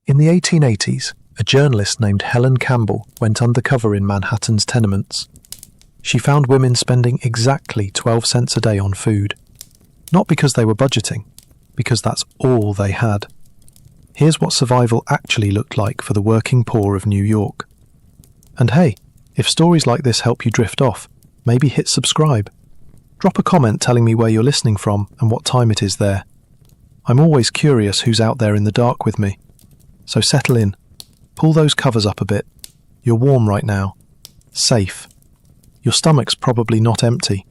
In the 1880s, a journalist named Helen Campbell went undercover in Manhattan's tenements. She found women spending exactly 12 cents a day on food. Not because they were budgeting, because that's all they had. Here's what survival actually looked like for the working poor of New York. And hey, if stories like this help you drift off, maybe hit subscribe. Drop a comment telling me where you're listening from and what time it is there. I'm always curious who's out there in the dark with me. So settle in. Pull those covers up a bit. You're warm right now. Safe. Your stomach's probably not empty.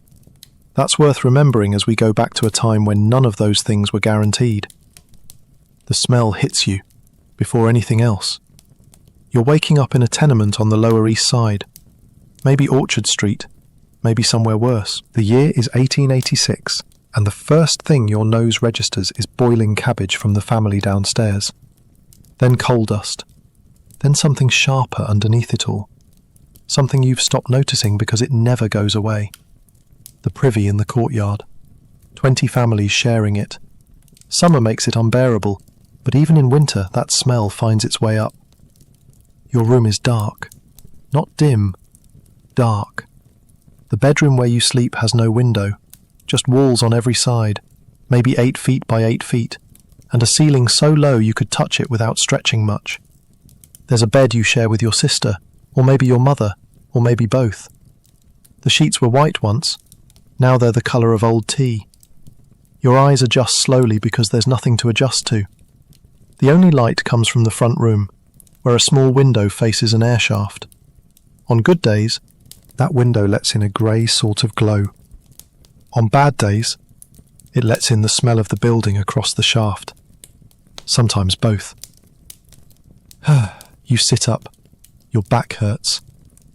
That's worth remembering as we go back to a time when none of those things were guaranteed. The smell hits you before anything else. You're waking up in a tenement on the Lower East Side. Maybe Orchard Street. Maybe somewhere worse. The year is 1886, and the first thing your nose registers is boiling cabbage from the family downstairs. Then coal dust. Then something sharper underneath it all. Something you've stopped noticing because it never goes away. The privy in the courtyard. 20 families sharing it. Summer makes it unbearable, but even in winter that smell finds its way up. Your room is dark. Not dim. Dark. The bedroom where you sleep has no window, just walls on every side, maybe 8 feet by 8 feet, and a ceiling so low you could touch it without stretching much. There's a bed you share with your sister, or maybe your mother, or maybe both. The sheets were white once. Now they're the colour of old tea. Your eyes adjust slowly because there's nothing to adjust to. The only light comes from the front room, where a small window faces an air shaft. On good days, that window lets in a grey sort of glow. On bad days, it lets in the smell of the building across the shaft. Sometimes both. You sit up. Your back hurts.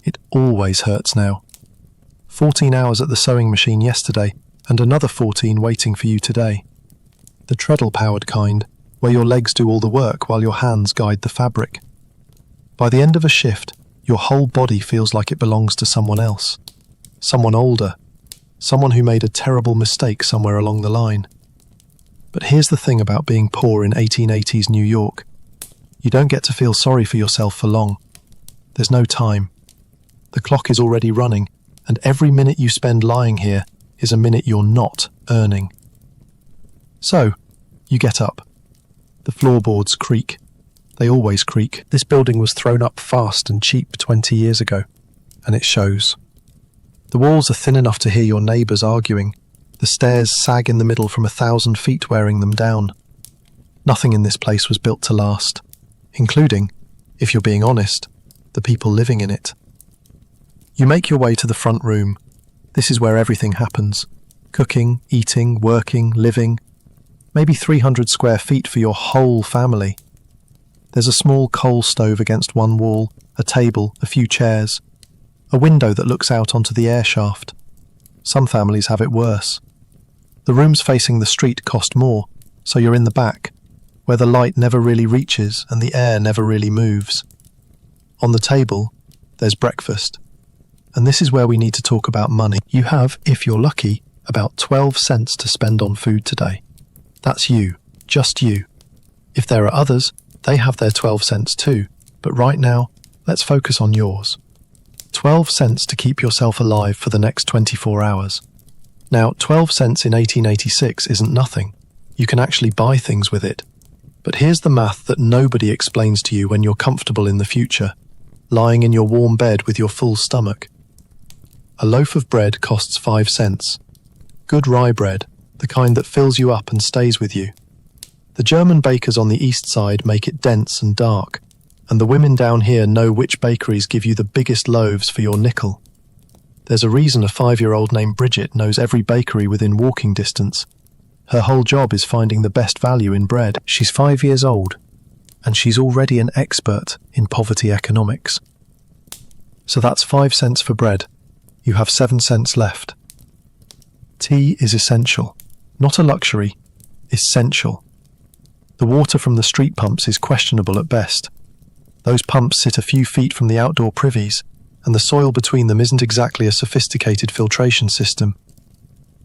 It always hurts now. 14 hours at the sewing machine yesterday, and another 14 waiting for you today. The treadle-powered kind, where your legs do all the work while your hands guide the fabric. By the end of a shift, your whole body feels like it belongs to someone else. Someone older. Someone who made a terrible mistake somewhere along the line. But here's the thing about being poor in 1880s New York. You don't get to feel sorry for yourself for long. There's no time. The clock is already running, and every minute you spend lying here is a minute you're not earning. So, you get up. The floorboards creak. They always creak. This building was thrown up fast and cheap 20 years ago, and it shows. The walls are thin enough to hear your neighbours arguing. The stairs sag in the middle from 1,000 feet wearing them down. Nothing in this place was built to last, including, if you're being honest, the people living in it. You make your way to the front room. This is where everything happens. Cooking, eating, working, living. Maybe 300 square feet for your whole family. There's a small coal stove against one wall, a table, a few chairs, a window that looks out onto the air shaft. Some families have it worse. The rooms facing the street cost more, so you're in the back, where the light never really reaches and the air never really moves. On the table, there's breakfast. And this is where we need to talk about money. You have, if you're lucky, about 12 cents to spend on food today. That's you, just you. If there are others, they have their 12 cents too, but right now, let's focus on yours. 12 cents to keep yourself alive for the next 24 hours. Now, 12 cents in 1886 isn't nothing. You can actually buy things with it. But here's the math that nobody explains to you when you're comfortable in the future, lying in your warm bed with your full stomach. A loaf of bread costs 5 cents. Good rye bread, the kind that fills you up and stays with you. The German bakers on the east side make it dense and dark, and the women down here know which bakeries give you the biggest loaves for your nickel. There's a reason a 5-year-old named Bridget knows every bakery within walking distance. Her whole job is finding the best value in bread. She's 5 years old, and she's already an expert in poverty economics. So that's 5 cents for bread. You have 7 cents left. Tea is essential, not a luxury, essential. The water from the street pumps is questionable at best. Those pumps sit a few feet from the outdoor privies, and the soil between them isn't exactly a sophisticated filtration system.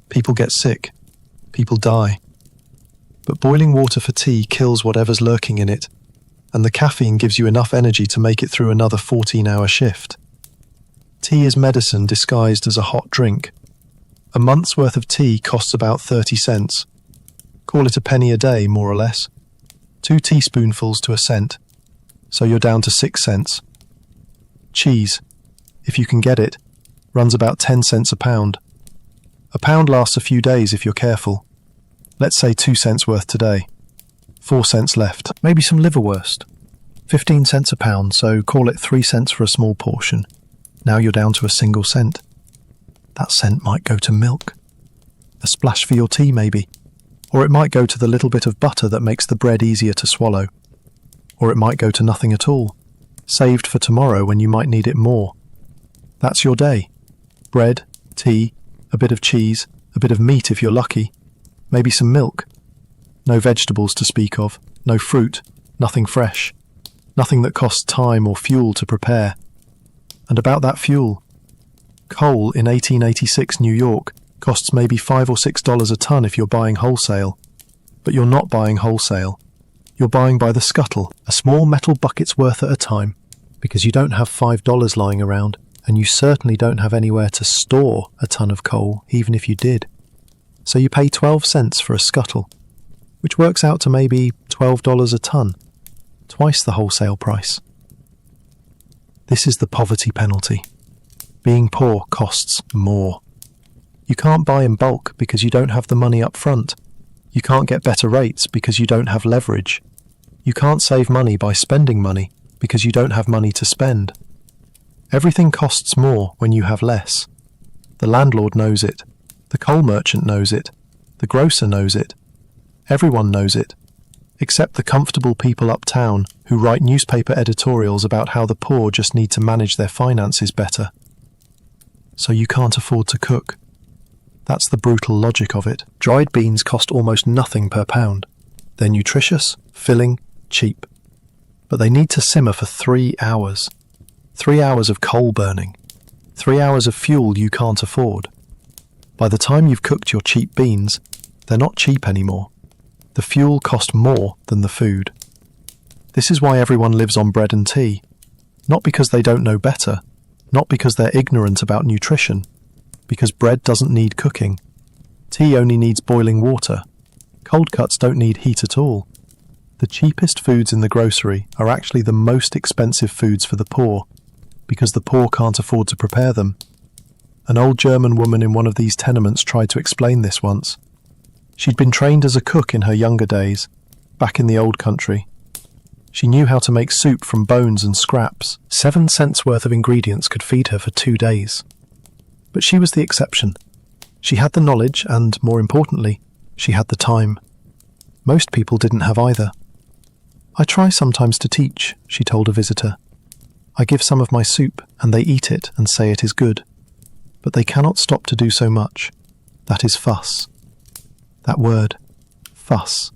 People get sick. People die. But boiling water for tea kills whatever's lurking in it. and the caffeine gives you enough energy to make it through another 14-hour shift. Tea is medicine disguised as a hot drink. A month's worth of tea costs about 30 cents. Call it a penny a day, more or less. 2 teaspoonfuls to a cent. So you're down to 6 cents. Cheese, if you can get it, runs about 10 cents a pound. A pound lasts a few days if you're careful. Let's say 2 cents worth today. 4 cents left. Maybe some liverwurst. 15 cents a pound, so call it 3 cents for a small portion. Now you're down to a single cent. That cent might go to milk. A splash for your tea, maybe. Or it might go to the little bit of butter that makes the bread easier to swallow. Or it might go to nothing at all, saved for tomorrow when you might need it more. That's your day. Bread, tea, a bit of cheese, a bit of meat if you're lucky, maybe some milk. No vegetables to speak of, no fruit, nothing fresh, nothing that costs time or fuel to prepare. And about that fuel, coal in 1886 New York costs maybe $5 or $6 a ton if you're buying wholesale. But you're not buying wholesale. You're buying by the scuttle, a small metal bucket's worth at a time, because you don't have $5 lying around, and you certainly don't have anywhere to store a ton of coal, even if you did. So you pay 12 cents for a scuttle, which works out to maybe $12 a ton, twice the wholesale price. This is the poverty penalty. Being poor costs more. You can't buy in bulk because you don't have the money up front. You can't get better rates because you don't have leverage. You can't save money by spending money because you don't have money to spend. Everything costs more when you have less. The landlord knows it. The coal merchant knows it. The grocer knows it. Everyone knows it, except the comfortable people uptown who write newspaper editorials about how the poor just need to manage their finances better. So you can't afford to cook. That's the brutal logic of it. Dried beans cost almost nothing per pound. They're nutritious, filling, cheap. But they need to simmer for 3 hours. 3 hours of coal burning. 3 hours of fuel you can't afford. By the time you've cooked your cheap beans, they're not cheap anymore. The fuel cost more than the food. This is why everyone lives on bread and tea. Not because they don't know better. Not because they're ignorant about nutrition. Because bread doesn't need cooking. Tea only needs boiling water. Cold cuts don't need heat at all. The cheapest foods in the grocery are actually the most expensive foods for the poor, because the poor can't afford to prepare them. An old German woman in one of these tenements tried to explain this once. She'd been trained as a cook in her younger days, back in the old country. She knew how to make soup from bones and scraps. 7 cents worth of ingredients could feed her for 2 days. But she was the exception. She had the knowledge and, more importantly, she had the time. Most people didn't have either. I try sometimes to teach, she told a visitor. I give some of my soup and they eat it and say it is good. But they cannot stop to do so much. That is fuss. That word, fuss.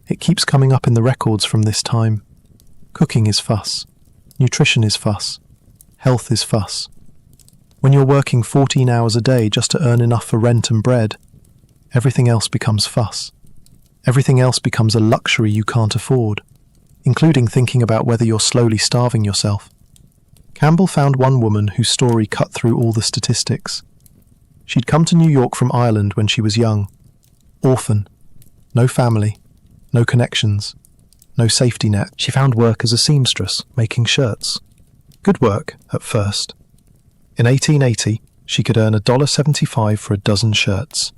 It keeps coming up in the records from this time. Cooking is fuss. Nutrition is fuss. Health is fuss. When you're working 14 hours a day just to earn enough for rent and bread, everything else becomes fuss. Everything else becomes a luxury you can't afford, including thinking about whether you're slowly starving yourself. Campbell found one woman whose story cut through all the statistics. She'd come to New York from Ireland when she was young. Orphan. No family. No connections. No safety net. She found work as a seamstress, making shirts. Good work, at first. In 1880, she could earn $1.75 for a dozen shirts.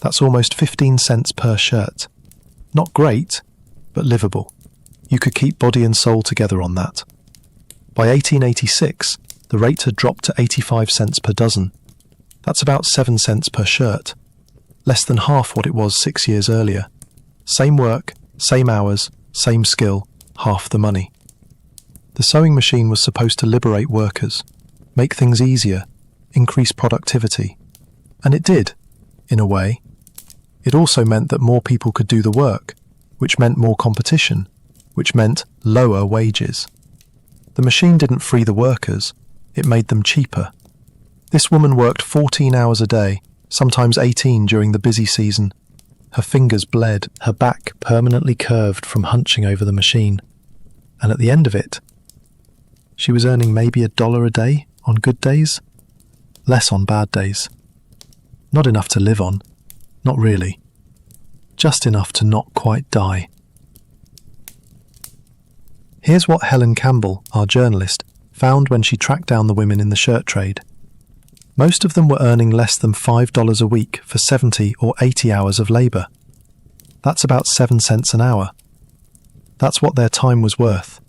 That's almost 15 cents per shirt. Not great, but livable. You could keep body and soul together on that. By 1886, the rate had dropped to 85 cents per dozen. That's about 7 cents per shirt. Less than half what it was 6 years earlier. Same work, same hours, same skill, half the money. The sewing machine was supposed to liberate workers, make things easier, increase productivity. And it did, in a way. It also meant that more people could do the work, which meant more competition, which meant lower wages. The machine didn't free the workers, it made them cheaper. This woman worked 14 hours a day, sometimes 18 during the busy season. Her fingers bled, her back permanently curved from hunching over the machine. And at the end of it, she was earning maybe $1 a day on good days, less on bad days. Not enough to live on, not really. Just enough to not quite die. Here's what Helen Campbell, our journalist, found when she tracked down the women in the shirt trade. Most of them were earning less than $5 a week for 70 or 80 hours of labour. That's about 7 cents an hour. That's what their time was worth.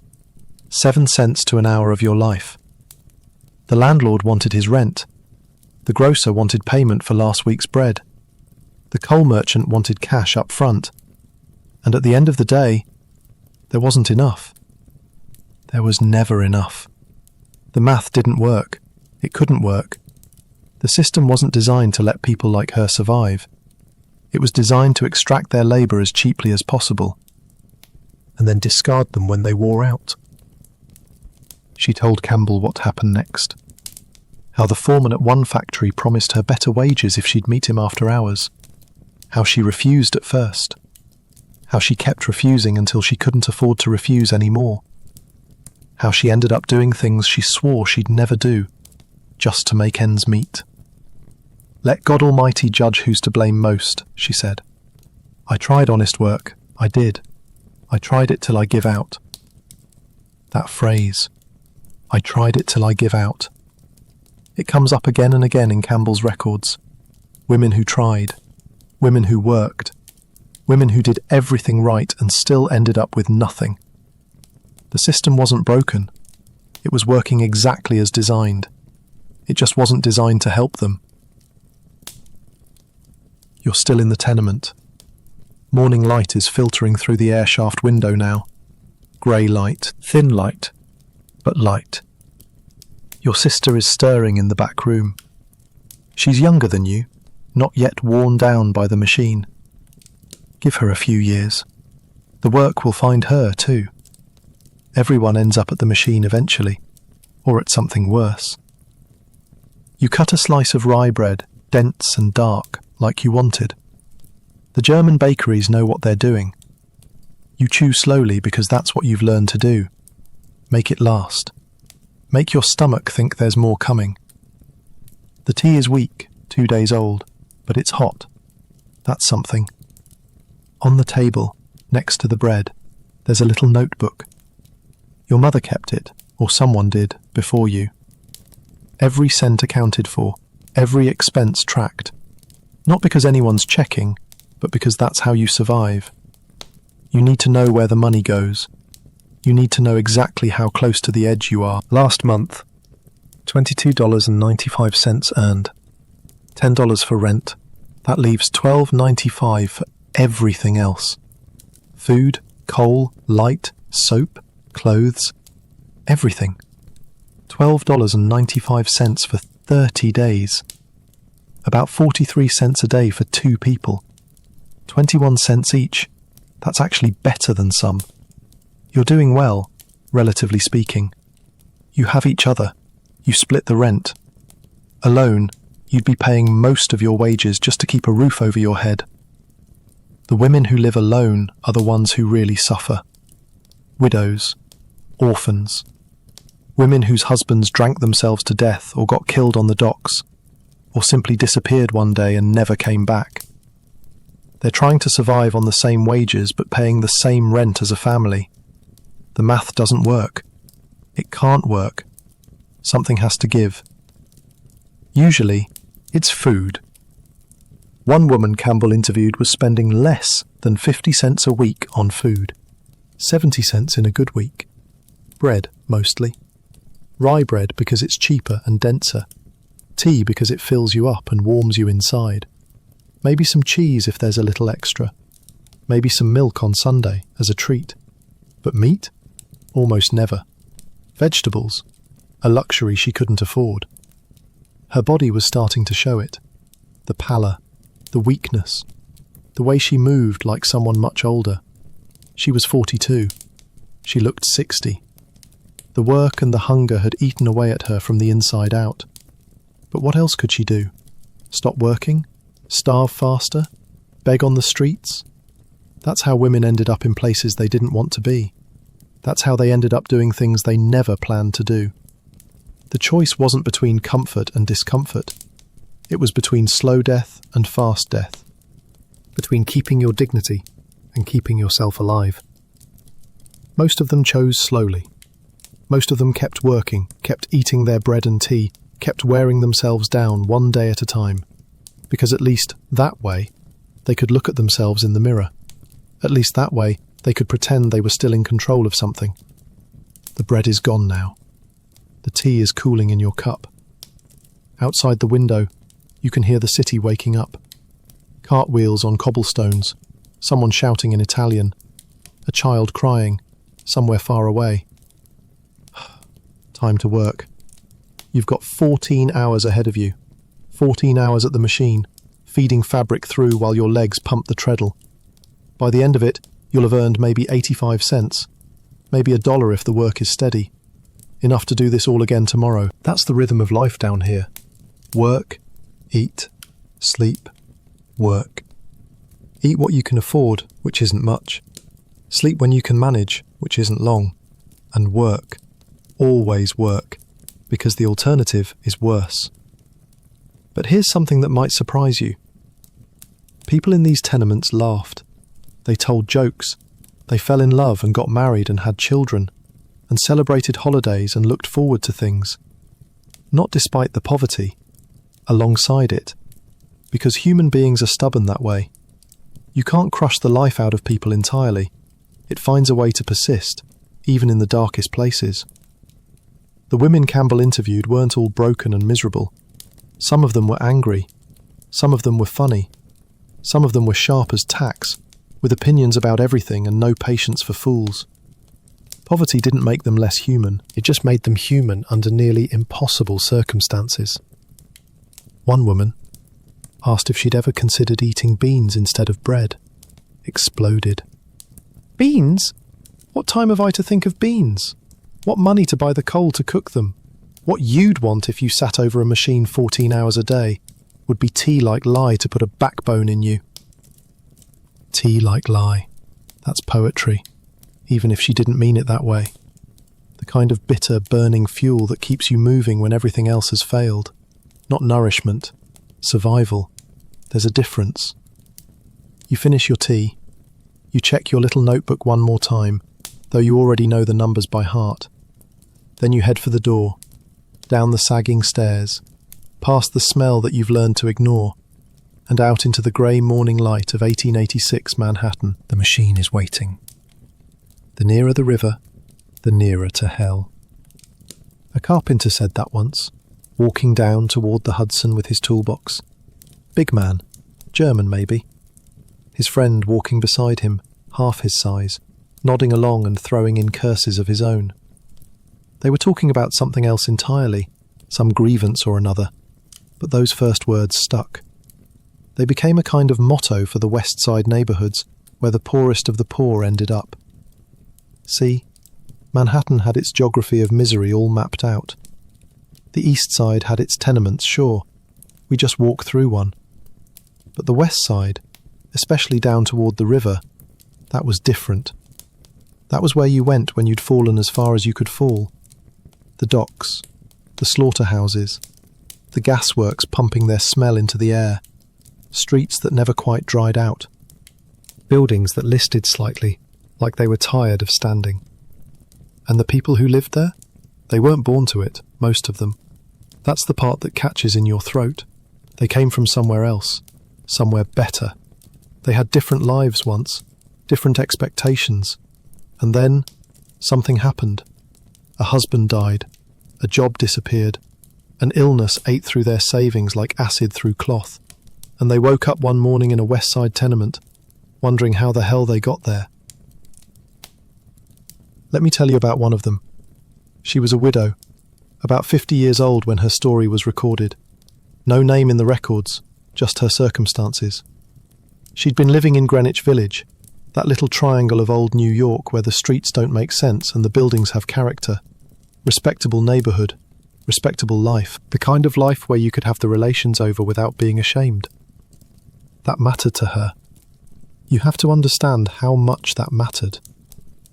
7 cents to an hour of your life. The landlord wanted his rent. The grocer wanted payment for last week's bread. The coal merchant wanted cash up front. And at the end of the day, there wasn't enough. There was never enough. The math didn't work. It couldn't work. The system wasn't designed to let people like her survive. It was designed to extract their labour as cheaply as possible, and then discard them when they wore out. She told Campbell what happened next. How the foreman at one factory promised her better wages if she'd meet him after hours. How she refused at first. How she kept refusing until she couldn't afford to refuse anymore. How she ended up doing things she swore she'd never do, just to make ends meet. Let God Almighty judge who's to blame most, she said. I tried honest work, I did. I tried it till I give out. That phrase, I tried it till I give out. It comes up again and again in Campbell's records. Women who tried, women who worked, women who did everything right and still ended up with nothing. The system wasn't broken. It was working exactly as designed. It just wasn't designed to help them. You're still in the tenement. Morning light is filtering through the air shaft window now. Grey light, thin light, but light. Your sister is stirring in the back room. She's younger than you, not yet worn down by the machine. Give her a few years. The work will find her too. Everyone ends up at the machine eventually, or at something worse. You cut a slice of rye bread, dense and dark, like you wanted. The German bakeries know what they're doing. You chew slowly because that's what you've learned to do. Make it last. Make your stomach think there's more coming. The tea is weak, 2 days old, but it's hot. That's something. On the table, next to the bread, there's a little notebook. Your mother kept it, or someone did, before you. Every cent accounted for, every expense tracked. Not because anyone's checking, but because that's how you survive. You need to know where the money goes. You need to know exactly how close to the edge you are. Last month, $22.95 earned. $10 for rent. That leaves $12.95 for everything else. Food, coal, light, soap, clothes, everything. $12.95 for 30 days. About 43 cents a day for 2 people. 21 cents each. That's actually better than some. You're doing well, relatively speaking. You have each other. You split the rent. Alone, you'd be paying most of your wages just to keep a roof over your head. The women who live alone are the ones who really suffer. Widows, orphans, women whose husbands drank themselves to death or got killed on the docks, or simply disappeared one day and never came back. They're trying to survive on the same wages but paying the same rent as a family. The math doesn't work. It can't work. Something has to give. Usually, it's food. One woman Campbell interviewed was spending less than 50 cents a week on food. 70 cents in a good week. Bread, mostly. Rye bread because it's cheaper and denser. Tea because it fills you up and warms you inside. Maybe some cheese if there's a little extra. Maybe some milk on Sunday as a treat. But meat? Almost never. Vegetables? A luxury she couldn't afford. Her body was starting to show it. The pallor, the weakness, the way she moved like someone much older. She was 42. She looked 60. The work and the hunger had eaten away at her from the inside out. But what else could she do? Stop working? Starve faster? Beg on the streets? That's how women ended up in places they didn't want to be. That's how they ended up doing things they never planned to do. The choice wasn't between comfort and discomfort. It was between slow death and fast death. Between keeping your dignity and keeping yourself alive. Most of them chose slowly. Most of them kept working, kept eating their bread and tea, kept wearing themselves down one day at a time. Because at least that way, they could look at themselves in the mirror. At least that way, they could pretend they were still in control of something. The bread is gone now. The tea is cooling in your cup. Outside the window, you can hear the city waking up. Cartwheels on cobblestones, someone shouting in Italian, a child crying, somewhere far away. Time to work. You've got 14 hours ahead of you. 14 hours at the machine, feeding fabric through while your legs pump the treadle. By the end of it, you'll have earned maybe 85 cents, maybe $1 if the work is steady. Enough to do this all again tomorrow. That's the rhythm of life down here. Work, eat, sleep, work. Eat what you can afford, which isn't much. Sleep when you can manage, which isn't long. And work. Always work. Because the alternative is worse. But here's something that might surprise you. People in these tenements laughed. They told jokes. They fell in love and got married and had children, and celebrated holidays and looked forward to things. Not despite the poverty, alongside it. Because human beings are stubborn that way. You can't crush the life out of people entirely. It finds a way to persist, even in the darkest places. The women Campbell interviewed weren't all broken and miserable. Some of them were angry. Some of them were funny. Some of them were sharp as tacks, with opinions about everything and no patience for fools. Poverty didn't make them less human, it just made them human under nearly impossible circumstances. One woman asked if she'd ever considered eating beans instead of bread. Exploded. Beans? What time have I to think of beans? What money to buy the coal to cook them? What you'd want if you sat over a machine 14 hours a day would be tea like lie to put a backbone in you. Tea like lie. That's poetry, even if she didn't mean it that way. The kind of bitter, burning fuel that keeps you moving when everything else has failed. Not nourishment. Survival. There's a difference. You finish your tea. You check your little notebook one more time, though you already know the numbers by heart. Then you head for the door, down the sagging stairs, past the smell that you've learned to ignore, and out into the grey morning light of 1886 Manhattan. The machine is waiting. The nearer the river, the nearer to hell. A carpenter said that once, walking down toward the Hudson with his toolbox. Big man, German maybe. His friend walking beside him, half his size, nodding along and throwing in curses of his own. They were talking about something else entirely, some grievance or another, but those first words stuck. They became a kind of motto for the West Side neighbourhoods, where the poorest of the poor ended up. See, Manhattan had its geography of misery all mapped out. The East Side had its tenements, sure, we just walk through one. But the West Side, especially down toward the river, that was different. That was where you went when you'd fallen as far as you could fall. The docks, the slaughterhouses, the gasworks pumping their smell into the air, streets that never quite dried out, buildings that listed slightly, like they were tired of standing. And the people who lived there? They weren't born to it, most of them. That's the part that catches in your throat. They came from somewhere else, somewhere better. They had different lives once, different expectations. And then, something happened. A husband died, a job disappeared, an illness ate through their savings like acid through cloth, and they woke up one morning in a West Side tenement, wondering how the hell they got there. Let me tell you about one of them. She was a widow, about 50 years old when her story was recorded. No name in the records, just her circumstances. She'd been living in Greenwich Village, that little triangle of old New York where the streets don't make sense and the buildings have character. Respectable neighbourhood, respectable life, the kind of life where you could have the relations over without being ashamed. That mattered to her. You have to understand how much that mattered.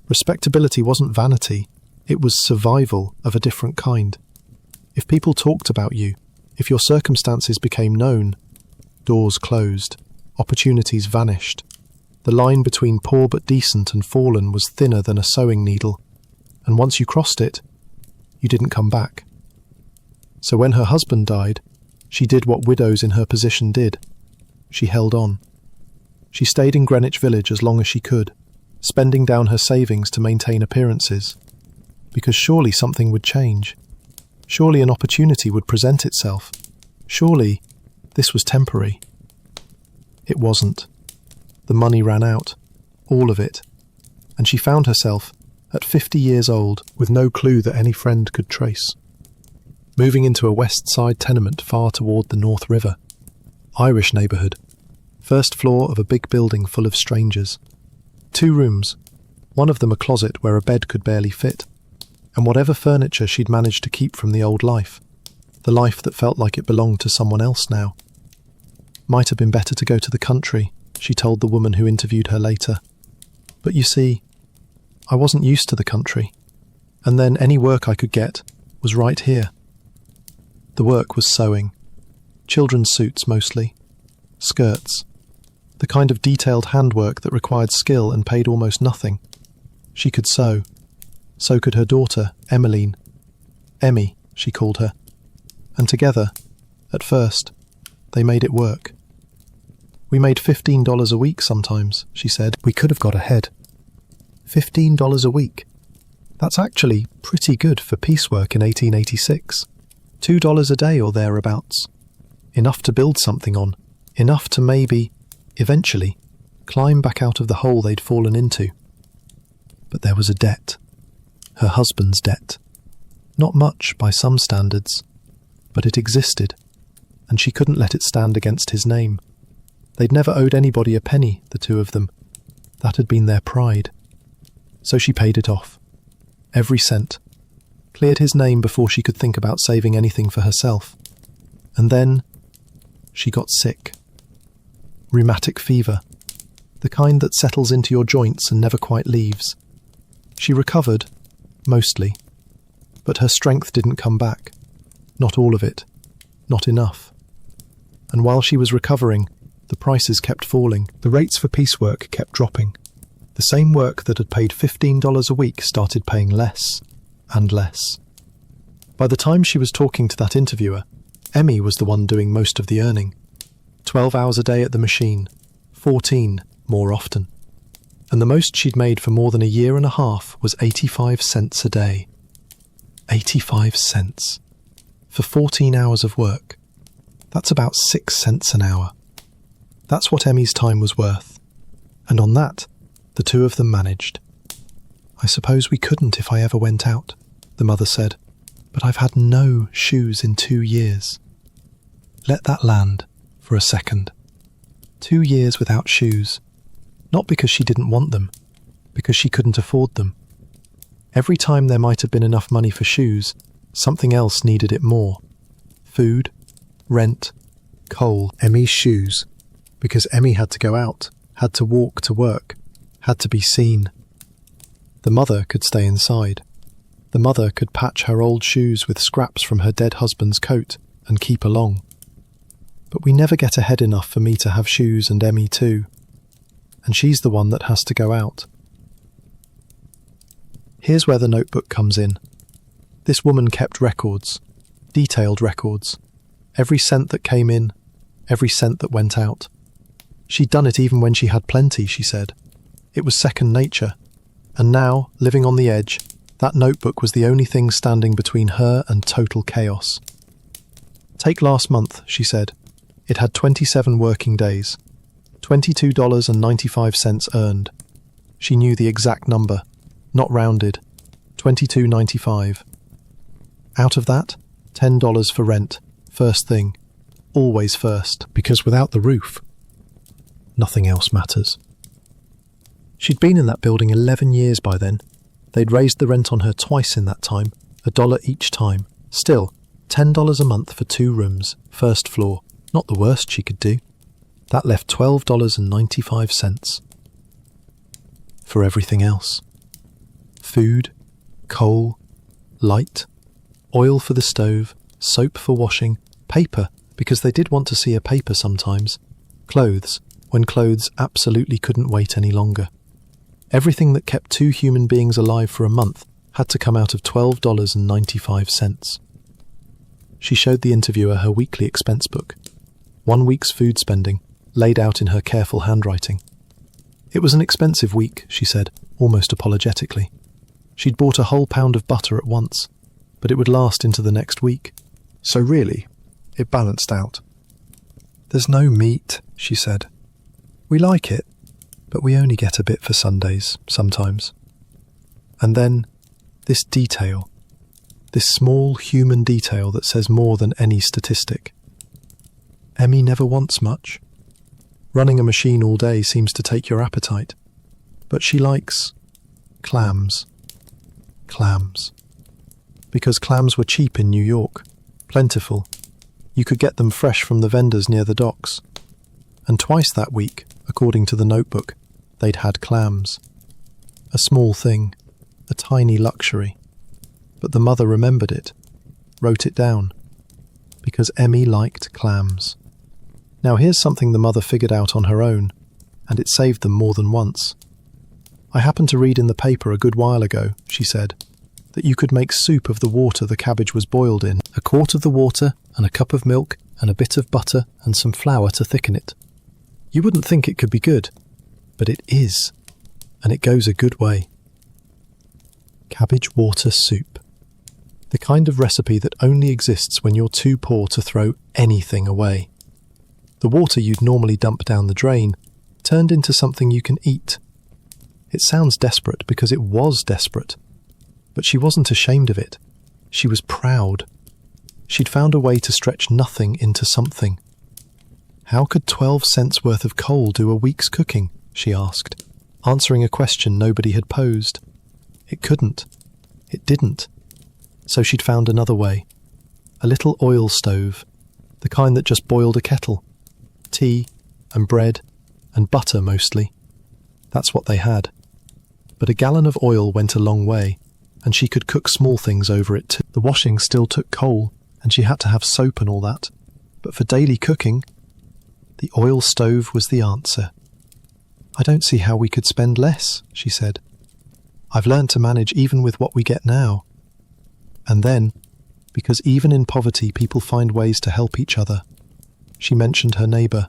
Respectability wasn't vanity, it was survival of a different kind. If people talked about you, if your circumstances became known, doors closed, opportunities vanished. The line between poor but decent and fallen was thinner than a sewing needle, and once you crossed it, you didn't come back. So when her husband died, she did what widows in her position did. She held on. She stayed in Greenwich Village as long as she could, spending down her savings to maintain appearances. Because surely something would change. Surely an opportunity would present itself. Surely this was temporary. It wasn't. The money ran out, all of it, and she found herself, at 50 years old, with no clue that any friend could trace. Moving into a west side tenement far toward the North River. Irish neighbourhood. First floor of a big building full of strangers. 2 rooms, one of them a closet where a bed could barely fit, and whatever furniture she'd managed to keep from the old life, the life that felt like it belonged to someone else now. Might have been better to go to the country, she told the woman who interviewed her later. But you see, I wasn't used to the country, and then any work I could get was right here. The work was sewing. Children's suits mostly. Skirts. The kind of detailed handwork that required skill and paid almost nothing. She could sew. So could her daughter, Emmeline. Emmy, she called her. And together, at first, they made it work. We made $15 a week sometimes, she said. We could have got ahead. $15 a week. That's actually pretty good for piecework in 1886. $2 a day or thereabouts. Enough to build something on. Enough to maybe, eventually, climb back out of the hole they'd fallen into. But there was a debt. Her husband's debt. Not much by some standards, but it existed, and she couldn't let it stand against his name. They'd never owed anybody a penny, the two of them. That had been their pride. So she paid it off. Every cent. Cleared his name before she could think about saving anything for herself. And then she got sick. Rheumatic fever. The kind that settles into your joints and never quite leaves. She recovered, mostly. But her strength didn't come back. Not all of it. Not enough. And while she was recovering, the prices kept falling. The rates for piecework kept dropping. The same work that had paid $15 a week started paying less and less. By the time she was talking to that interviewer, Emmy was the one doing most of the earning. 12 hours a day at the machine, 14 more often. And the most she'd made for more than a year and a half was 85 cents a day. 85 cents. For 14 hours of work. That's about 6 cents an hour. That's what Emmy's time was worth. And on that, the two of them managed. I suppose we couldn't if I ever went out, the mother said, but I've had no shoes in 2 years. Let that land for a second. 2 years without shoes. Not because she didn't want them, because she couldn't afford them. Every time there might have been enough money for shoes, something else needed it more. Food, rent, coal, Emmy's shoes. Because Emmy had to go out, had to walk to work, had to be seen. The mother could stay inside. The mother could patch her old shoes with scraps from her dead husband's coat and keep along. But we never get ahead enough for me to have shoes and Emmy too. And she's the one that has to go out. Here's where the notebook comes in. This woman kept records, detailed records. Every cent that came in, every cent that went out. She'd done it even when she had plenty, she said. It was second nature. And now, living on the edge, that notebook was the only thing standing between her and total chaos. Take last month, she said. It had 27 working days. $22.95 earned. She knew the exact number, not rounded. $22.95. Out of that, $10 for rent, first thing. Always first, because without the roof, nothing else matters. She'd been in that building 11 years by then. They'd raised the rent on her twice in that time, $1 each time. Still, $10 a month for 2 rooms, first floor. Not the worst she could do. That left $12.95. For everything else. Food, coal, light, oil for the stove, soap for washing, paper, because they did want to see a paper sometimes, clothes, when clothes absolutely couldn't wait any longer. Everything that kept two human beings alive for a month had to come out of $12.95. She showed the interviewer her weekly expense book, 1 week's food spending, laid out in her careful handwriting. It was an expensive week, she said, almost apologetically. She'd bought a whole pound of butter at once, but it would last into the next week. So really, it balanced out. There's no meat, she said. We like it, but we only get a bit for Sundays, sometimes. And then, this detail, this small human detail that says more than any statistic. Emmy never wants much. Running a machine all day seems to take your appetite, but she likes clams. Clams. Because clams were cheap in New York, plentiful. You could get them fresh from the vendors near the docks. And twice that week, according to the notebook, they'd had clams. A small thing, a tiny luxury. But the mother remembered it, wrote it down, because Emmy liked clams. Now here's something the mother figured out on her own, and it saved them more than once. I happened to read in the paper a good while ago, she said, that you could make soup of the water the cabbage was boiled in, a quart of the water and a cup of milk and a bit of butter and some flour to thicken it. You wouldn't think it could be good, but it is, and it goes a good way. Cabbage water soup. The kind of recipe that only exists when you're too poor to throw anything away. The water you'd normally dump down the drain turned into something you can eat. It sounds desperate because it was desperate, but she wasn't ashamed of it. She was proud. She'd found a way to stretch nothing into something. How could 12 cents worth of coal do a week's cooking? She asked, answering a question nobody had posed. It couldn't. It didn't. So she'd found another way. A little oil stove, the kind that just boiled a kettle. Tea and bread and butter mostly. That's what they had. But a gallon of oil went a long way, and she could cook small things over it too. The washing still took coal, and she had to have soap and all that. But for daily cooking, the oil stove was the answer. I don't see how we could spend less, she said. I've learned to manage even with what we get now. And then, because even in poverty people find ways to help each other, she mentioned her neighbour.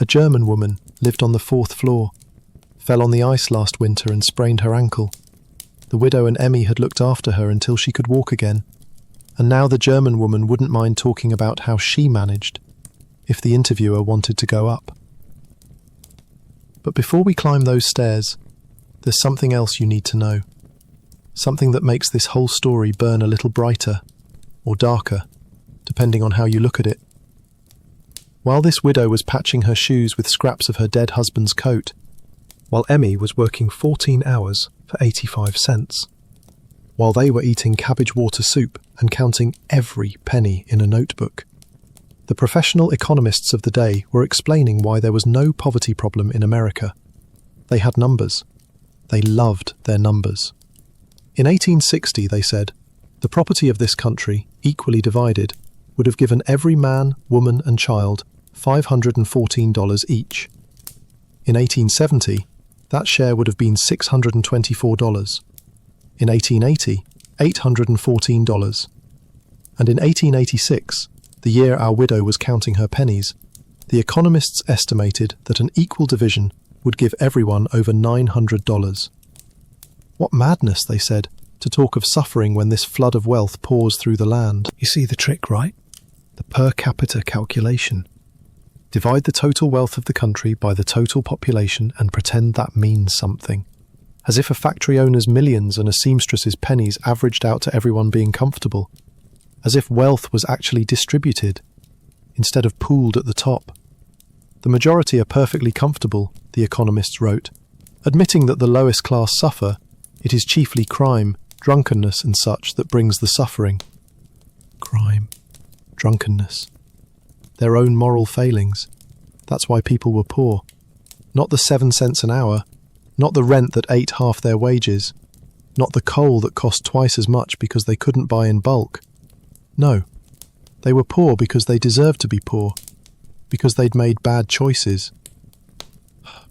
A German woman lived on the 4th floor, fell on the ice last winter and sprained her ankle. The widow and Emmy had looked after her until she could walk again, and now the German woman wouldn't mind talking about how she managed, if the interviewer wanted to go up. But before we climb those stairs, there's something else you need to know. Something that makes this whole story burn a little brighter, or darker, depending on how you look at it. While this widow was patching her shoes with scraps of her dead husband's coat, while Emmy was working 14 hours for 85 cents, while they were eating cabbage water soup and counting every penny in a notebook, the professional economists of the day were explaining why there was no poverty problem in America. They had numbers. They loved their numbers. In 1860, they said, the property of this country, equally divided, would have given every man, woman and child $514 each. In 1870, that share would have been $624. In 1880, $814. And in 1886, the year our widow was counting her pennies, the economists estimated that an equal division would give everyone over $900. What madness, they said, to talk of suffering when this flood of wealth pours through the land. You see the trick, right? The per capita calculation. Divide the total wealth of the country by the total population and pretend that means something. As if a factory owner's millions and a seamstress's pennies averaged out to everyone being comfortable. As if wealth was actually distributed, instead of pooled at the top. The majority are perfectly comfortable, the economists wrote. Admitting that the lowest class suffer, it is chiefly crime, drunkenness and such that brings the suffering. Crime, drunkenness. Their own moral failings. That's why people were poor. Not the 7 cents an hour, not the rent that ate half their wages, not the coal that cost twice as much because they couldn't buy in bulk. No, they were poor because they deserved to be poor, because they'd made bad choices,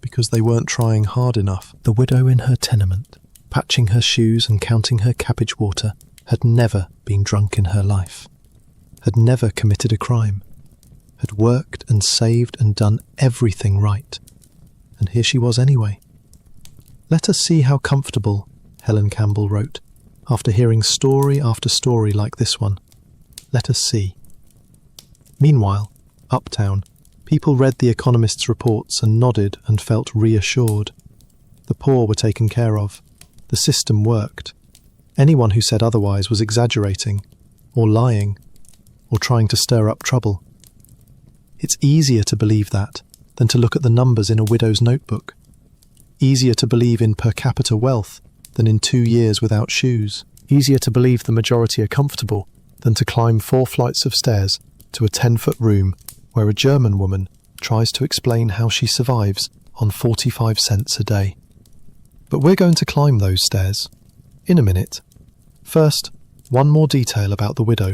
because they weren't trying hard enough. The widow in her tenement, patching her shoes and counting her cabbage water, had never been drunk in her life, had never committed a crime, had worked and saved and done everything right. And here she was anyway. Let us see how comfortable, Helen Campbell wrote, after hearing story after story like this one. Let us see. Meanwhile, uptown, people read the Economist's reports and nodded and felt reassured. The poor were taken care of. The system worked. Anyone who said otherwise was exaggerating, or lying, or trying to stir up trouble. It's easier to believe that than to look at the numbers in a widow's notebook. Easier to believe in per capita wealth than in 2 years without shoes. Easier to believe the majority are comfortable than to climb 4 flights of stairs to a 10-foot room where a German woman tries to explain how she survives on 45 cents a day. But we're going to climb those stairs in a minute. First, one more detail about the widow.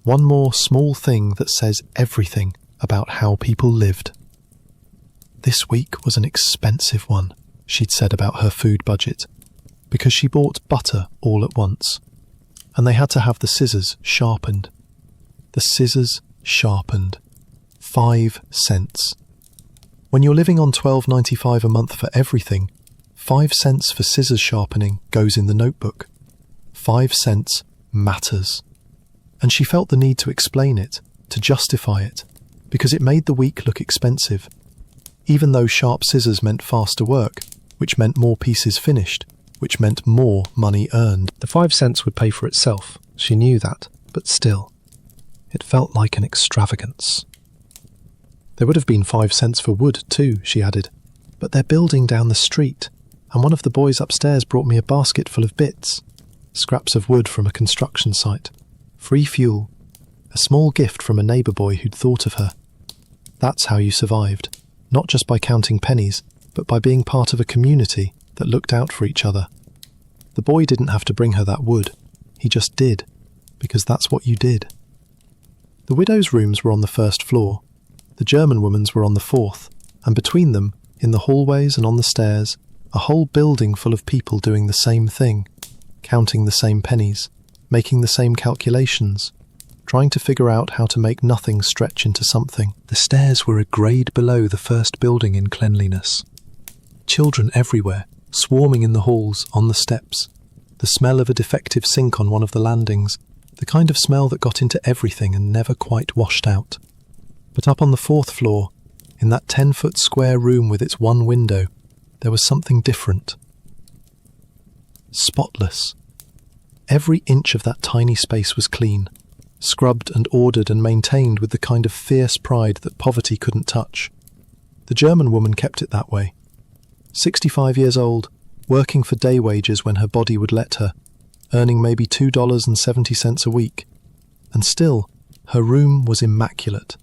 One more small thing that says everything about how people lived. This week was an expensive one, she'd said about her food budget, because she bought butter all at once, and they had to have the scissors sharpened. The scissors sharpened. 5 cents. When you're living on $12.95 a month for everything, 5 cents for scissors sharpening goes in the notebook. 5 cents matters. And she felt the need to explain it, to justify it, because it made the week look expensive, even though sharp scissors meant faster work, which meant more pieces finished, which meant more money earned. The 5 cents would pay for itself, she knew that, but still, it felt like an extravagance. There would have been 5 cents for wood too, she added, but they're building down the street, and one of the boys upstairs brought me a basket full of bits, scraps of wood from a construction site, free fuel, a small gift from a neighbour boy who'd thought of her. That's how you survived, not just by counting pennies, but by being part of a community that looked out for each other. The boy didn't have to bring her that wood, he just did, because that's what you did. The widow's rooms were on the 1st floor, the German woman's were on the 4th, and between them, in the hallways and on the stairs, a whole building full of people doing the same thing, counting the same pennies, making the same calculations, trying to figure out how to make nothing stretch into something. The stairs were a grade below the first building in cleanliness. Children everywhere, swarming in the halls, on the steps, the smell of a defective sink on one of the landings, the kind of smell that got into everything and never quite washed out. But up on the 4th floor, in that 10-foot square room with its one window, there was something different. Spotless. Every inch of that tiny space was clean, scrubbed and ordered and maintained with the kind of fierce pride that poverty couldn't touch. The German woman kept it that way. 65 years old, working for day wages when her body would let her, earning maybe $2.70 a week. And still, her room was immaculate.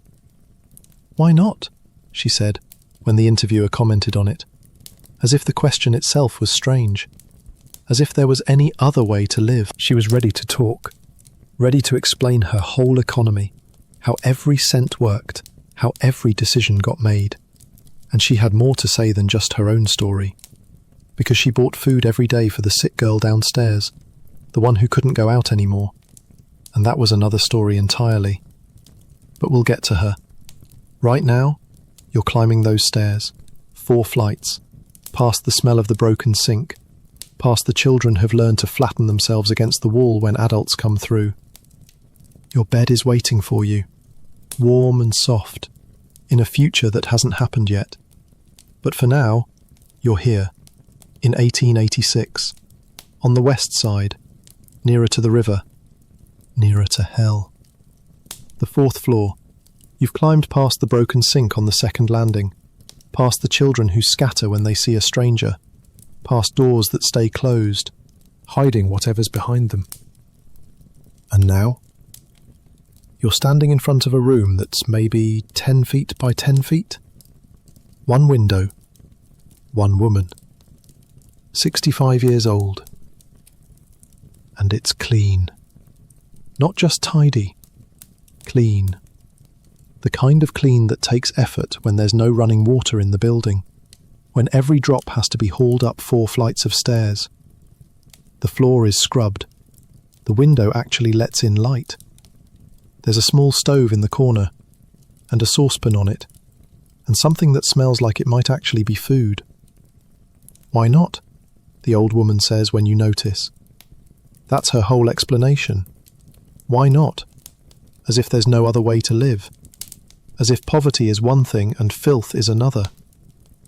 "Why not?" she said, when the interviewer commented on it, as if the question itself was strange, as if there was any other way to live. She was ready to talk, ready to explain her whole economy, how every cent worked, how every decision got made. And she had more to say than just her own story, because she bought food every day for the sick girl downstairs, the one who couldn't go out anymore. And that was another story entirely. But we'll get to her. Right now, you're climbing those stairs, 4 flights, past the smell of the broken sink, past the children who've learned to flatten themselves against the wall when adults come through. Your bed is waiting for you, warm and soft, in a future that hasn't happened yet. But for now, you're here, in 1886, on the west side, nearer to the river, nearer to hell. The 4th floor. You've climbed past the broken sink on the 2nd landing, past the children who scatter when they see a stranger, past doors that stay closed, hiding whatever's behind them. And now? You're standing in front of a room that's maybe 10 feet by 10 feet. 1 window, 1 woman. 65 years old. And it's clean. Not just tidy, clean. The kind of clean that takes effort when there's no running water in the building, when every drop has to be hauled up 4 flights of stairs. The floor is scrubbed. The window actually lets in light. There's a small stove in the corner, and a saucepan on it, and something that smells like it might actually be food. Why not? The old woman says when you notice. That's her whole explanation. Why not? As if there's no other way to live. As if poverty is one thing and filth is another,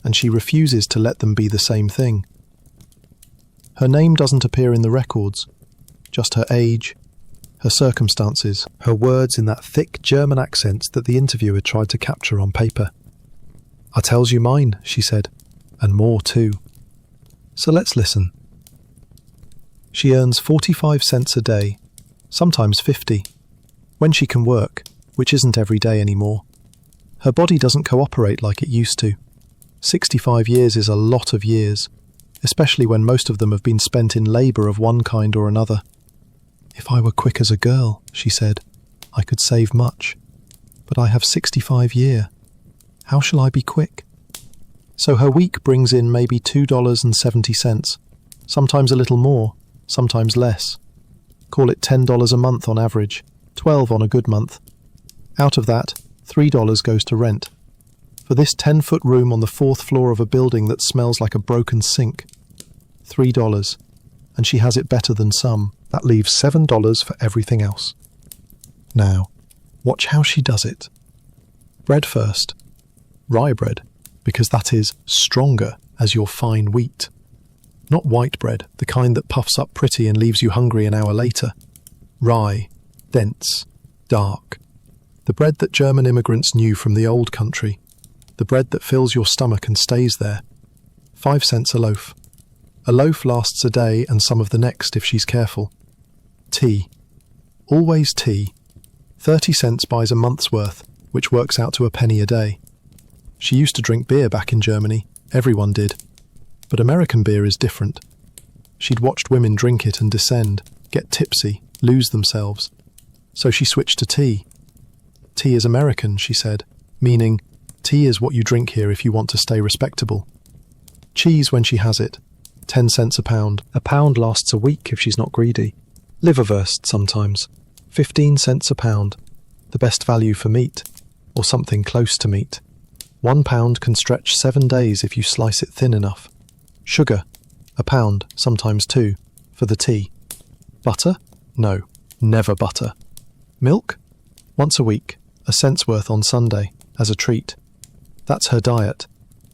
and she refuses to let them be the same thing. Her name doesn't appear in the records, just her age, her circumstances, her words in that thick German accent that the interviewer tried to capture on paper. "I tells you mine," she said, "and more too. So let's listen." She earns 45 cents a day, sometimes 50, when she can work, which isn't every day anymore. Her body doesn't cooperate like it used to. 65 years is a lot of years, especially when most of them have been spent in labour of one kind or another. "If I were quick as a girl," she said, "I could save much. But I have 65 year. How shall I be quick?" So her week brings in maybe $2.70, sometimes a little more, sometimes less. Call it $10 a month on average, 12 on a good month. Out of that, $3 goes to rent. For this 10-foot room on the 4th floor of a building that smells like a broken sink. $3. And she has it better than some. That leaves $7 for everything else. Now, watch how she does it. Bread first. Rye bread, because that is stronger as your fine wheat. Not white bread, the kind that puffs up pretty and leaves you hungry an hour later. Rye, dense, dark. The bread that German immigrants knew from the old country. The bread that fills your stomach and stays there. 5 cents a loaf. A loaf lasts a day and some of the next if she's careful. Tea. Always tea. 30 cents buys a month's worth, which works out to a penny a day. She used to drink beer back in Germany. Everyone did. But American beer is different. She'd watched women drink it and descend, get tipsy, lose themselves. So she switched to tea. Tea is American, she said, meaning tea is what you drink here if you want to stay respectable. Cheese when she has it. 10 cents a pound. A pound lasts a week if she's not greedy. Liverwurst sometimes. 15 cents a pound. The best value for meat, or something close to meat. 1 pound can stretch 7 days if you slice it thin enough. Sugar. A pound, sometimes 2, for the tea. Butter? No, never butter. Milk? Once a week, a cent's worth on Sunday, as a treat. That's her diet.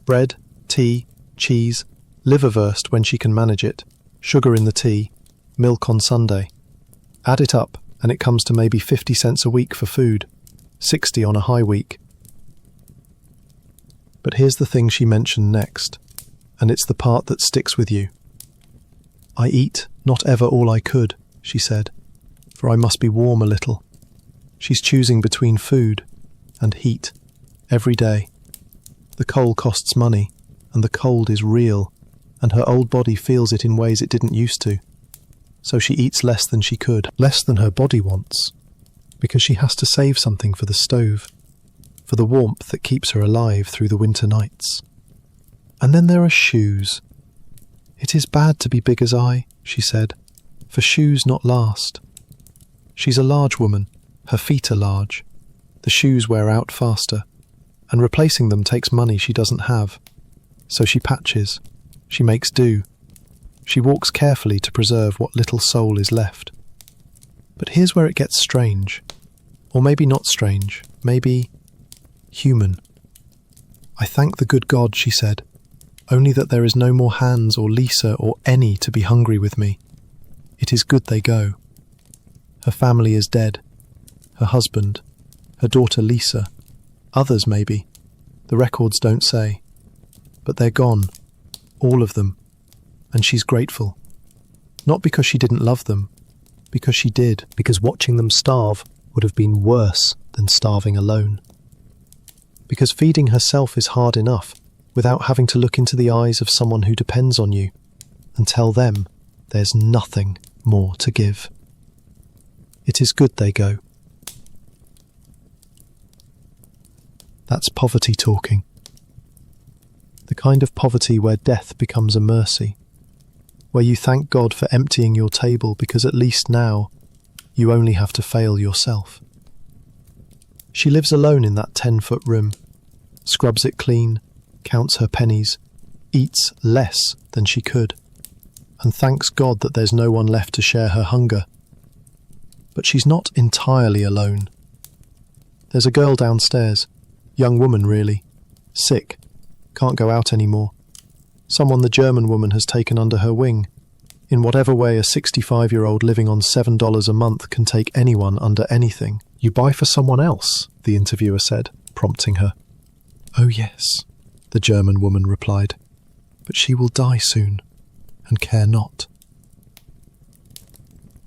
Bread, tea, cheese, liverwurst when she can manage it, sugar in the tea, milk on Sunday. Add it up, and it comes to maybe 50 cents a week for food, 60 on a high week. But here's the thing she mentioned next, and it's the part that sticks with you. "I eat not ever all I could," she said, "for I must be warm a little." She's choosing between food and heat every day. The coal costs money, and the cold is real, and her old body feels it in ways it didn't used to. So she eats less than she could, less than her body wants, because she has to save something for the stove, for the warmth that keeps her alive through the winter nights. And then there are shoes. "It is bad to be big as I," she said, "for shoes not last." She's a large woman, her feet are large. The shoes wear out faster, and replacing them takes money she doesn't have. So she patches, she makes do. She walks carefully to preserve what little soul is left. But here's where it gets strange. Or maybe not strange, maybe human. "I thank the good God," she said, "only that there is no more Hans or Lisa or any to be hungry with me. It is good they go." Her family is dead. Her husband, her daughter Lisa, others maybe. The records don't say. But they're gone, all of them, and she's grateful. Not because she didn't love them, because she did, because watching them starve would have been worse than starving alone. Because feeding herself is hard enough without having to look into the eyes of someone who depends on you and tell them there's nothing more to give. It is good they go. That's poverty talking. The kind of poverty where death becomes a mercy, where you thank God for emptying your table because at least now you only have to fail yourself. She lives alone in that 10-foot room, scrubs it clean, counts her pennies, eats less than she could, and thanks God that there's no one left to share her hunger. But she's not entirely alone. There's a girl downstairs, young woman really, sick, can't go out anymore. Someone the German woman has taken under her wing, in whatever way a 65-year-old living on $7 a month can take anyone under anything. You buy for someone else, the interviewer said, prompting her. Oh yes, the German woman replied, but she will die soon, and care not.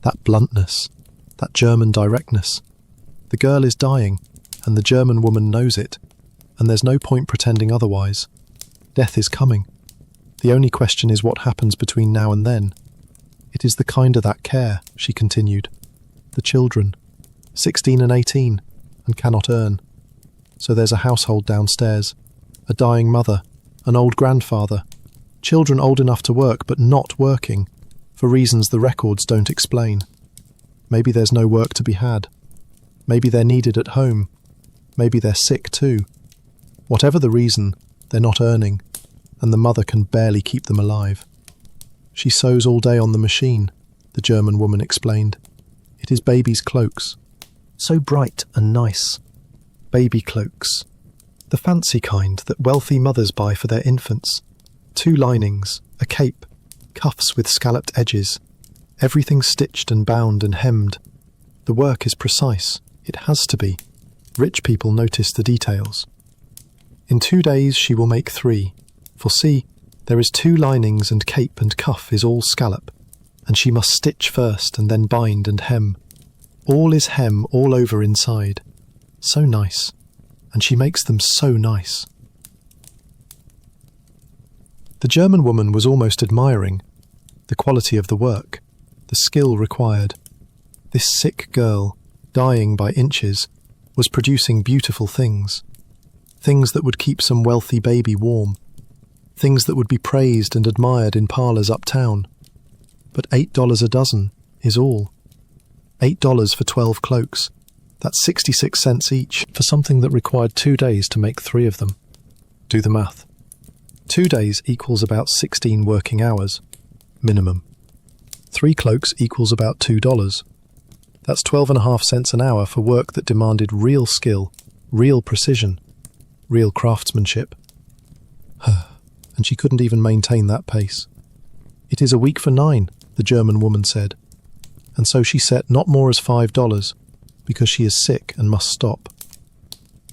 That bluntness, that German directness. The girl is dying, and the German woman knows it, and there's no point pretending otherwise. Death is coming. The only question is what happens between now and then. It is the kind of that care, she continued. The children, 16 and 18, and cannot earn. So there's a household downstairs, a dying mother, an old grandfather, children old enough to work but not working, for reasons the records don't explain. Maybe there's no work to be had. Maybe they're needed at home. Maybe they're sick too. Whatever the reason, they're not earning, and the mother can barely keep them alive. She sews all day on the machine, the German woman explained. It is babies' cloaks. So bright and nice. Baby cloaks. The fancy kind that wealthy mothers buy for their infants. 2 linings, a cape, cuffs with scalloped edges. Everything stitched and bound and hemmed. The work is precise. It has to be. Rich people notice the details. In 2 days she will make 3. For see, there is 2 linings and cape and cuff is all scallop, and she must stitch first and then bind and hem. All is hem all over inside. So nice. And she makes them so nice. The German woman was almost admiring the quality of the work, the skill required. This sick girl, dying by inches, was producing beautiful things. Things that would keep some wealthy baby warm. Things that would be praised and admired in parlours uptown. But $8 a dozen is all. $8 for 12 cloaks. That's 66 cents each for something that required 2 days to make 3 of them. Do the math. 2 days equals about 16 working hours, minimum. 3 cloaks equals about $2. That's 12.5 cents an hour for work that demanded real skill, real precision, real craftsmanship. And she couldn't even maintain that pace. It is a week for 9, the German woman said, and so she set not more as $5, because she is sick and must stop.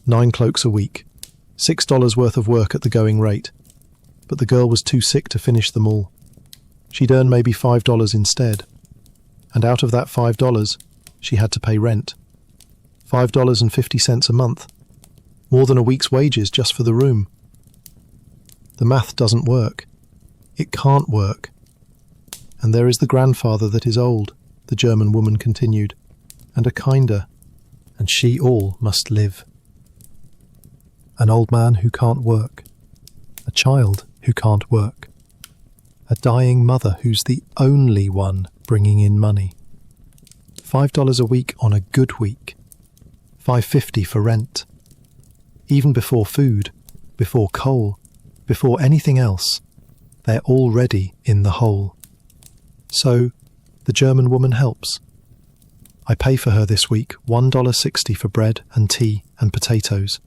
9 cloaks a week, $6 worth of work at the going rate, but the girl was too sick to finish them all. She'd earn maybe $5 instead, and out of that $5, she had to pay rent. $5.50 a month, more than a week's wages just for the room. The math doesn't work. It can't work. And there is the grandfather that is old, the German woman continued, and a kinder, and she all must live. An old man who can't work, a child who can't work, a dying mother who's the only one bringing in money. $5 a week on a good week, $5.50 for rent. Even before food, before coal, before anything else, they're already in the hole. So, the German woman helps. I pay for her this week $1.60 for bread and tea and potatoes,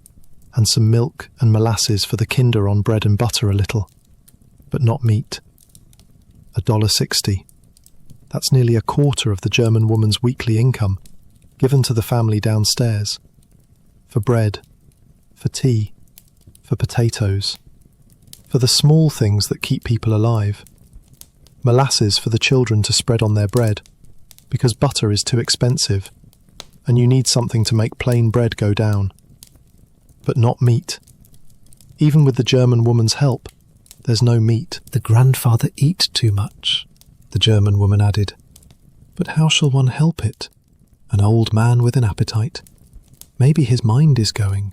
and some milk and molasses for the kinder on bread and butter a little, but not meat. $1.60. That's nearly a quarter of the German woman's weekly income, given to the family downstairs. For bread, for tea, for potatoes, for the small things that keep people alive. Molasses for the children to spread on their bread, because butter is too expensive, and you need something to make plain bread go down. But not meat. Even with the German woman's help, there's no meat. The grandfather eat too much, the German woman added. But how shall one help it? An old man with an appetite. Maybe his mind is going.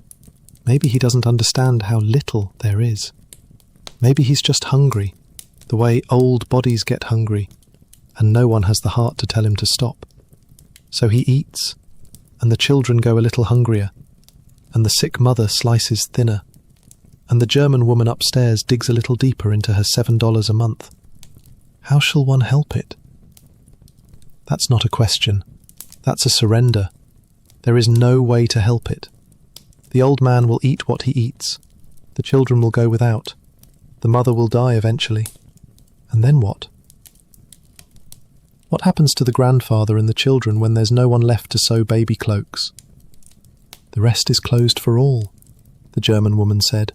Maybe he doesn't understand how little there is. Maybe he's just hungry, the way old bodies get hungry, and no one has the heart to tell him to stop. So he eats, and the children go a little hungrier, and the sick mother slices thinner, and the German woman upstairs digs a little deeper into her $7 a month. How shall one help it? That's not a question. That's a surrender. There is no way to help it. The old man will eat what he eats. The children will go without. The mother will die eventually. And then what? What happens to the grandfather and the children when there's no one left to sew baby cloaks? The rest is closed for all, the German woman said.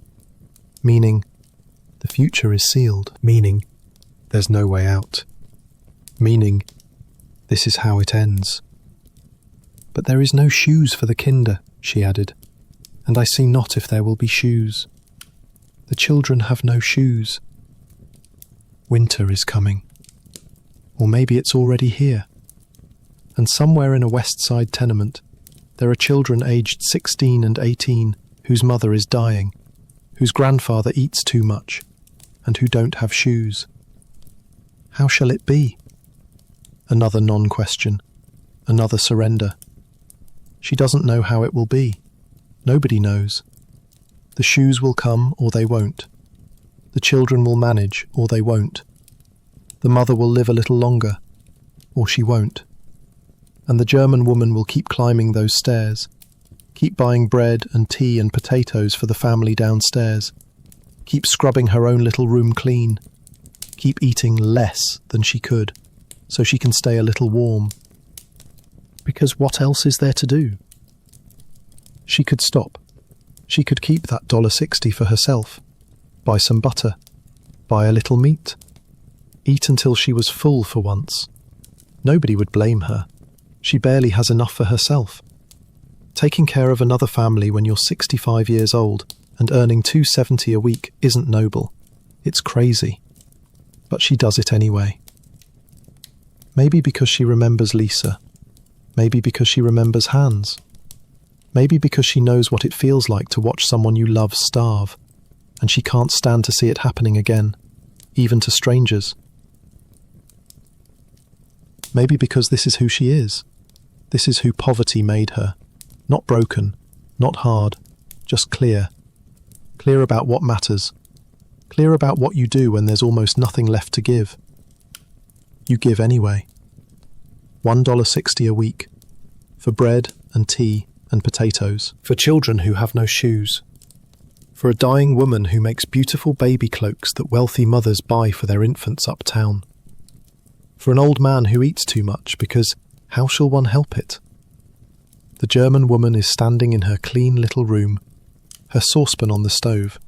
Meaning, the future is sealed. Meaning, there's no way out. Meaning, this is how it ends. But there is no shoes for the kinder, she added, and I see not if there will be shoes. The children have no shoes. Winter is coming. Or maybe it's already here. And somewhere in a West Side tenement, there are children aged 16 and 18 whose mother is dying, whose grandfather eats too much, and who don't have shoes. How shall it be? Another non-question. Another surrender. She doesn't know how it will be. Nobody knows. The shoes will come or they won't. The children will manage or they won't. The mother will live a little longer, or she won't. And the German woman will keep climbing those stairs, keep buying bread and tea and potatoes for the family downstairs, keep scrubbing her own little room clean, keep eating less than she could, so she can stay a little warm. Because what else is there to do? She could stop. She could keep that $1.60 for herself, buy some butter, buy a little meat, eat until she was full for once. Nobody would blame her. She barely has enough for herself. Taking care of another family when you're 65 years old and earning $2.70 a week isn't noble. It's crazy. But she does it anyway. Maybe because she remembers Lisa. Maybe because she remembers Hans. Maybe because she knows what it feels like to watch someone you love starve, and she can't stand to see it happening again, even to strangers. Maybe because this is who she is. This is who poverty made her. Not broken, not hard, just clear. Clear about what matters. Clear about what you do when there's almost nothing left to give. You give anyway. $1.60 a week. For bread and tea and potatoes. For children who have no shoes. For a dying woman who makes beautiful baby cloaks that wealthy mothers buy for their infants uptown. For an old man who eats too much because how shall one help it? The German woman is standing in her clean little room, her saucepan on the stove,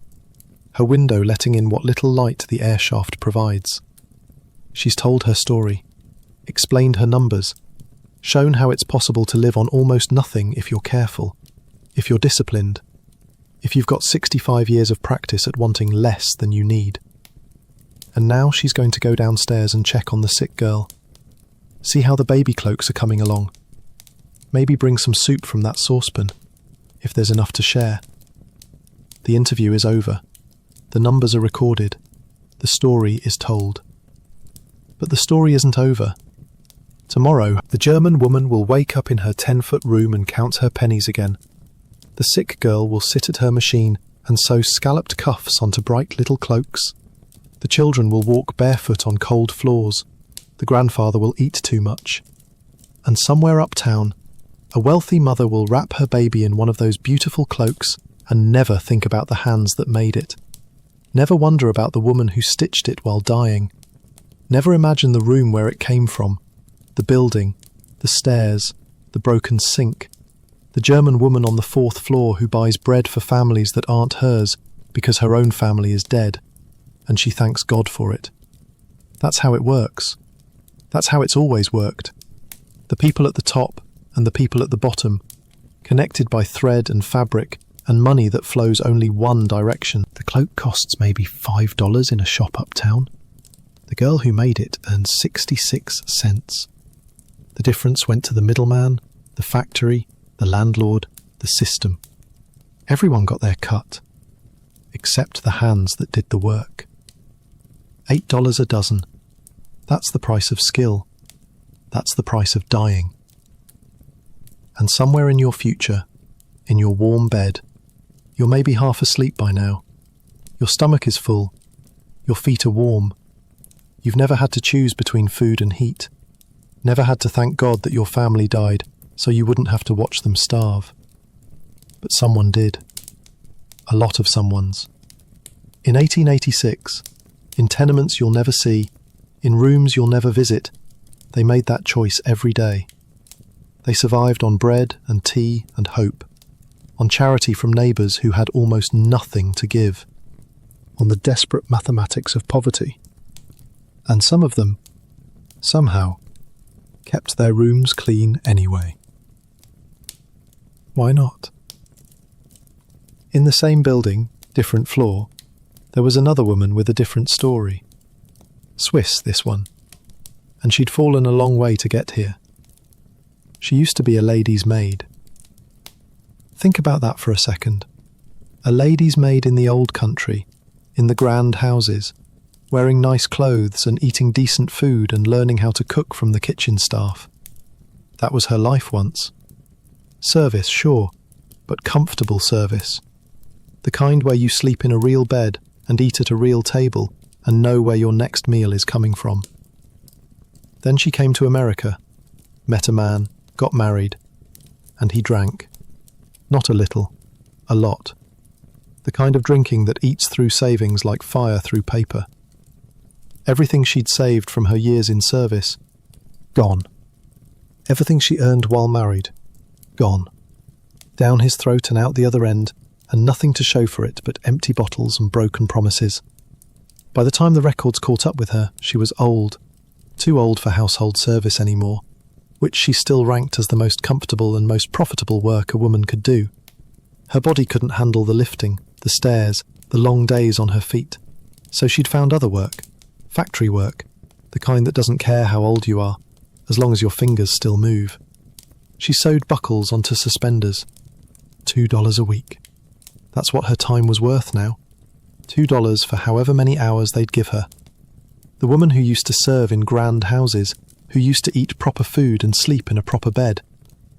her window letting in what little light the air shaft provides. She's told her story, explained her numbers, shown how it's possible to live on almost nothing if you're careful, if you're disciplined, if you've got 65 years of practice at wanting less than you need. And now she's going to go downstairs and check on the sick girl. See how the baby cloaks are coming along. Maybe bring some soup from that saucepan, if there's enough to share. The interview is over. The numbers are recorded. The story is told. But the story isn't over. Tomorrow, the German woman will wake up in her 10-foot room and count her pennies again. The sick girl will sit at her machine and sew scalloped cuffs onto bright little cloaks. The children will walk barefoot on cold floors. The grandfather will eat too much. And somewhere uptown, a wealthy mother will wrap her baby in one of those beautiful cloaks and never think about the hands that made it. Never wonder about the woman who stitched it while dying. Never imagine the room where it came from, the building, the stairs, the broken sink, the German woman on the 4th floor who buys bread for families that aren't hers because her own family is dead, and she thanks God for it. That's how it works. That's how it's always worked. The people at the top and the people at the bottom, connected by thread and fabric and money that flows only one direction. The cloak costs maybe $5 in a shop uptown. The girl who made it earns 66 cents. The difference went to the middleman, the factory, the landlord, the system. Everyone got their cut, except the hands that did the work. $8 a dozen. That's the price of skill. That's the price of dying. And somewhere in your future, in your warm bed, you're maybe half asleep by now. Your stomach is full. Your feet are warm. You've never had to choose between food and heat. Never had to thank God that your family died so you wouldn't have to watch them starve. But someone did. A lot of someones. In 1886, in tenements you'll never see, in rooms you'll never visit, they made that choice every day. They survived on bread and tea and hope, on charity from neighbours who had almost nothing to give, on the desperate mathematics of poverty. And some of them, somehow, kept their rooms clean anyway. Why not? In the same building, different floor, there was another woman with a different story. Swiss, this one, and she'd fallen a long way to get here. She used to be a lady's maid. Think about that for a second. A lady's maid in the old country, in the grand houses, wearing nice clothes and eating decent food and learning how to cook from the kitchen staff. That was her life once. Service, sure, but comfortable service. The kind where you sleep in a real bed and eat at a real table and know where your next meal is coming from. Then she came to America, met a man, got married, and he drank. Not a little, a lot. The kind of drinking that eats through savings like fire through paper. Everything she'd saved from her years in service, gone. Everything she earned while married, gone. Down his throat and out the other end, and nothing to show for it but empty bottles and broken promises. By the time the records caught up with her, she was old, too old for household service anymore, which she still ranked as the most comfortable and most profitable work a woman could do. Her body couldn't handle the lifting, the stairs, the long days on her feet, so she'd found other work, factory work, the kind that doesn't care how old you are, as long as your fingers still move. She sewed buckles onto suspenders. $2 a week. That's what her time was worth now. $2 for however many hours they'd give her. The woman who used to serve in grand houses, who used to eat proper food and sleep in a proper bed,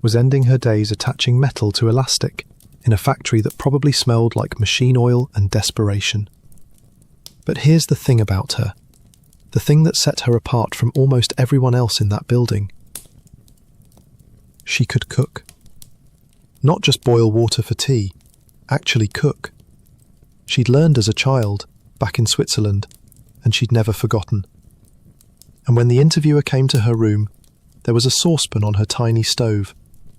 was ending her days attaching metal to elastic in a factory that probably smelled like machine oil and desperation. But here's the thing about her, the thing that set her apart from almost everyone else in that building. She could cook. Not just boil water for tea, actually cook. She'd learned as a child, back in Switzerland, and she'd never forgotten. And when the interviewer came to her room, there was a saucepan on her tiny stove,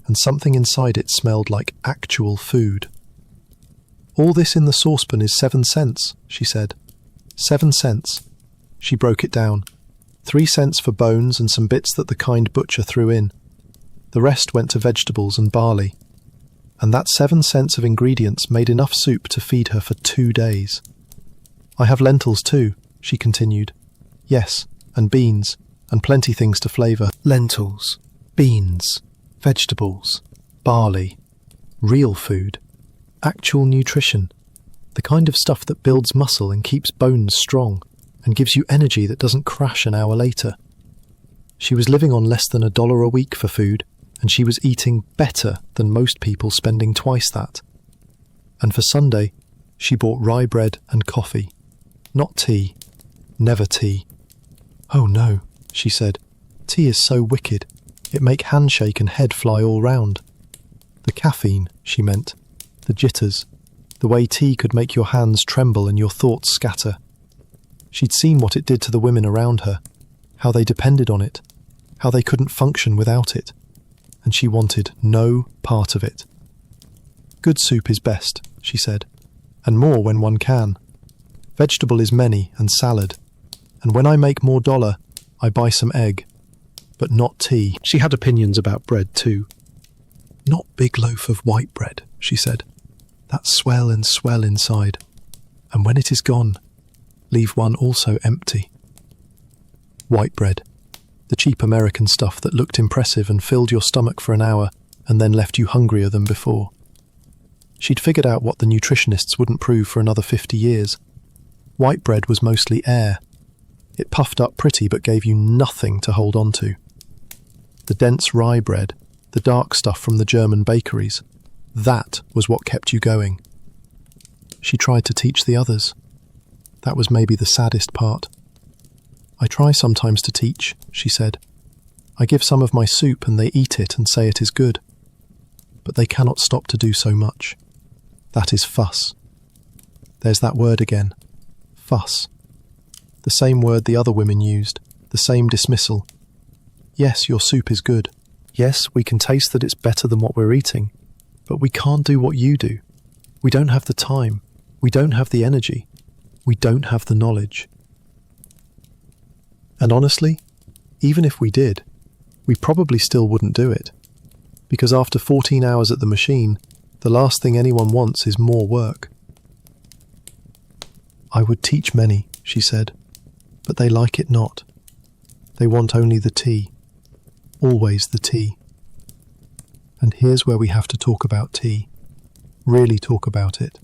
and something inside it smelled like actual food. "All this in the saucepan is 7 cents, she said. 7 cents. She broke it down. 3 cents for bones and some bits that the kind butcher threw in. The rest went to vegetables and barley. And that 7 cents of ingredients made enough soup to feed her for 2 days. I have lentils too, she continued. Yes, and beans, and plenty things to flavour. Lentils, beans, vegetables, barley, real food, actual nutrition, the kind of stuff that builds muscle and keeps bones strong, and gives you energy that doesn't crash an hour later. She was living on less than $1 a week for food, and she was eating better than most people spending twice that. And for Sunday, she bought rye bread and coffee. Not tea. Never tea. "Oh no," she said. "Tea is so wicked. It make handshake and head fly all round." The caffeine, she meant. The jitters. The way tea could make your hands tremble and your thoughts scatter. She'd seen what it did to the women around her, how they depended on it, how they couldn't function without it, and she wanted no part of it. "Good soup is best," she said, "and more when one can. Vegetable is many and salad, and when I make more dollar, I buy some egg, but not tea." She had opinions about bread too. "Not big loaf of white bread," she said. "That swell and swell inside, and when it is gone, leave one also empty." White bread, The cheap American stuff that looked impressive and filled your stomach for an hour and then left you hungrier than before. She'd figured out what the nutritionists wouldn't prove for another 50 years. White bread was mostly air. It puffed up pretty but gave you nothing to hold on to. The dense rye bread, the dark stuff from the German bakeries, that was what kept you going. She tried to teach the others. That was maybe the saddest part. I try sometimes to teach, she said. I give some of my soup and they eat it and say it is good. But they cannot stop to do so much. That is fuss. There's that word again. Fuss. The same word the other women used, the same dismissal. Yes, your soup is good. Yes, we can taste that it's better than what we're eating, but we can't do what you do. We don't have the time. We don't have the energy. We don't have the knowledge. And honestly, even if we did, we probably still wouldn't do it. Because after 14 hours at the machine, the last thing anyone wants is more work. I would teach many, she said, but they like it not. They want only the tea. Always the tea. And here's where we have to talk about tea. Really talk about it.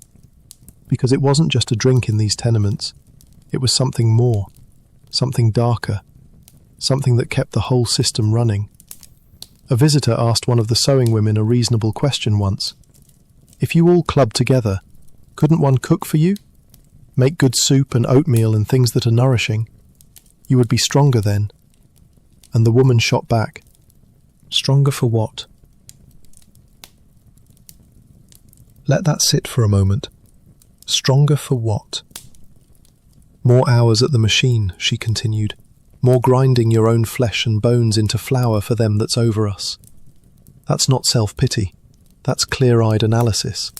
Because it wasn't just a drink in these tenements. It was something more. Something darker. Something that kept the whole system running. A visitor asked one of the sewing women a reasonable question once. If you all clubbed together, couldn't one cook for you? Make good soup and oatmeal and things that are nourishing. You would be stronger then. And the woman shot back. Stronger for what? Let that sit for a moment. Stronger for what? More hours at the machine, she continued. More grinding your own flesh and bones into flour for them that's over us. That's not self-pity. That's clear-eyed analysis.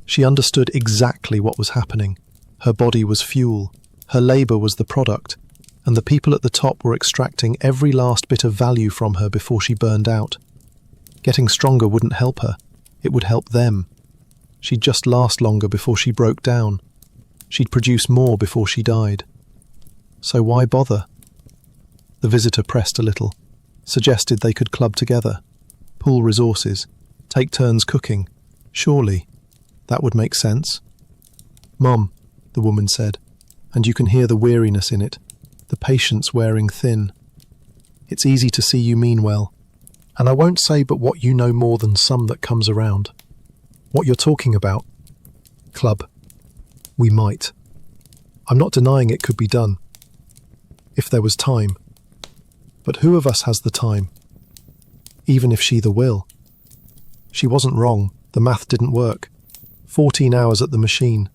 She understood exactly what was happening. Her body was fuel. Her labour was the product. And the people at the top were extracting every last bit of value from her before she burned out. Getting stronger wouldn't help her. It would help them. She'd just last longer before she broke down. She'd produce more before she died. So why bother? The visitor pressed a little, suggested they could club together, pool resources, take turns cooking. Surely, that would make sense. Mum, the woman said, and you can hear the weariness in it, the patience wearing thin. It's easy to see you mean well, and I won't say but what you know more than some that comes around. What you're talking about? Club. We might. I'm not denying it could be done. If there was time. But who of us has the time? Even if she the will. She wasn't wrong. The math didn't work. 14 hours at the machine.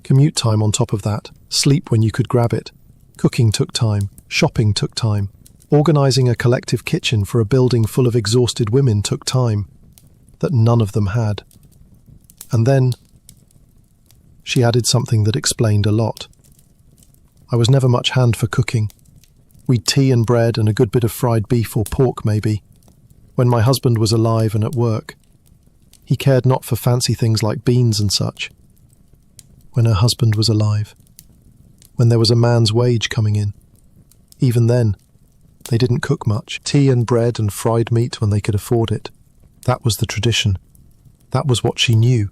Commute time on top of that. Sleep when you could grab it. Cooking took time. Shopping took time. Organising a collective kitchen for a building full of exhausted women took time. That none of them had. And then she added something that explained a lot. I was never much hand for cooking. We'd tea and bread and a good bit of fried beef or pork maybe, when my husband was alive and at work. He cared not for fancy things like beans and such. When her husband was alive. When there was a man's wage coming in. Even then, they didn't cook much. Tea and bread and fried meat when they could afford it. That was the tradition. That was what she knew.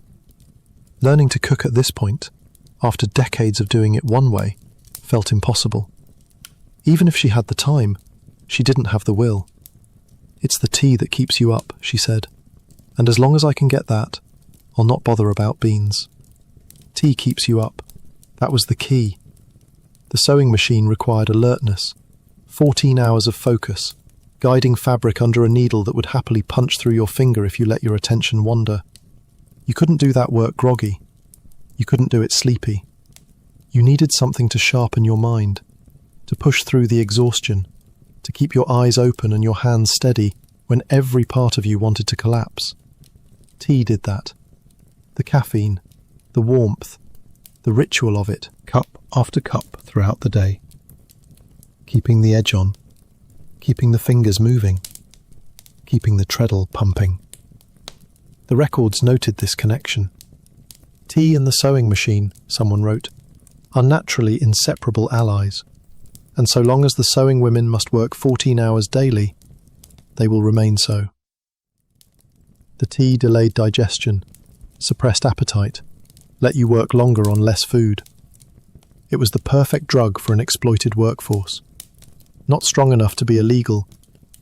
Learning to cook at this point, after decades of doing it one way, felt impossible. Even if she had the time, she didn't have the will. It's the tea that keeps you up, she said, and as long as I can get that, I'll not bother about beans. Tea keeps you up. That was the key. The sewing machine required alertness, 14 hours of focus, guiding fabric under a needle that would happily punch through your finger if you let your attention wander. You couldn't do that work groggy. You couldn't do it sleepy. You needed something to sharpen your mind, to push through the exhaustion, to keep your eyes open and your hands steady when every part of you wanted to collapse. Tea did that. The caffeine, the warmth, the ritual of it, cup after cup throughout the day. Keeping the edge on, keeping the fingers moving, keeping the treadle pumping. The records noted this connection. Tea and the sewing machine, someone wrote, are naturally inseparable allies. And so long as the sewing women must work 14 hours daily, they will remain so. The tea delayed digestion, suppressed appetite, let you work longer on less food. It was the perfect drug for an exploited workforce. Not strong enough to be illegal,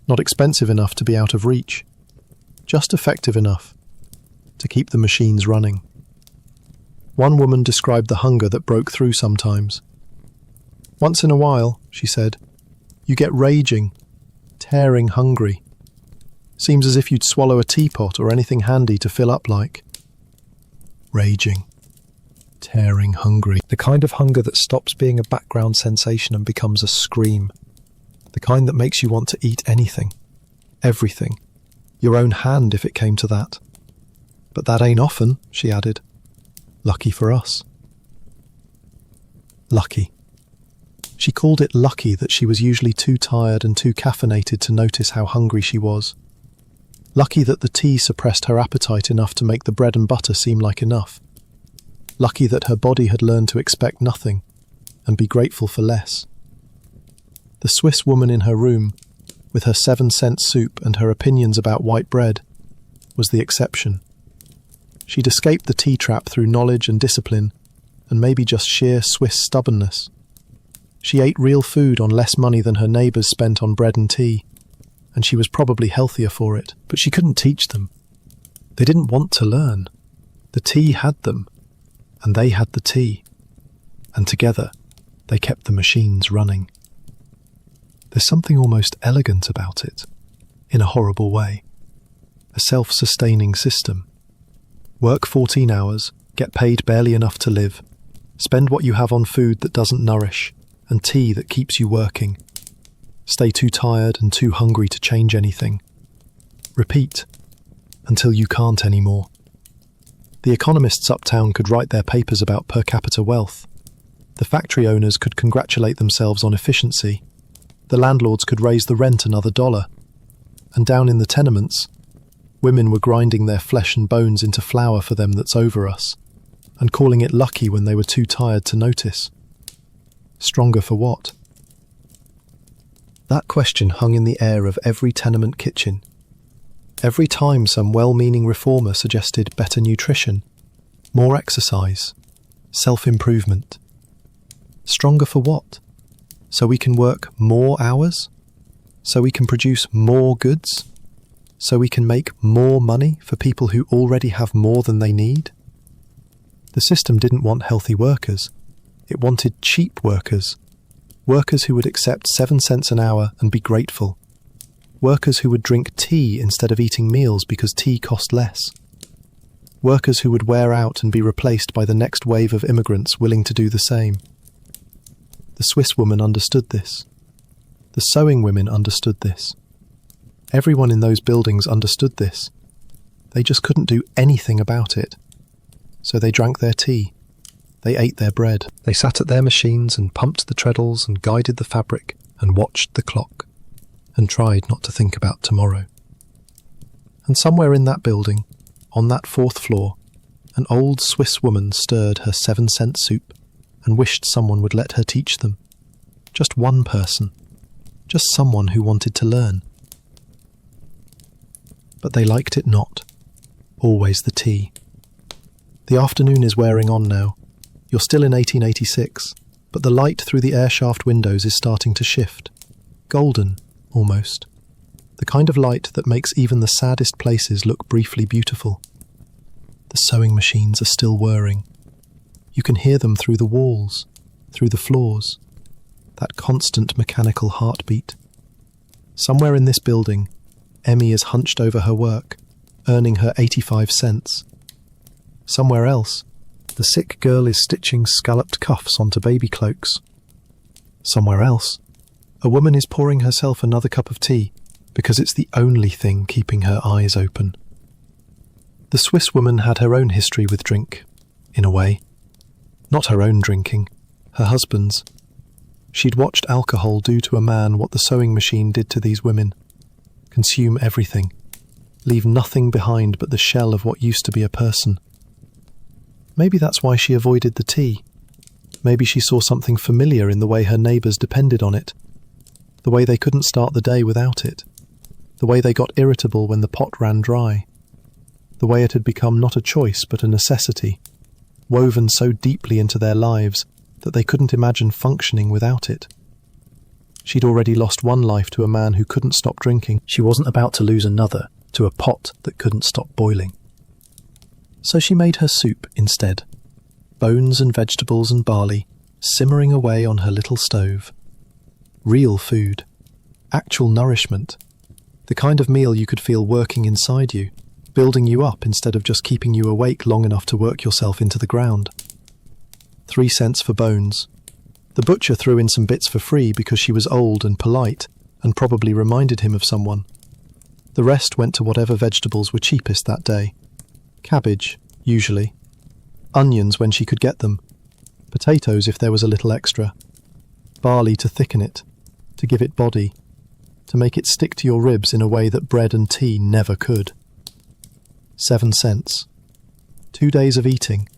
not expensive enough to be out of reach, just effective enough to keep the machines running. One woman described the hunger that broke through sometimes. Once in a while, she said, you get raging, tearing hungry. Seems as if you'd swallow a teapot or anything handy to fill up like. Raging, tearing hungry. The kind of hunger that stops being a background sensation and becomes a scream. The kind that makes you want to eat anything, everything, your own hand if it came to that. But that ain't often, she added. Lucky for us. Lucky. She called it lucky that she was usually too tired and too caffeinated to notice how hungry she was. Lucky that the tea suppressed her appetite enough to make the bread and butter seem like enough. Lucky that her body had learned to expect nothing and be grateful for less. The Swiss woman in her room, with her 7-cent soup and her opinions about white bread, was the exception. She'd escaped the tea trap through knowledge and discipline, and maybe just sheer Swiss stubbornness. She ate real food on less money than her neighbours spent on bread and tea, and she was probably healthier for it, but she couldn't teach them. They didn't want to learn. The tea had them, and they had the tea, and together they kept the machines running. There's something almost elegant about it, in a horrible way. A self-sustaining system. Work 14 hours, get paid barely enough to live, spend what you have on food that doesn't nourish, and tea that keeps you working. Stay too tired and too hungry to change anything. Repeat, until you can't anymore. The economists uptown could write their papers about per capita wealth. The factory owners could congratulate themselves on efficiency. The landlords could raise the rent another $1. And down in the tenements, women were grinding their flesh and bones into flour for them that's over us, and calling it lucky when they were too tired to notice. Stronger for what? That question hung in the air of every tenement kitchen. Every time some well-meaning reformer suggested better nutrition, more exercise, self-improvement. Stronger for what? So we can work more hours? So we can produce more goods? So we can make more money for people who already have more than they need? The system didn't want healthy workers. It wanted cheap workers. Workers who would accept 7 cents an hour and be grateful. Workers who would drink tea instead of eating meals because tea cost less. Workers who would wear out and be replaced by the next wave of immigrants willing to do the same. The Swiss woman understood this. The sewing women understood this. Everyone in those buildings understood this. They just couldn't do anything about it. So they drank their tea. They ate their bread. They sat at their machines and pumped the treadles and guided the fabric and watched the clock and tried not to think about tomorrow. And somewhere in that building, on that 4th floor, an old Swiss woman stirred her 7-cent soup and wished someone would let her teach them. Just one person. Just someone who wanted to learn. But they liked it not. Always the tea. The afternoon is wearing on now. You're still in 1886, but the light through the airshaft windows is starting to shift. Golden, almost. The kind of light that makes even the saddest places look briefly beautiful. The sewing machines are still whirring. You can hear them through the walls, through the floors. That constant mechanical heartbeat. Somewhere in this building, Emmy is hunched over her work, earning her 85 cents. Somewhere else, the sick girl is stitching scalloped cuffs onto baby cloaks. Somewhere else, a woman is pouring herself another cup of tea because it's the only thing keeping her eyes open. The Swiss woman had her own history with drink, in a way. Not her own drinking, her husband's. She'd watched alcohol do to a man what the sewing machine did to these women. Consume everything. Leave nothing behind but the shell of what used to be a person. Maybe that's why she avoided the tea. Maybe she saw something familiar in the way her neighbours depended on it, the way they couldn't start the day without it, the way they got irritable when the pot ran dry, the way it had become not a choice but a necessity, woven so deeply into their lives that they couldn't imagine functioning without it. She'd already lost one life to a man who couldn't stop drinking. She wasn't about to lose another to a pot that couldn't stop boiling. So she made her soup instead. Bones and vegetables and barley simmering away on her little stove. Real food. Actual nourishment. The kind of meal you could feel working inside you, building you up instead of just keeping you awake long enough to work yourself into the ground. 3 cents for bones. The butcher threw in some bits for free because she was old and polite and probably reminded him of someone. The rest went to whatever vegetables were cheapest that day. Cabbage, usually. Onions when she could get them. Potatoes if there was a little extra. Barley to thicken it, to give it body, to make it stick to your ribs in a way that bread and tea never could. 7 cents. 2 days of eating.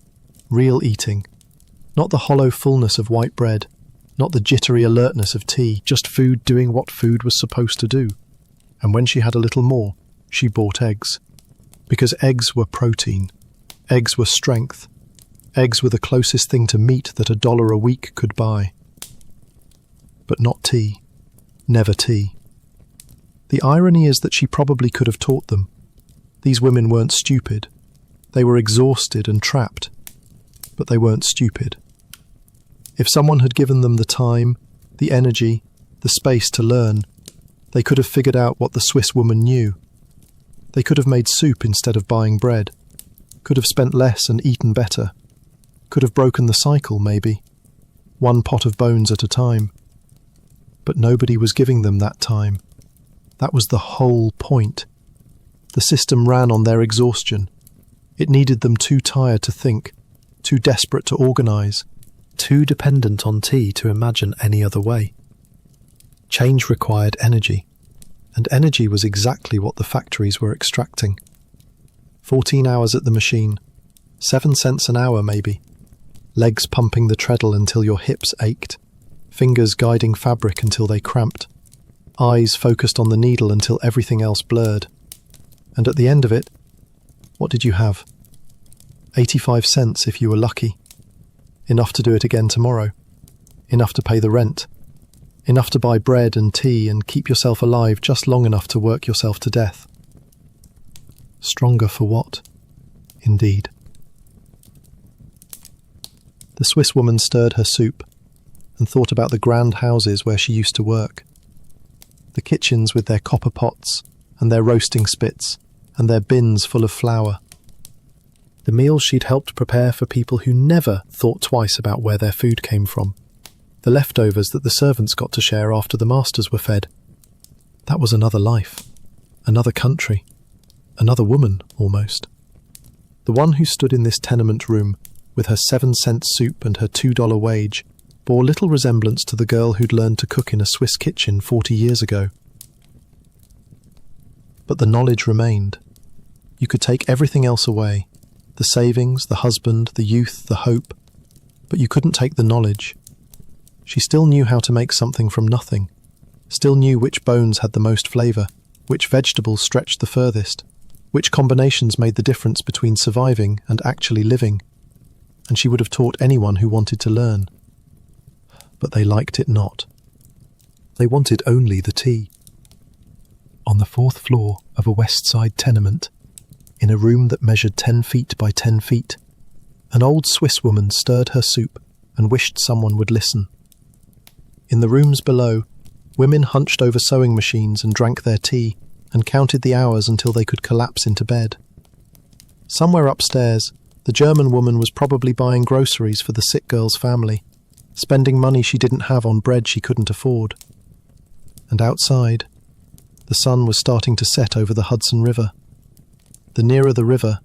Real eating. Not the hollow fullness of white bread, not the jittery alertness of tea, just food doing what food was supposed to do. And when she had a little more, she bought eggs. Because eggs were protein. Eggs were strength. Eggs were the closest thing to meat that $1 a week could buy. But not tea. Never tea. The irony is that she probably could have taught them. These women weren't stupid. They were exhausted and trapped. But they weren't stupid. If someone had given them the time, the energy, the space to learn, they could have figured out what the Swiss woman knew. They could have made soup instead of buying bread, could have spent less and eaten better, could have broken the cycle, maybe, 1 pot of bones at a time. But nobody was giving them that time. That was the whole point. The system ran on their exhaustion. It needed them too tired to think, too desperate to organise, too dependent on tea to imagine any other way. Change required energy, and energy was exactly what the factories were extracting. 14 hours at the machine, 7 cents an hour maybe, legs pumping the treadle until your hips ached, fingers guiding fabric until they cramped, eyes focused on the needle until everything else blurred. And at the end of it, what did you have? 85 cents if you were lucky. Enough to do it again tomorrow. Enough to pay the rent. Enough to buy bread and tea and keep yourself alive just long enough to work yourself to death. Stronger for what? Indeed. The Swiss woman stirred her soup and thought about the grand houses where she used to work. The kitchens with their copper pots and their roasting spits and their bins full of flour. The meals she'd helped prepare for people who never thought twice about where their food came from. The leftovers that the servants got to share after the masters were fed. That was another life, another country, another woman, almost. The one who stood in this tenement room, with her 7-cent soup and her $2 wage, bore little resemblance to the girl who'd learned to cook in a Swiss kitchen 40 years ago. But the knowledge remained. You could take everything else away, the savings, the husband, the youth, the hope, but you couldn't take the knowledge. She still knew how to make something from nothing, still knew which bones had the most flavour, which vegetables stretched the furthest, which combinations made the difference between surviving and actually living, and she would have taught anyone who wanted to learn. But they liked it not. They wanted only the tea. On the 4th floor of a West Side tenement, in a room that measured 10 feet by 10 feet, an old Swiss woman stirred her soup and wished someone would listen. In the rooms below, women hunched over sewing machines and drank their tea and counted the hours until they could collapse into bed. Somewhere upstairs, the German woman was probably buying groceries for the sick girl's family, spending money she didn't have on bread she couldn't afford. And outside, the sun was starting to set over the Hudson River. The nearer the river,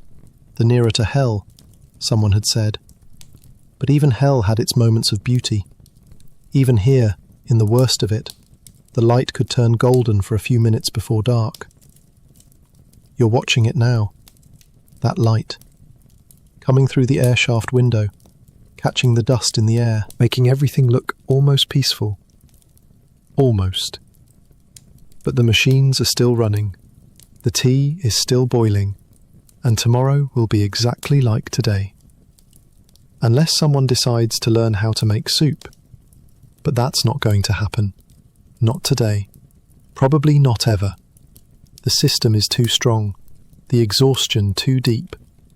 the nearer to hell, someone had said. But even hell had its moments of beauty. Even here, in the worst of it, the light could turn golden for a few minutes before dark. You're watching it now. That light. Coming through the air shaft window, catching the dust in the air, making everything look almost peaceful. Almost. But the machines are still running, the tea is still boiling, and tomorrow will be exactly like today. Unless someone decides to learn how to make soup. But that's not going to happen. Not today. Probably not ever. The system is too strong, the exhaustion too deep,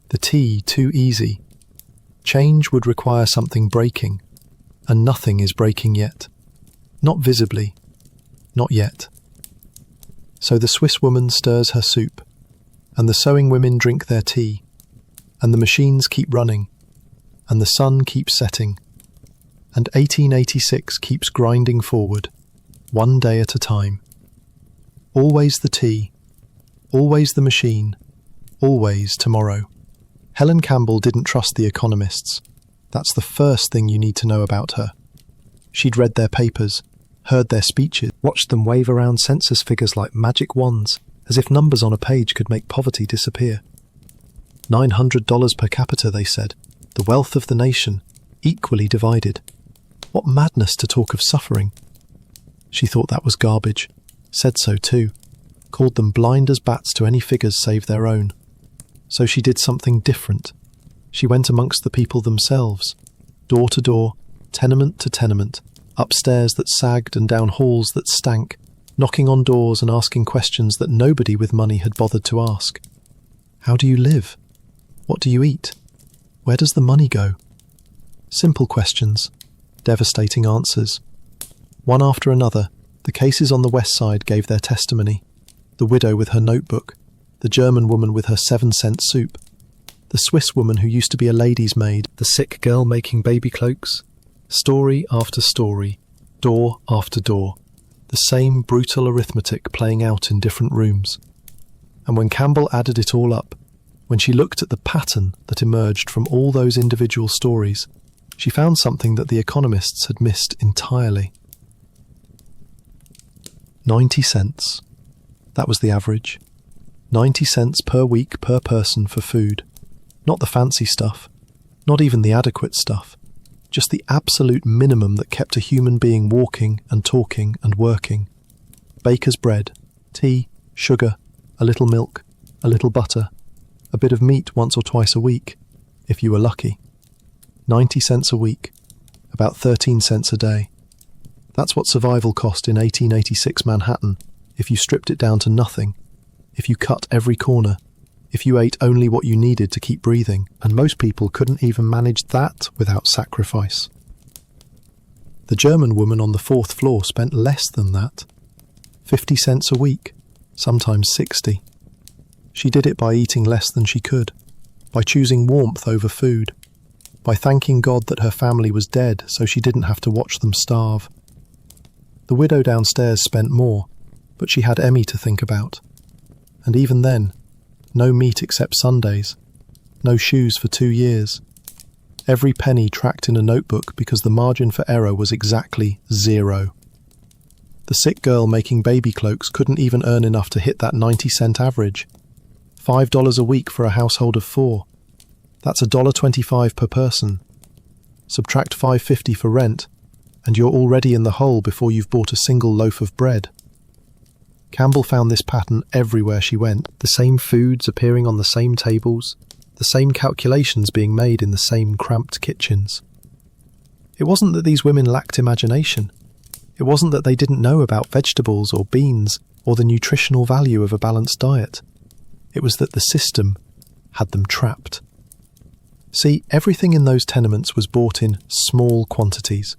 the tea too easy. Change would require something breaking, and nothing is breaking yet. Not visibly. Not yet. So the Swiss woman stirs her soup, and the sewing women drink their tea, and the machines keep running, and the sun keeps setting, and 1886 keeps grinding forward, one day at a time. Always the tea, always the machine, always tomorrow. Helen Campbell didn't trust the economists. That's the first thing you need to know about her. She'd read their papers, heard their speeches, watched them wave around census figures like magic wands, as if numbers on a page could make poverty disappear. $900 per capita, they said, the wealth of the nation, equally divided. What madness to talk of suffering. She thought that was garbage, said so too, called them blind as bats to any figures save their own. So she did something different. She went amongst the people themselves, door to door, tenement to tenement, upstairs that sagged and down halls that stank, knocking on doors and asking questions that nobody with money had bothered to ask. How do you live? What do you eat? Where does the money go? Simple questions, devastating answers. One after another, the cases on the west side gave their testimony. The widow with her notebook, the German woman with her 7-cent soup, the Swiss woman who used to be a lady's maid, the sick girl making baby cloaks. Story after story, door after door, the same brutal arithmetic playing out in different rooms. And when Campbell added it all up, when she looked at the pattern that emerged from all those individual stories, she found something that the economists had missed entirely. 90 cents. That was the average. 90 cents per week per person for food. Not the fancy stuff, not even the adequate stuff, just the absolute minimum that kept a human being walking and talking and working. Baker's bread, tea, sugar, a little milk, a little butter, a bit of meat once or twice a week, if you were lucky. 90 cents a week, about 13 cents a day. That's what survival cost in 1886 Manhattan, if you stripped it down to nothing, if you cut every corner, if you ate only what you needed to keep breathing, and most people couldn't even manage that without sacrifice. The German woman on the 4th floor spent less than that. 50 cents a week, sometimes 60. She did it by eating less than she could, by choosing warmth over food, by thanking God that her family was dead so she didn't have to watch them starve. The widow downstairs spent more, but she had Emmy to think about. And even then, no meat except Sundays, no shoes for 2 years. Every penny tracked in a notebook because the margin for error was exactly 0. The sick girl making baby cloaks couldn't even earn enough to hit that 90-cent average. $5 a week for a household of 4. That's $1.25 per person. Subtract $5.50 for rent, and you're already in the hole before you've bought a single loaf of bread. Campbell found this pattern everywhere she went, the same foods appearing on the same tables, the same calculations being made in the same cramped kitchens. It wasn't that these women lacked imagination. It wasn't that they didn't know about vegetables or beans or the nutritional value of a balanced diet. It was that the system had them trapped. See, everything in those tenements was bought in small quantities,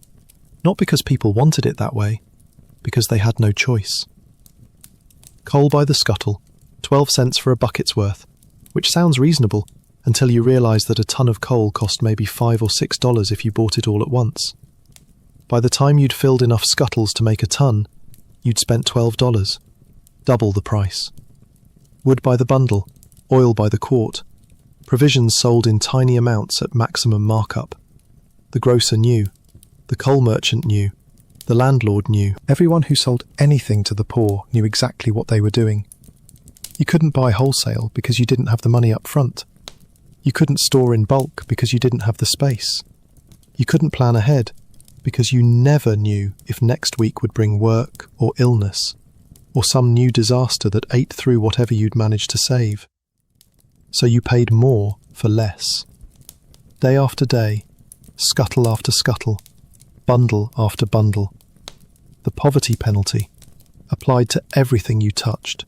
not because people wanted it that way, because they had no choice. Coal by the scuttle, 12 cents for a bucket's worth, which sounds reasonable until you realise that a ton of coal cost maybe $5 or $6 if you bought it all at once. By the time you'd filled enough scuttles to make a ton, you'd spent $12, double the price. Wood by the bundle, oil by the quart, provisions sold in tiny amounts at maximum markup. The grocer knew, the coal merchant knew, the landlord knew. Everyone who sold anything to the poor knew exactly what they were doing. You couldn't buy wholesale because you didn't have the money up front. You couldn't store in bulk because you didn't have the space. You couldn't plan ahead, because you never knew if next week would bring work or illness, or some new disaster that ate through whatever you'd managed to save. So you paid more for less. Day after day, scuttle after scuttle, bundle after bundle. The poverty penalty applied to everything you touched,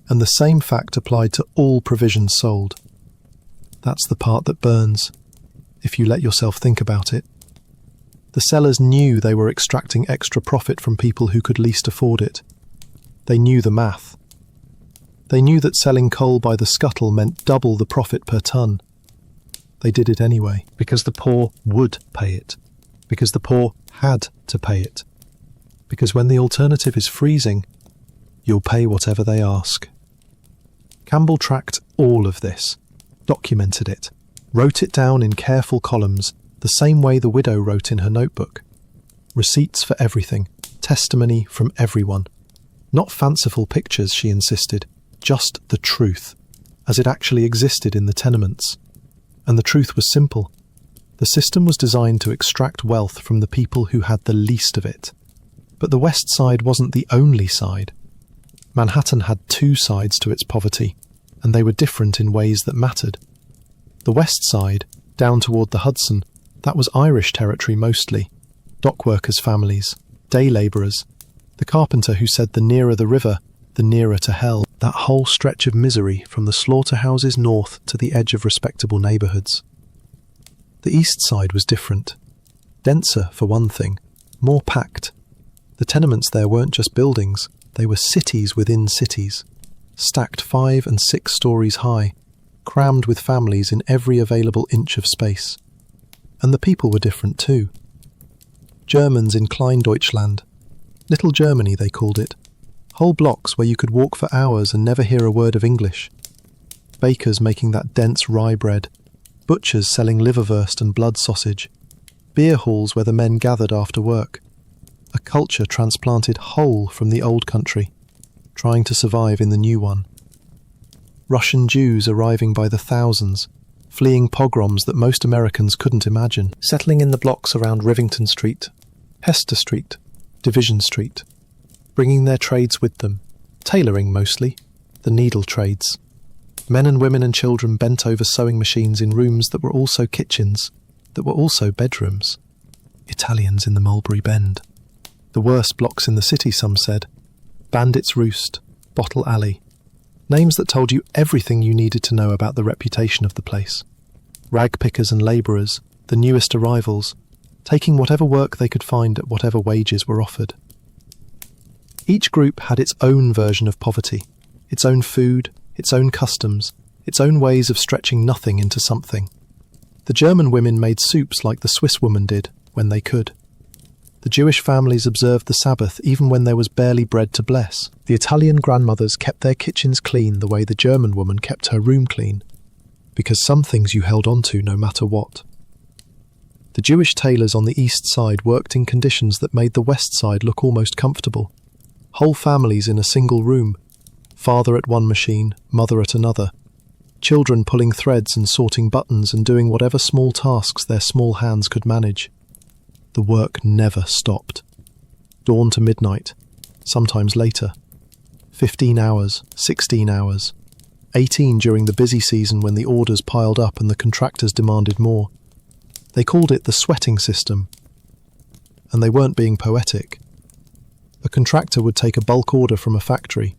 and the same fact applied to all provisions sold. That's the part that burns, if you let yourself think about it. The sellers knew they were extracting extra profit from people who could least afford it. They knew the math. They knew that selling coal by the scuttle meant double the profit per tonne. They did it anyway, because the poor would pay it, because the poor had to pay it, because when the alternative is freezing, you'll pay whatever they ask. Campbell tracked all of this, documented it, wrote it down in careful columns, the same way the widow wrote in her notebook. Receipts for everything, testimony from everyone. Not fanciful pictures, she insisted, just the truth, as it actually existed in the tenements. And the truth was simple. The system was designed to extract wealth from the people who had the least of it. But the West Side wasn't the only side. Manhattan had two sides to its poverty, and they were different in ways that mattered. The West Side, down toward the Hudson, that was Irish territory mostly. Dockworkers' families, day labourers, the carpenter who said the nearer the river, the nearer to hell. That whole stretch of misery from the slaughterhouses north to the edge of respectable neighbourhoods. The East Side was different. Denser, for one thing, more packed. The tenements there weren't just buildings, they were cities within cities, stacked 5 and 6 stories high, crammed with families in every available inch of space. And the people were different too. Germans in Kleindeutschland, Little Germany they called it, whole blocks where you could walk for hours and never hear a word of English. Bakers making that dense rye bread, butchers selling liverwurst and blood sausage, beer halls where the men gathered after work. A culture transplanted whole from the old country, trying to survive in the new one. Russian Jews arriving by the thousands, fleeing pogroms that most Americans couldn't imagine, settling in the blocks around Rivington Street, Hester Street, Division Street, bringing their trades with them, tailoring mostly, the needle trades. Men and women and children bent over sewing machines in rooms that were also kitchens, that were also bedrooms. Italians in the Mulberry Bend. The worst blocks in the city, some said. Bandits Roost, Bottle Alley. Names that told you everything you needed to know about the reputation of the place. Rag pickers and labourers, the newest arrivals, taking whatever work they could find at whatever wages were offered. Each group had its own version of poverty, its own food, its own customs, its own ways of stretching nothing into something. The German women made soups like the Swiss woman did, when they could. The Jewish families observed the Sabbath even when there was barely bread to bless. The Italian grandmothers kept their kitchens clean the way the German woman kept her room clean, because some things you held on to no matter what. The Jewish tailors on the East Side worked in conditions that made the West Side look almost comfortable. Whole families in a single room, father at one machine, mother at another, children pulling threads and sorting buttons and doing whatever small tasks their small hands could manage. The work never stopped. Dawn to midnight, sometimes later. 15 hours, 16 hours, 18 during the busy season when the orders piled up and the contractors demanded more. They called it the sweating system, and they weren't being poetic. A contractor would take a bulk order from a factory,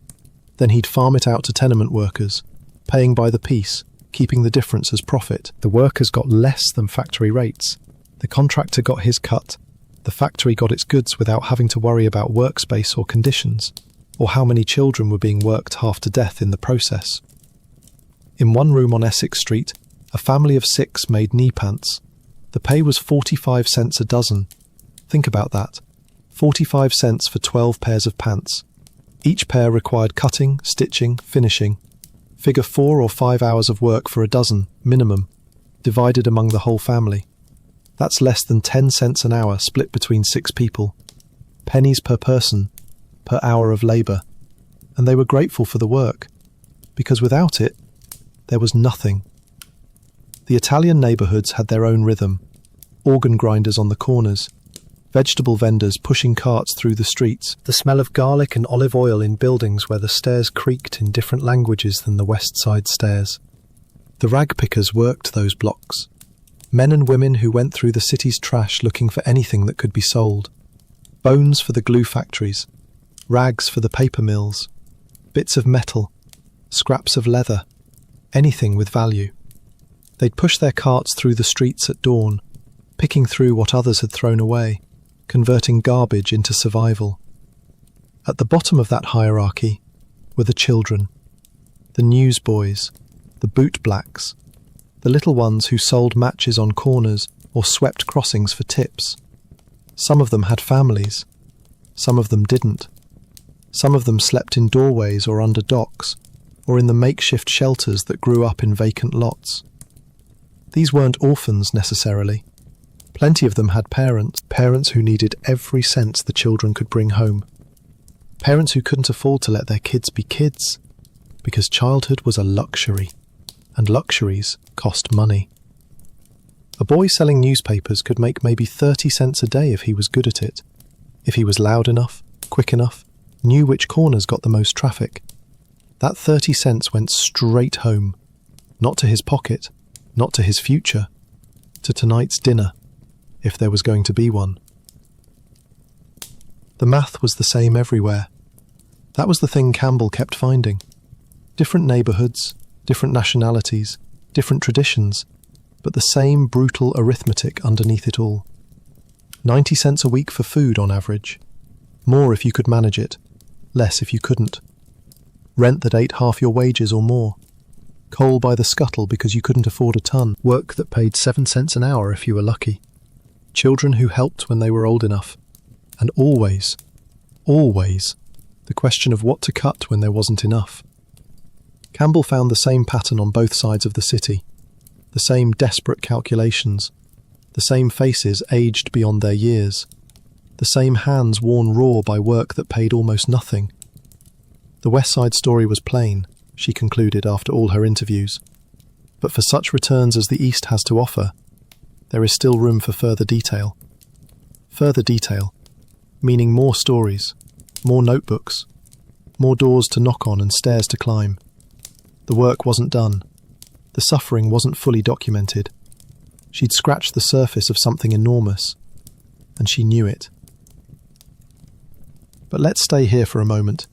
then he'd farm it out to tenement workers, paying by the piece, keeping the difference as profit. The workers got less than factory rates. The contractor got his cut. The factory got its goods without having to worry about workspace or conditions, or how many children were being worked half to death in the process. In one room on Essex Street, a family of 6 made knee pants. The pay was 45 cents a dozen. Think about that. 45 cents for 12 pairs of pants. Each pair required cutting, stitching, finishing. Figure 4 or 5 hours of work for a dozen, minimum, divided among the whole family. That's less than 10 cents an hour split between 6 people. Pennies per person, per hour of labour. And they were grateful for the work, because without it, there was nothing. The Italian neighbourhoods had their own rhythm. organ grinders on the corners, vegetable vendors pushing carts through the streets, the smell of garlic and olive oil in buildings where the stairs creaked in different languages than the West Side stairs. The rag pickers worked those blocks. Men and women who went through the city's trash looking for anything that could be sold. Bones for the glue factories, rags for the paper mills, bits of metal, scraps of leather, anything with value. They'd push their carts through the streets at dawn, picking through what others had thrown away, converting garbage into survival. At the bottom of that hierarchy were the children, the newsboys, the boot blacks, the little ones who sold matches on corners or swept crossings for tips. Some of them had families, some of them didn't. Some of them slept in doorways or under docks, or in the makeshift shelters that grew up in vacant lots. These weren't orphans necessarily. Plenty of them had parents who needed every cent the children could bring home. Parents who couldn't afford to let their kids be kids, because childhood was a luxury, and luxuries cost money. A boy selling newspapers could make maybe 30 cents a day if he was good at it, if he was loud enough, quick enough, knew which corners got the most traffic. That 30 cents went straight home, not to his pocket, not to his future, to tonight's dinner, if there was going to be one. The math was the same everywhere. That was the thing Campbell kept finding. Different neighbourhoods, different nationalities, different traditions, but the same brutal arithmetic underneath it all. 90 cents a week for food on average. More if you could manage it, less if you couldn't. Rent that ate half your wages or more. Coal by the scuttle because you couldn't afford a ton. Work that paid 7 cents an hour if you were lucky. Children who helped when they were old enough. And always, the question of what to cut when there wasn't enough. Campbell found the same pattern on both sides of the city. The same desperate calculations. The same faces aged beyond their years. The same hands worn raw by work that paid almost nothing. The West Side story was plain, she concluded after all her interviews. But for such returns as the East has to offer, there is still room for further detail. Further detail, meaning more stories, more notebooks, more doors to knock on and stairs to climb. The work wasn't done. The suffering wasn't fully documented. She'd scratched the surface of something enormous, and she knew it. But let's stay here for a moment,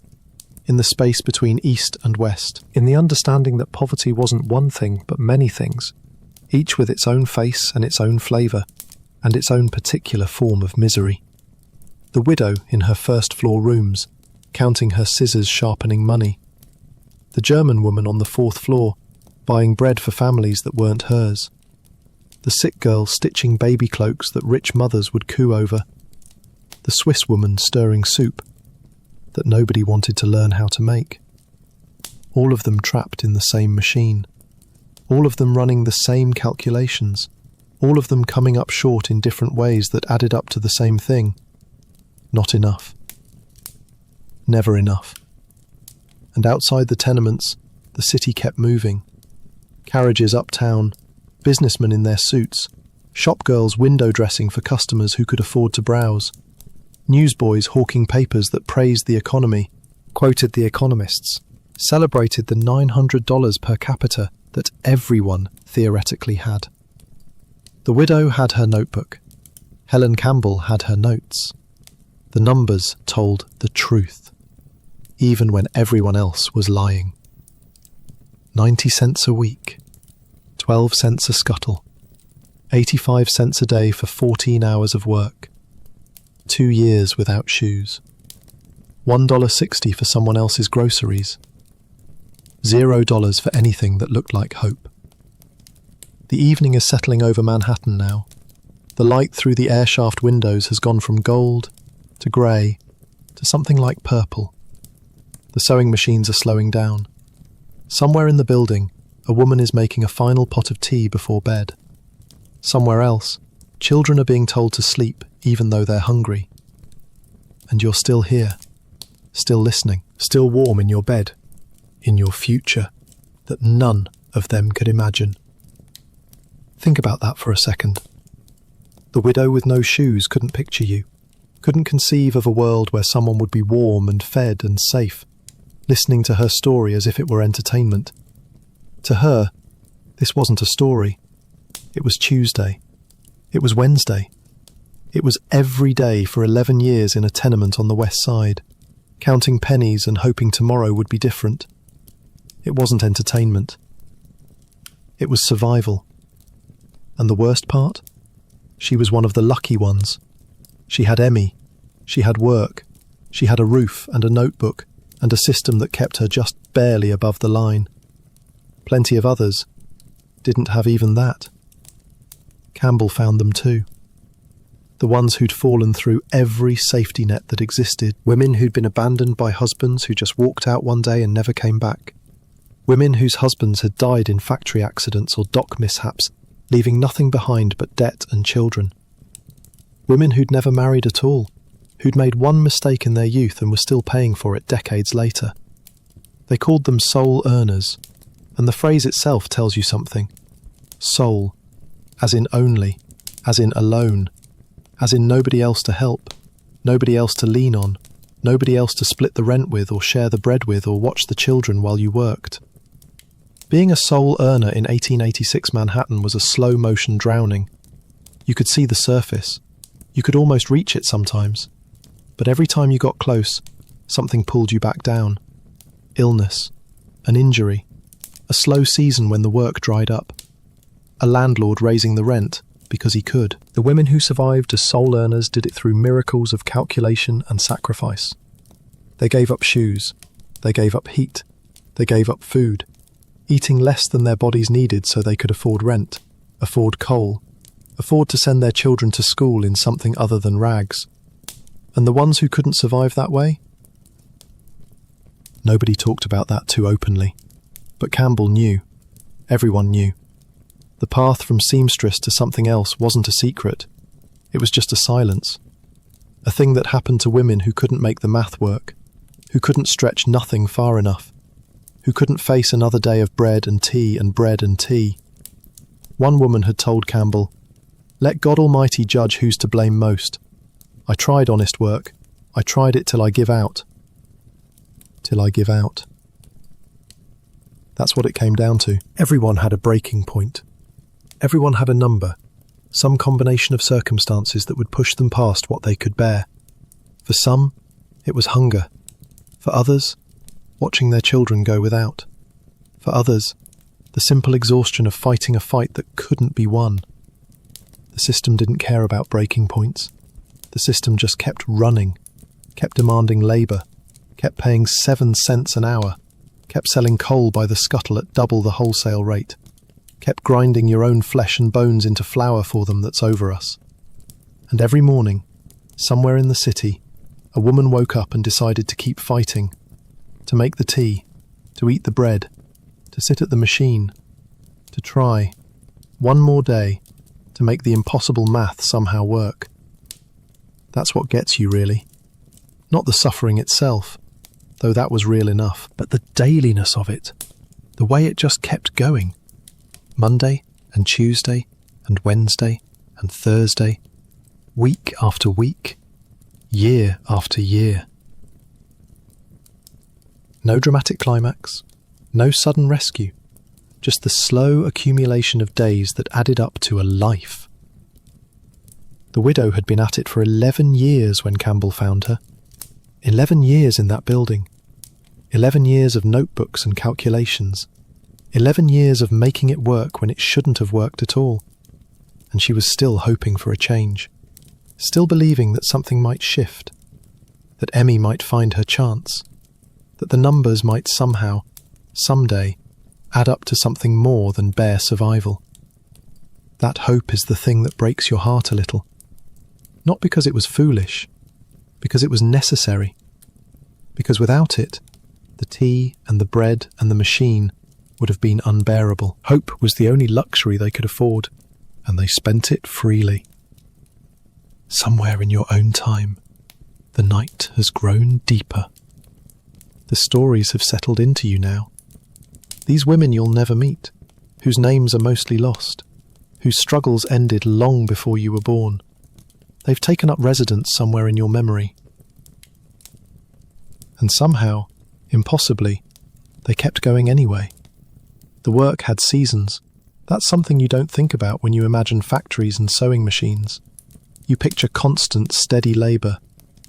in the space between East and West, in the understanding that poverty wasn't one thing but many things, each with its own face and its own flavour, and its own particular form of misery. The widow in her first-floor rooms, counting her scissors sharpening money. The German woman on the 4th floor, buying bread for families that weren't hers. The sick girl stitching baby cloaks that rich mothers would coo over. The Swiss woman stirring soup that nobody wanted to learn how to make. All of them trapped in the same machine. All of them running the same calculations. All of them coming up short in different ways that added up to the same thing. Not enough. Never enough. And outside the tenements, the city kept moving. Carriages uptown, businessmen in their suits, shopgirls window dressing for customers who could afford to browse, newsboys hawking papers that praised the economy, quoted the economists, celebrated the $900 per capita that everyone theoretically had. The widow had her notebook. Helen Campbell had her notes. The numbers told the truth, even when everyone else was lying. 90 cents a week, 12 cents a scuttle, 85 cents a day for 14 hours of work, 2 years without shoes, $1.60 for someone else's groceries, $0 for anything that looked like hope. The evening is settling over Manhattan now. The light through the airshaft windows has gone from gold to grey to something like purple. The sewing machines are slowing down. Somewhere in the building, a woman is making a final pot of tea before bed. Somewhere else, children are being told to sleep even though they're hungry. And you're still here, still listening, still warm in your bed, in your future that none of them could imagine. Think about that for a second. The widow with no shoes couldn't picture you, couldn't conceive of a world where someone would be warm and fed and safe, listening to her story as if it were entertainment. To her, this wasn't a story. It was Tuesday. It was Wednesday. It was every day for 11 years in a tenement on the west side, counting pennies and hoping tomorrow would be different. It wasn't entertainment. It was survival. And the worst part? She was one of the lucky ones. She had Emmy. She had work. She had a roof and a notebook and a system that kept her just barely above the line. Plenty of others didn't have even that. Campbell found them too. The ones who'd fallen through every safety net that existed. Women who'd been abandoned by husbands who just walked out one day and never came back. Women whose husbands had died in factory accidents or dock mishaps, leaving nothing behind but debt and children. Women who'd never married at all, who'd made one mistake in their youth and were still paying for it decades later. They called them soul earners, and the phrase itself tells you something. Soul, as in only, as in alone, as in nobody else to help, nobody else to lean on, nobody else to split the rent with or share the bread with or watch the children while you worked. Being a soul earner in 1886 Manhattan was a slow-motion drowning. You could see the surface. You could almost reach it sometimes. But every time you got close, something pulled you back down. Illness, an injury, a slow season when the work dried up, a landlord raising the rent because he could. The women who survived as soul earners did it through miracles of calculation and sacrifice. They gave up shoes. They gave up heat. They gave up food, eating less than their bodies needed so they could afford rent, afford coal, afford to send their children to school in something other than rags. And the ones who couldn't survive that way? Nobody talked about that too openly. But Campbell knew. Everyone knew. The path from seamstress to something else wasn't a secret. It was just a silence. A thing that happened to women who couldn't make the math work, who couldn't stretch nothing far enough, who couldn't face another day of bread and tea and bread and tea. One woman had told Campbell, "Let God Almighty judge who's to blame most. I tried honest work. I tried it till I give out. Till I give out." That's what it came down to. Everyone had a breaking point. Everyone had a number, some combination of circumstances that would push them past what they could bear. For some, it was hunger. For others, watching their children go without. For others, the simple exhaustion of fighting a fight that couldn't be won. The system didn't care about breaking points. The system just kept running, kept demanding labour, kept paying 7 cents an hour, kept selling coal by the scuttle at double the wholesale rate, kept grinding your own flesh and bones into flour for them that's over us. And every morning, somewhere in the city, a woman woke up and decided to keep fighting, to make the tea, to eat the bread, to sit at the machine, to try, one more day, to make the impossible math somehow work. That's what gets you, really. Not the suffering itself, though that was real enough, but the dailiness of it, the way it just kept going. Monday and Tuesday and Wednesday and Thursday, week after week, year after year. No dramatic climax, no sudden rescue, just the slow accumulation of days that added up to a life. The widow had been at it for 11 years when Campbell found her. 11 years in that building. 11 years of notebooks and calculations. 11 years of making it work when it shouldn't have worked at all. And she was still hoping for a change. Still believing that something might shift. That Emmy might find her chance. That the numbers might somehow, someday, add up to something more than bare survival. That hope is the thing that breaks your heart a little. Not because it was foolish, because it was necessary. Because without it, the tea and the bread and the machine would have been unbearable. Hope was the only luxury they could afford, and they spent it freely. Somewhere in your own time, the night has grown deeper. The stories have settled into you now. These women you'll never meet, whose names are mostly lost, whose struggles ended long before you were born. They've taken up residence somewhere in your memory. And somehow, impossibly, they kept going anyway. The work had seasons. That's something you don't think about when you imagine factories and sewing machines. You picture constant, steady labour,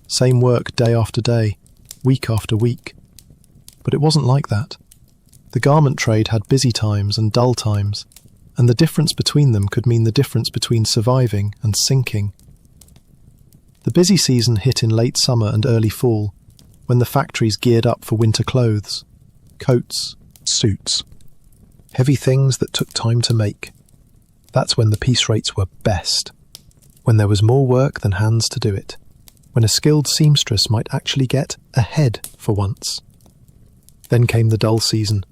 same work day after day, week after week. But it wasn't like that. The garment trade had busy times and dull times, and the difference between them could mean the difference between surviving and sinking. The busy season hit in late summer and early fall, when the factories geared up for winter clothes, coats, suits, heavy things that took time to make. That's when the piece rates were best, when there was more work than hands to do it, when a skilled seamstress might actually get ahead for once. Then came the dull season,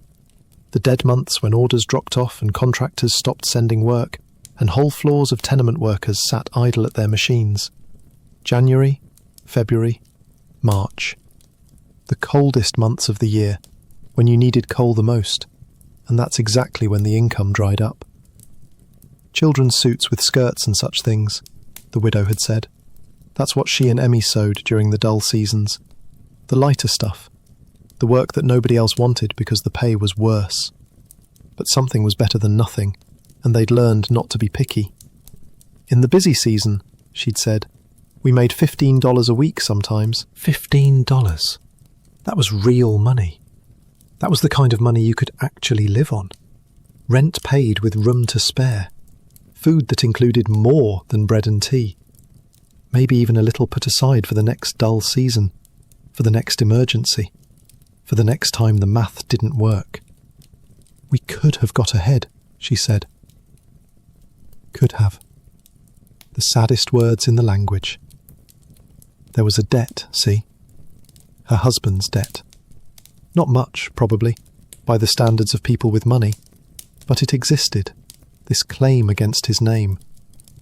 the dead months when orders dropped off and contractors stopped sending work, and whole floors of tenement workers sat idle at their machines. January, February, March. The coldest months of the year, when you needed coal the most, and that's exactly when the income dried up. Children's suits with skirts and such things, the widow had said. That's what she and Emmy sewed during the dull seasons. The lighter stuff. The work that nobody else wanted because the pay was worse. But something was better than nothing, and they'd learned not to be picky. In the busy season, she'd said, we made $15 a week sometimes. $15. That was real money. That was the kind of money you could actually live on. Rent paid with room to spare. Food that included more than bread and tea. Maybe even a little put aside for the next dull season, for the next emergency, for the next time the math didn't work. We could have got ahead, she said. Could have. The saddest words in the language. There was a debt, see? Her husband's debt. Not much, probably, by the standards of people with money, but it existed, this claim against his name,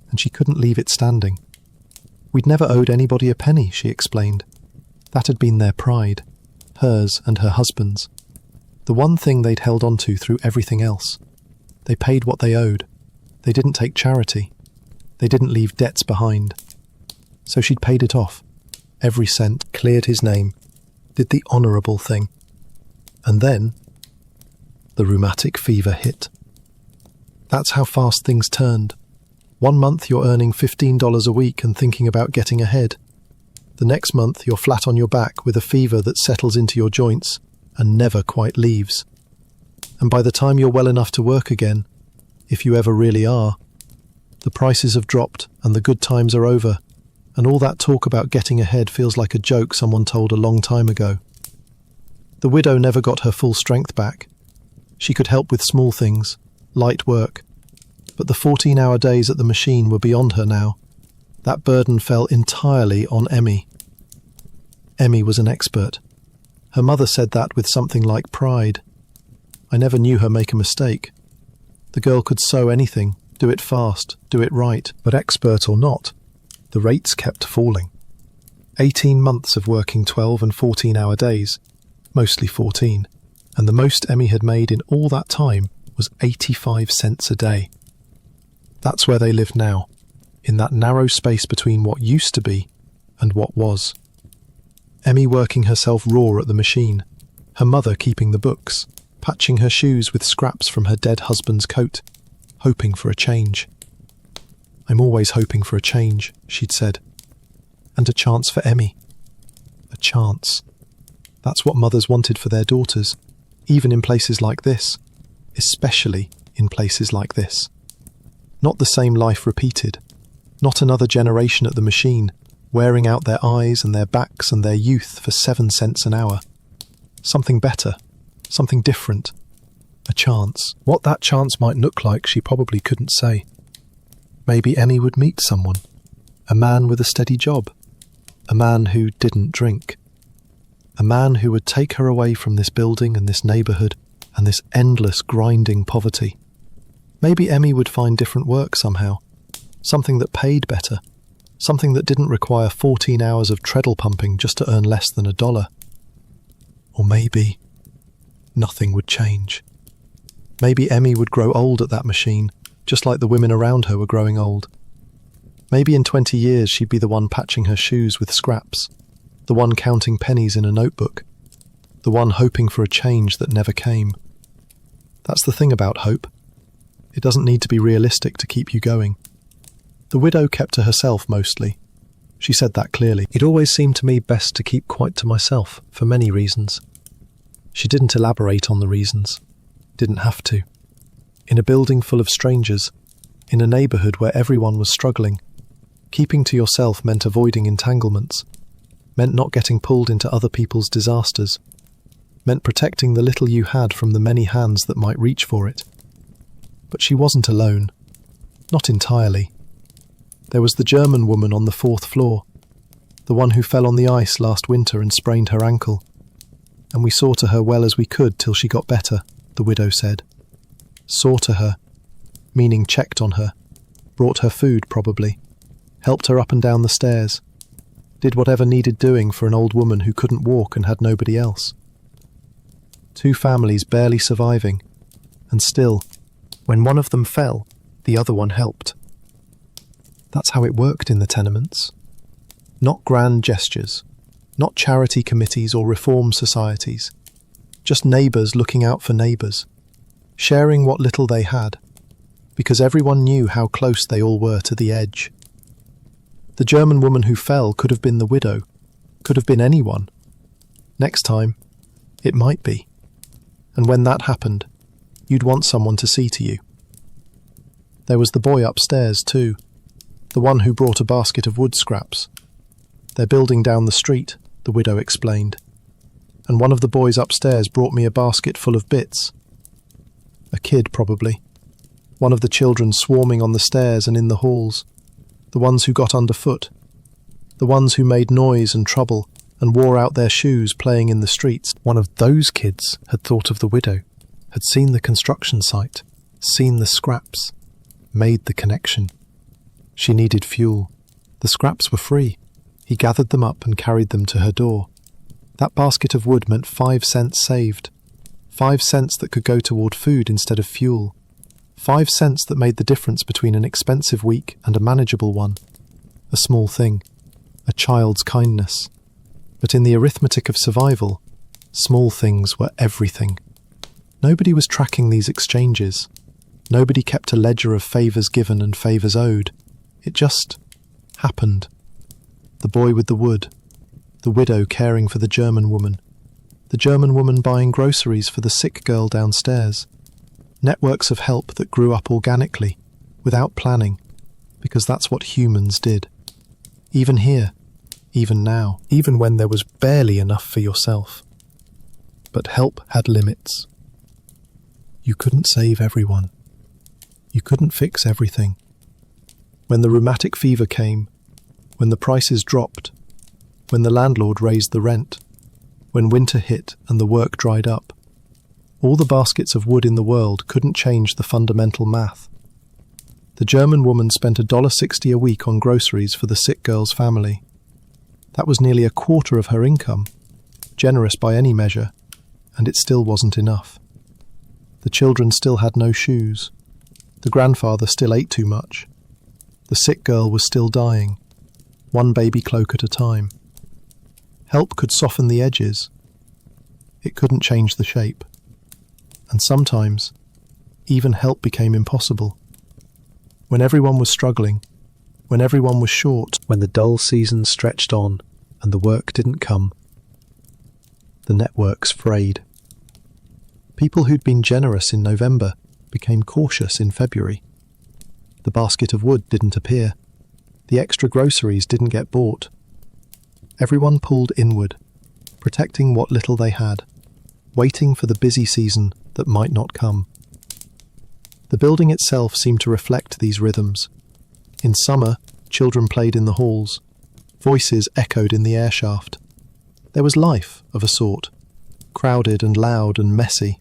and she couldn't leave it standing. We'd never owed anybody a penny, she explained. That had been their pride, hers and her husband's. The one thing they'd held on to through everything else. They paid what they owed. They didn't take charity. They didn't leave debts behind. So she'd paid it off. Every cent, cleared his name, did the honourable thing. And then, the rheumatic fever hit. That's how fast things turned. 1 month you're earning $15 a week and thinking about getting ahead. The next month you're flat on your back with a fever that settles into your joints and never quite leaves. And by the time you're well enough to work again, if you ever really are, the prices have dropped and the good times are over, and all that talk about getting ahead feels like a joke someone told a long time ago. The widow never got her full strength back. She could help with small things, light work, but the 14-hour days at the machine were beyond her now. That burden fell entirely on Emmy. Emmy was an expert. Her mother said that with something like pride. I never knew her make a mistake. The girl could sew anything, do it fast, do it right, but expert or not, the rates kept falling. 18 months of working 12 and 14-hour days, mostly 14, and the most Emmy had made in all that time was 85 cents a day. That's where they lived now, in that narrow space between what used to be and what was. Emmy working herself raw at the machine, her mother keeping the books, patching her shoes with scraps from her dead husband's coat, hoping for a change. I'm always hoping for a change, she'd said. And a chance for Emmy. A chance. That's what mothers wanted for their daughters, even in places like this, especially in places like this. Not the same life repeated, not another generation at the machine, wearing out their eyes and their backs and their youth for 7 cents an hour. Something better, something different, a chance. What that chance might look like she probably couldn't say. Maybe Emmy would meet someone, a man with a steady job, a man who didn't drink, a man who would take her away from this building and this neighbourhood and this endless grinding poverty. Maybe Emmy would find different work somehow, something that paid better, something that didn't require 14 hours of treadle pumping just to earn less than $1. Or maybe nothing would change. Maybe Emmy would grow old at that machine, just like the women around her were growing old. Maybe in 20 years she'd be the one patching her shoes with scraps, the one counting pennies in a notebook, the one hoping for a change that never came. That's the thing about hope. It doesn't need to be realistic to keep you going. The widow kept to herself mostly. She said that clearly. It always seemed to me best to keep quite to myself, for many reasons. She didn't elaborate on the reasons. Didn't have to. In a building full of strangers, in a neighbourhood where everyone was struggling, keeping to yourself meant avoiding entanglements, meant not getting pulled into other people's disasters, meant protecting the little you had from the many hands that might reach for it. But she wasn't alone. Not entirely. There was the German woman on the 4th floor, the one who fell on the ice last winter and sprained her ankle. And we saw to her well as we could till she got better, the widow said. Saw to her, meaning checked on her, brought her food probably, helped her up and down the stairs, did whatever needed doing for an old woman who couldn't walk and had nobody else. 2 families barely surviving, and still, when one of them fell, the other one helped. That's how it worked in the tenements. Not grand gestures, not charity committees or reform societies, just neighbours looking out for neighbours, sharing what little they had, because everyone knew how close they all were to the edge. The German woman who fell could have been the widow, could have been anyone. Next time, it might be. And when that happened, you'd want someone to see to you. There was the boy upstairs too, the one who brought a basket of wood scraps. They're building down the street, the widow explained, and one of the boys upstairs brought me a basket full of bits. A kid, probably. One of the children swarming on the stairs and in the halls, the ones who got underfoot, the ones who made noise and trouble and wore out their shoes playing in the streets. One of those kids had thought of the widow, had seen the construction site, seen the scraps, made the connection. She needed fuel. The scraps were free. He gathered them up and carried them to her door. That basket of wood meant 5 cents saved. 5 cents that could go toward food instead of fuel. 5 cents that made the difference between an expensive week and a manageable one. A small thing. A child's kindness. But in the arithmetic of survival, small things were everything. Nobody was tracking these exchanges. Nobody kept a ledger of favours given and favours owed. It just happened. The boy with the wood, the widow caring for the German woman buying groceries for the sick girl downstairs. Networks of help that grew up organically, without planning, because that's what humans did. Even here, even now, even when there was barely enough for yourself. But help had limits. You couldn't save everyone. You couldn't fix everything. When the rheumatic fever came, when the prices dropped, when the landlord raised the rent, when winter hit and the work dried up, all the baskets of wood in the world couldn't change the fundamental math. The German woman spent $1.60 a week on groceries for the sick girl's family. That was nearly a quarter of her income, generous by any measure, and it still wasn't enough. The children still had no shoes. The grandfather still ate too much. The sick girl was still dying, one baby cloak at a time. Help could soften the edges. It couldn't change the shape. And sometimes, even help became impossible. When everyone was struggling, when everyone was short, when the dull season stretched on and the work didn't come, the networks frayed. People who'd been generous in November became cautious in February. The basket of wood didn't appear. The extra groceries didn't get bought. Everyone pulled inward, protecting what little they had, waiting for the busy season that might not come. The building itself seemed to reflect these rhythms. In summer, children played in the halls. Voices echoed in the air shaft. There was life, of a sort, crowded and loud and messy.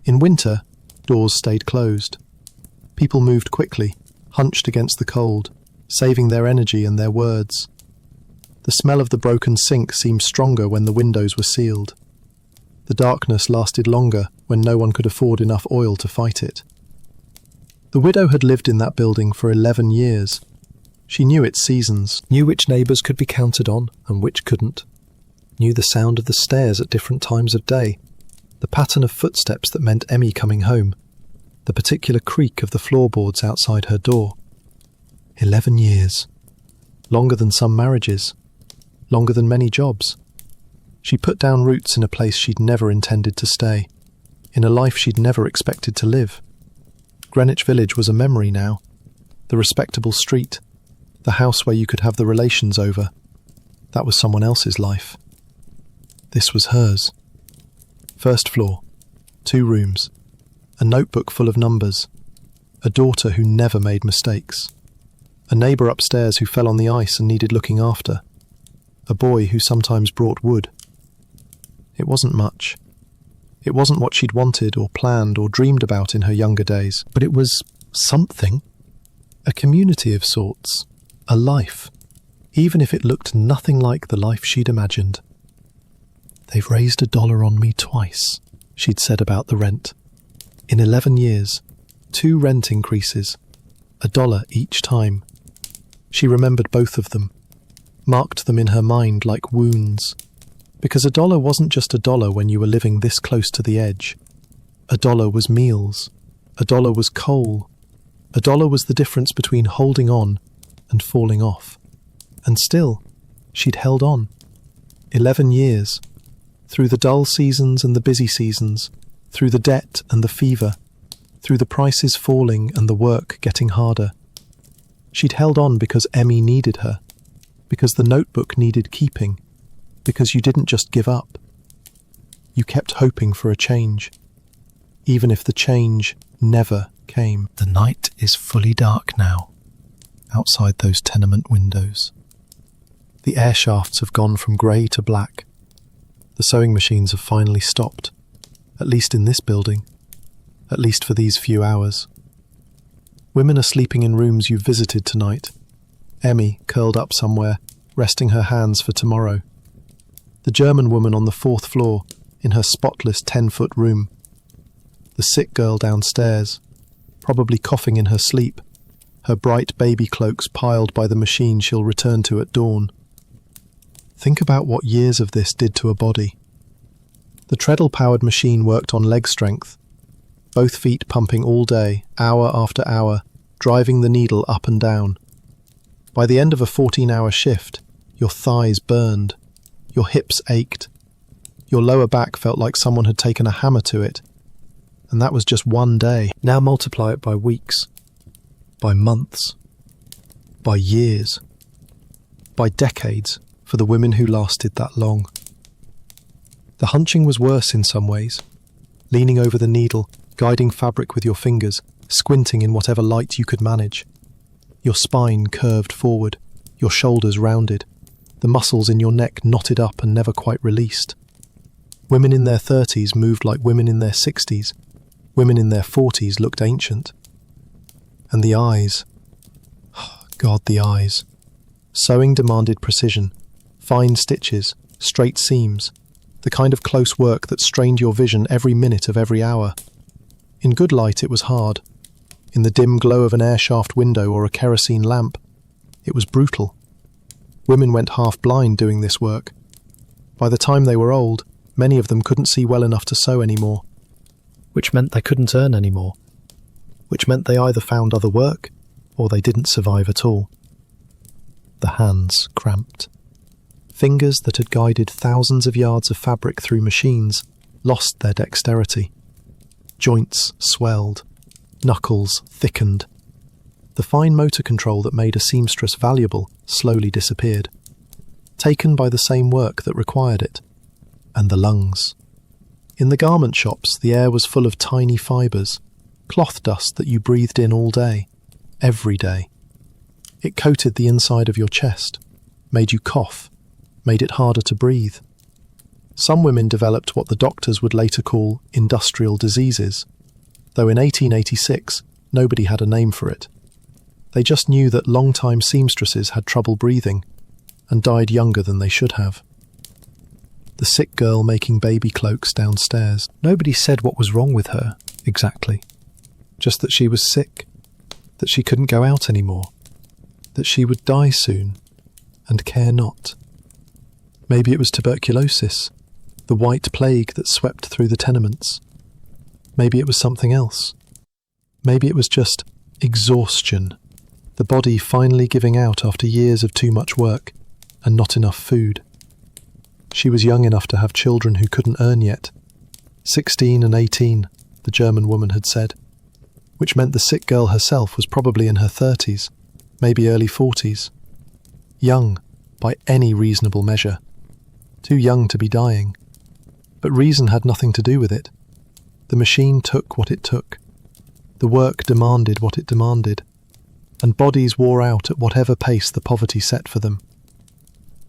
In winter, doors stayed closed. People moved quickly, hunched against the cold, saving their energy and their words. The smell of the broken sink seemed stronger when the windows were sealed. The darkness lasted longer when no one could afford enough oil to fight it. The widow had lived in that building for 11 years. She knew its seasons, knew which neighbours could be counted on and which couldn't, knew the sound of the stairs at different times of day, the pattern of footsteps that meant Emmy coming home, the particular creak of the floorboards outside her door. 11 years. Longer than some marriages. Longer than many jobs. She put down roots in a place she'd never intended to stay, in a life she'd never expected to live. Greenwich Village was a memory now. The respectable street, the house where you could have the relations over, that was someone else's life. This was hers. First floor, 2 rooms, a notebook full of numbers, a daughter who never made mistakes, a neighbour upstairs who fell on the ice and needed looking after, a boy who sometimes brought wood. It wasn't much. It wasn't what she'd wanted or planned or dreamed about in her younger days, but it was something. A community of sorts, a life, even if it looked nothing like the life she'd imagined. "They've raised $1 on me twice," she'd said about the rent. In 11 years, 2 rent increases, $1 each time. She remembered both of them, marked them in her mind like wounds. Because $1 wasn't just $1 when you were living this close to the edge. $1 was meals. $1 was coal. $1 was the difference between holding on and falling off. And still, she'd held on. 11 years. Through the dull seasons and the busy seasons. Through the debt and the fever. Through the prices falling and the work getting harder. She'd held on because Emmy needed her. Because the notebook needed keeping. Because you didn't just give up. You kept hoping for a change, even if the change never came. The night is fully dark now, outside those tenement windows. The air shafts have gone from grey to black. The sewing machines have finally stopped, at least in this building, at least for these few hours. Women are sleeping in rooms you've visited tonight. Emmy curled up somewhere, resting her hands for tomorrow. The German woman on the 4th floor, in her spotless 10-foot room. The sick girl downstairs, probably coughing in her sleep, her bright baby cloaks piled by the machine she'll return to at dawn. Think about what years of this did to a body. The treadle-powered machine worked on leg strength, both feet pumping all day, hour after hour, driving the needle up and down. By the end of a 14-hour shift, your thighs burned. Your hips ached. Your lower back felt like someone had taken a hammer to it. And that was just one day. Now multiply it by weeks, by months, by years, by decades for the women who lasted that long. The hunching was worse in some ways. Leaning over the needle, guiding fabric with your fingers, squinting in whatever light you could manage. Your spine curved forward, your shoulders rounded. The muscles in your neck knotted up and never quite released. Women in their 30s moved like women in their 60s. Women in their 40s looked ancient. And the eyes. God, the eyes. Sewing demanded precision, fine stitches, straight seams, the kind of close work that strained your vision every minute of every hour. In good light it was hard. In the dim glow of an air shaft window or a kerosene lamp, it was brutal. Women went half-blind doing this work. By the time they were old, many of them couldn't see well enough to sew anymore. Which meant they couldn't earn anymore. Which meant they either found other work, or they didn't survive at all. The hands cramped. Fingers that had guided thousands of yards of fabric through machines lost their dexterity. Joints swelled. Knuckles thickened. The fine motor control that made a seamstress valuable slowly disappeared, taken by the same work that required it. And the lungs. In the garment shops, the air was full of tiny fibres, cloth dust that you breathed in all day, every day. It coated the inside of your chest, made you cough, made it harder to breathe. Some women developed what the doctors would later call industrial diseases, though in 1886 nobody had a name for it. They just knew that long-time seamstresses had trouble breathing and died younger than they should have. The sick girl making baby cloaks downstairs. Nobody said what was wrong with her, exactly. Just that she was sick. that she couldn't go out anymore, that she would die soon, and care not. Maybe it was tuberculosis, the white plague that swept through the tenements. Maybe it was something else. Maybe it was just exhaustion, the body finally giving out after years of too much work and not enough food. She was young enough to have children who couldn't earn yet. 16 and 18, the German woman had said, which meant the sick girl herself was probably in her 30s, maybe early 40s. Young, by any reasonable measure. Too young to be dying. But reason had nothing to do with it. The machine took what it took. The work demanded what it demanded. And bodies wore out at whatever pace the poverty set for them.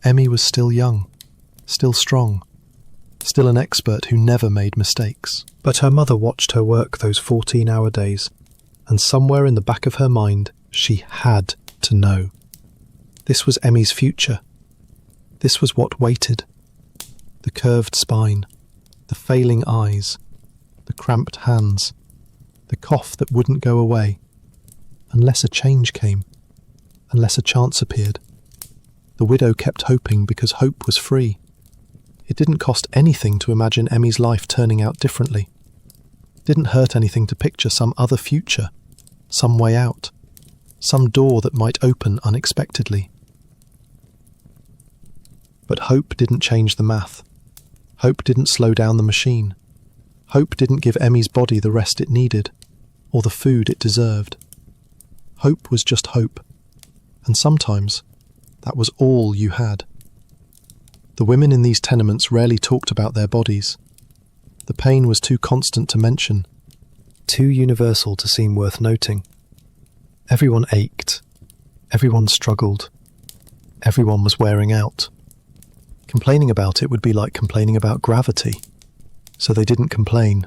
Emmy was still young, still strong, still an expert who never made mistakes. But her mother watched her work those 14-hour days, and somewhere in the back of her mind, she had to know. This was Emmy's future. This was what waited. The curved spine, the failing eyes, the cramped hands, the cough that wouldn't go away, unless a change came, unless a chance appeared. The widow kept hoping because hope was free. It didn't cost anything to imagine Emmy's life turning out differently. It didn't hurt anything to picture some other future, some way out, some door that might open unexpectedly. But hope didn't change the math. Hope didn't slow down the machine. Hope didn't give Emmy's body the rest it needed, or the food it deserved. Hope was just hope, and sometimes that was all you had. The women in these tenements rarely talked about their bodies. The pain was too constant to mention, too universal to seem worth noting. Everyone ached, everyone struggled, everyone was wearing out. Complaining about it would be like complaining about gravity, so they didn't complain.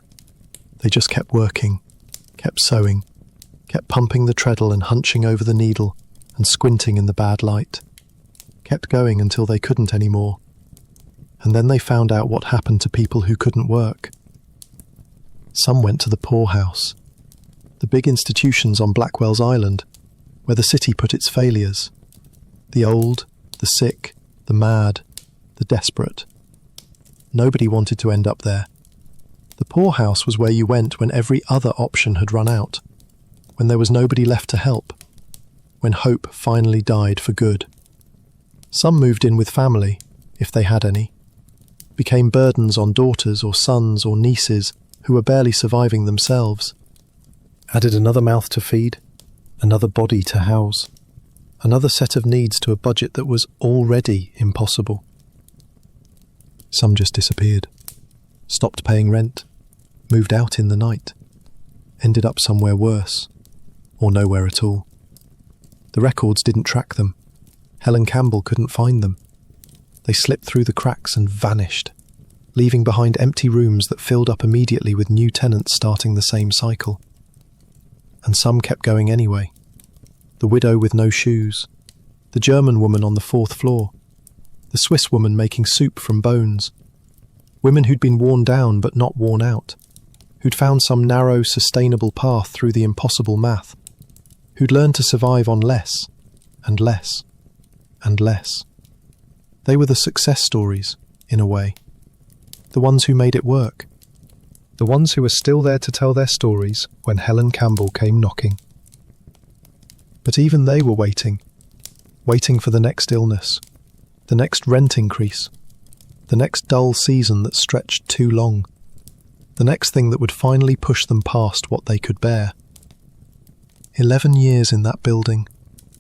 They just kept working, kept sewing, kept pumping the treadle and hunching over the needle and squinting in the bad light. Kept going until they couldn't anymore. And then they found out what happened to people who couldn't work. Some went to the poorhouse, the big institutions on Blackwell's Island, where the city put its failures. The old, the sick, the mad, the desperate. Nobody wanted to end up there. The poorhouse was where you went when every other option had run out, when there was nobody left to help, when hope finally died for good. Some moved in with family, if they had any, became burdens on daughters or sons or nieces who were barely surviving themselves, added another mouth to feed, another body to house, another set of needs to a budget that was already impossible. Some just disappeared, stopped paying rent, moved out in the night, ended up somewhere worse, or nowhere at all. The records didn't track them. Helen Campbell couldn't find them. They slipped through the cracks and vanished, leaving behind empty rooms that filled up immediately with new tenants starting the same cycle. And some kept going anyway. The widow with no shoes, the German woman on the 4th floor, the Swiss woman making soup from bones, women who'd been worn down but not worn out, who'd found some narrow, sustainable path through the impossible math, who'd learned to survive on less, and less, and less. They were the success stories, in a way. The ones who made it work. The ones who were still there to tell their stories when Helen Campbell came knocking. But even they were waiting for the next illness, the next rent increase, the next dull season that stretched too long, the next thing that would finally push them past what they could bear. 11 years in that building,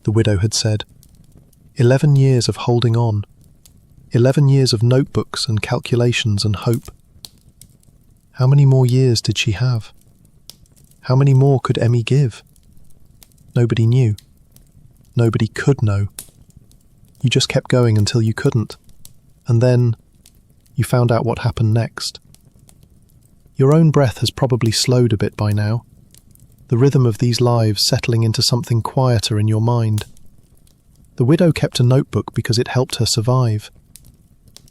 the widow had said. 11 years of holding on. 11 years of notebooks and calculations and hope. How many more years did she have? How many more could Emmy give? Nobody knew. Nobody could know. You just kept going until you couldn't. And then you found out what happened next. Your own breath has probably slowed a bit by now. The rhythm of these lives settling into something quieter in your mind. The widow kept a notebook because it helped her survive.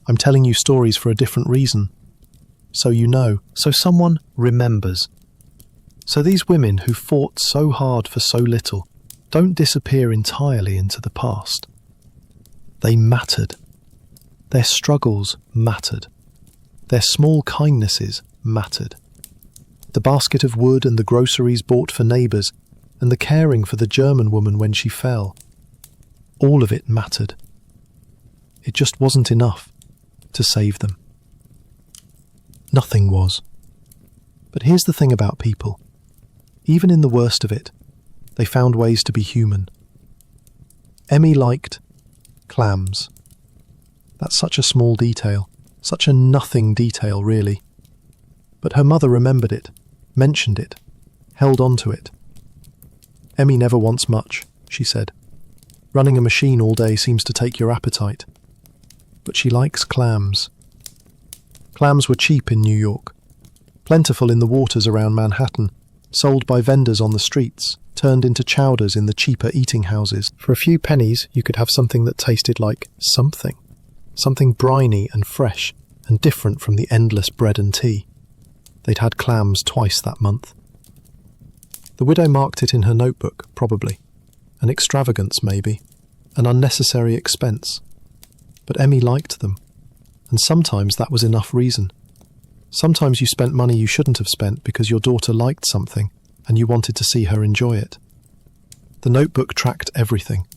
I'm telling you stories for a different reason. So you know. So someone remembers. So these women who fought so hard for so little don't disappear entirely into the past. They mattered. Their struggles mattered. Their small kindnesses mattered. The basket of wood and the groceries bought for neighbours and the caring for the German woman when she fell. All of it mattered. It just wasn't enough to save them. Nothing was. But here's the thing about people. Even in the worst of it, they found ways to be human. Emmy liked clams. That's such a small detail, such a nothing detail, really. But her mother remembered it, mentioned it, held on to it. Emmy never wants much, she said. Running a machine all day seems to take your appetite. But she likes clams. Clams were cheap in New York, plentiful in the waters around Manhattan, sold by vendors on the streets, turned into chowders in the cheaper eating houses. For a few pennies, you could have something that tasted like something. Something briny and fresh and different from the endless bread and tea. They'd had clams twice that month. The widow marked it in her notebook, probably. An extravagance, maybe. An unnecessary expense. But Emmy liked them. And sometimes that was enough reason. Sometimes you spent money you shouldn't have spent because your daughter liked something and you wanted to see her enjoy it. The notebook tracked everything.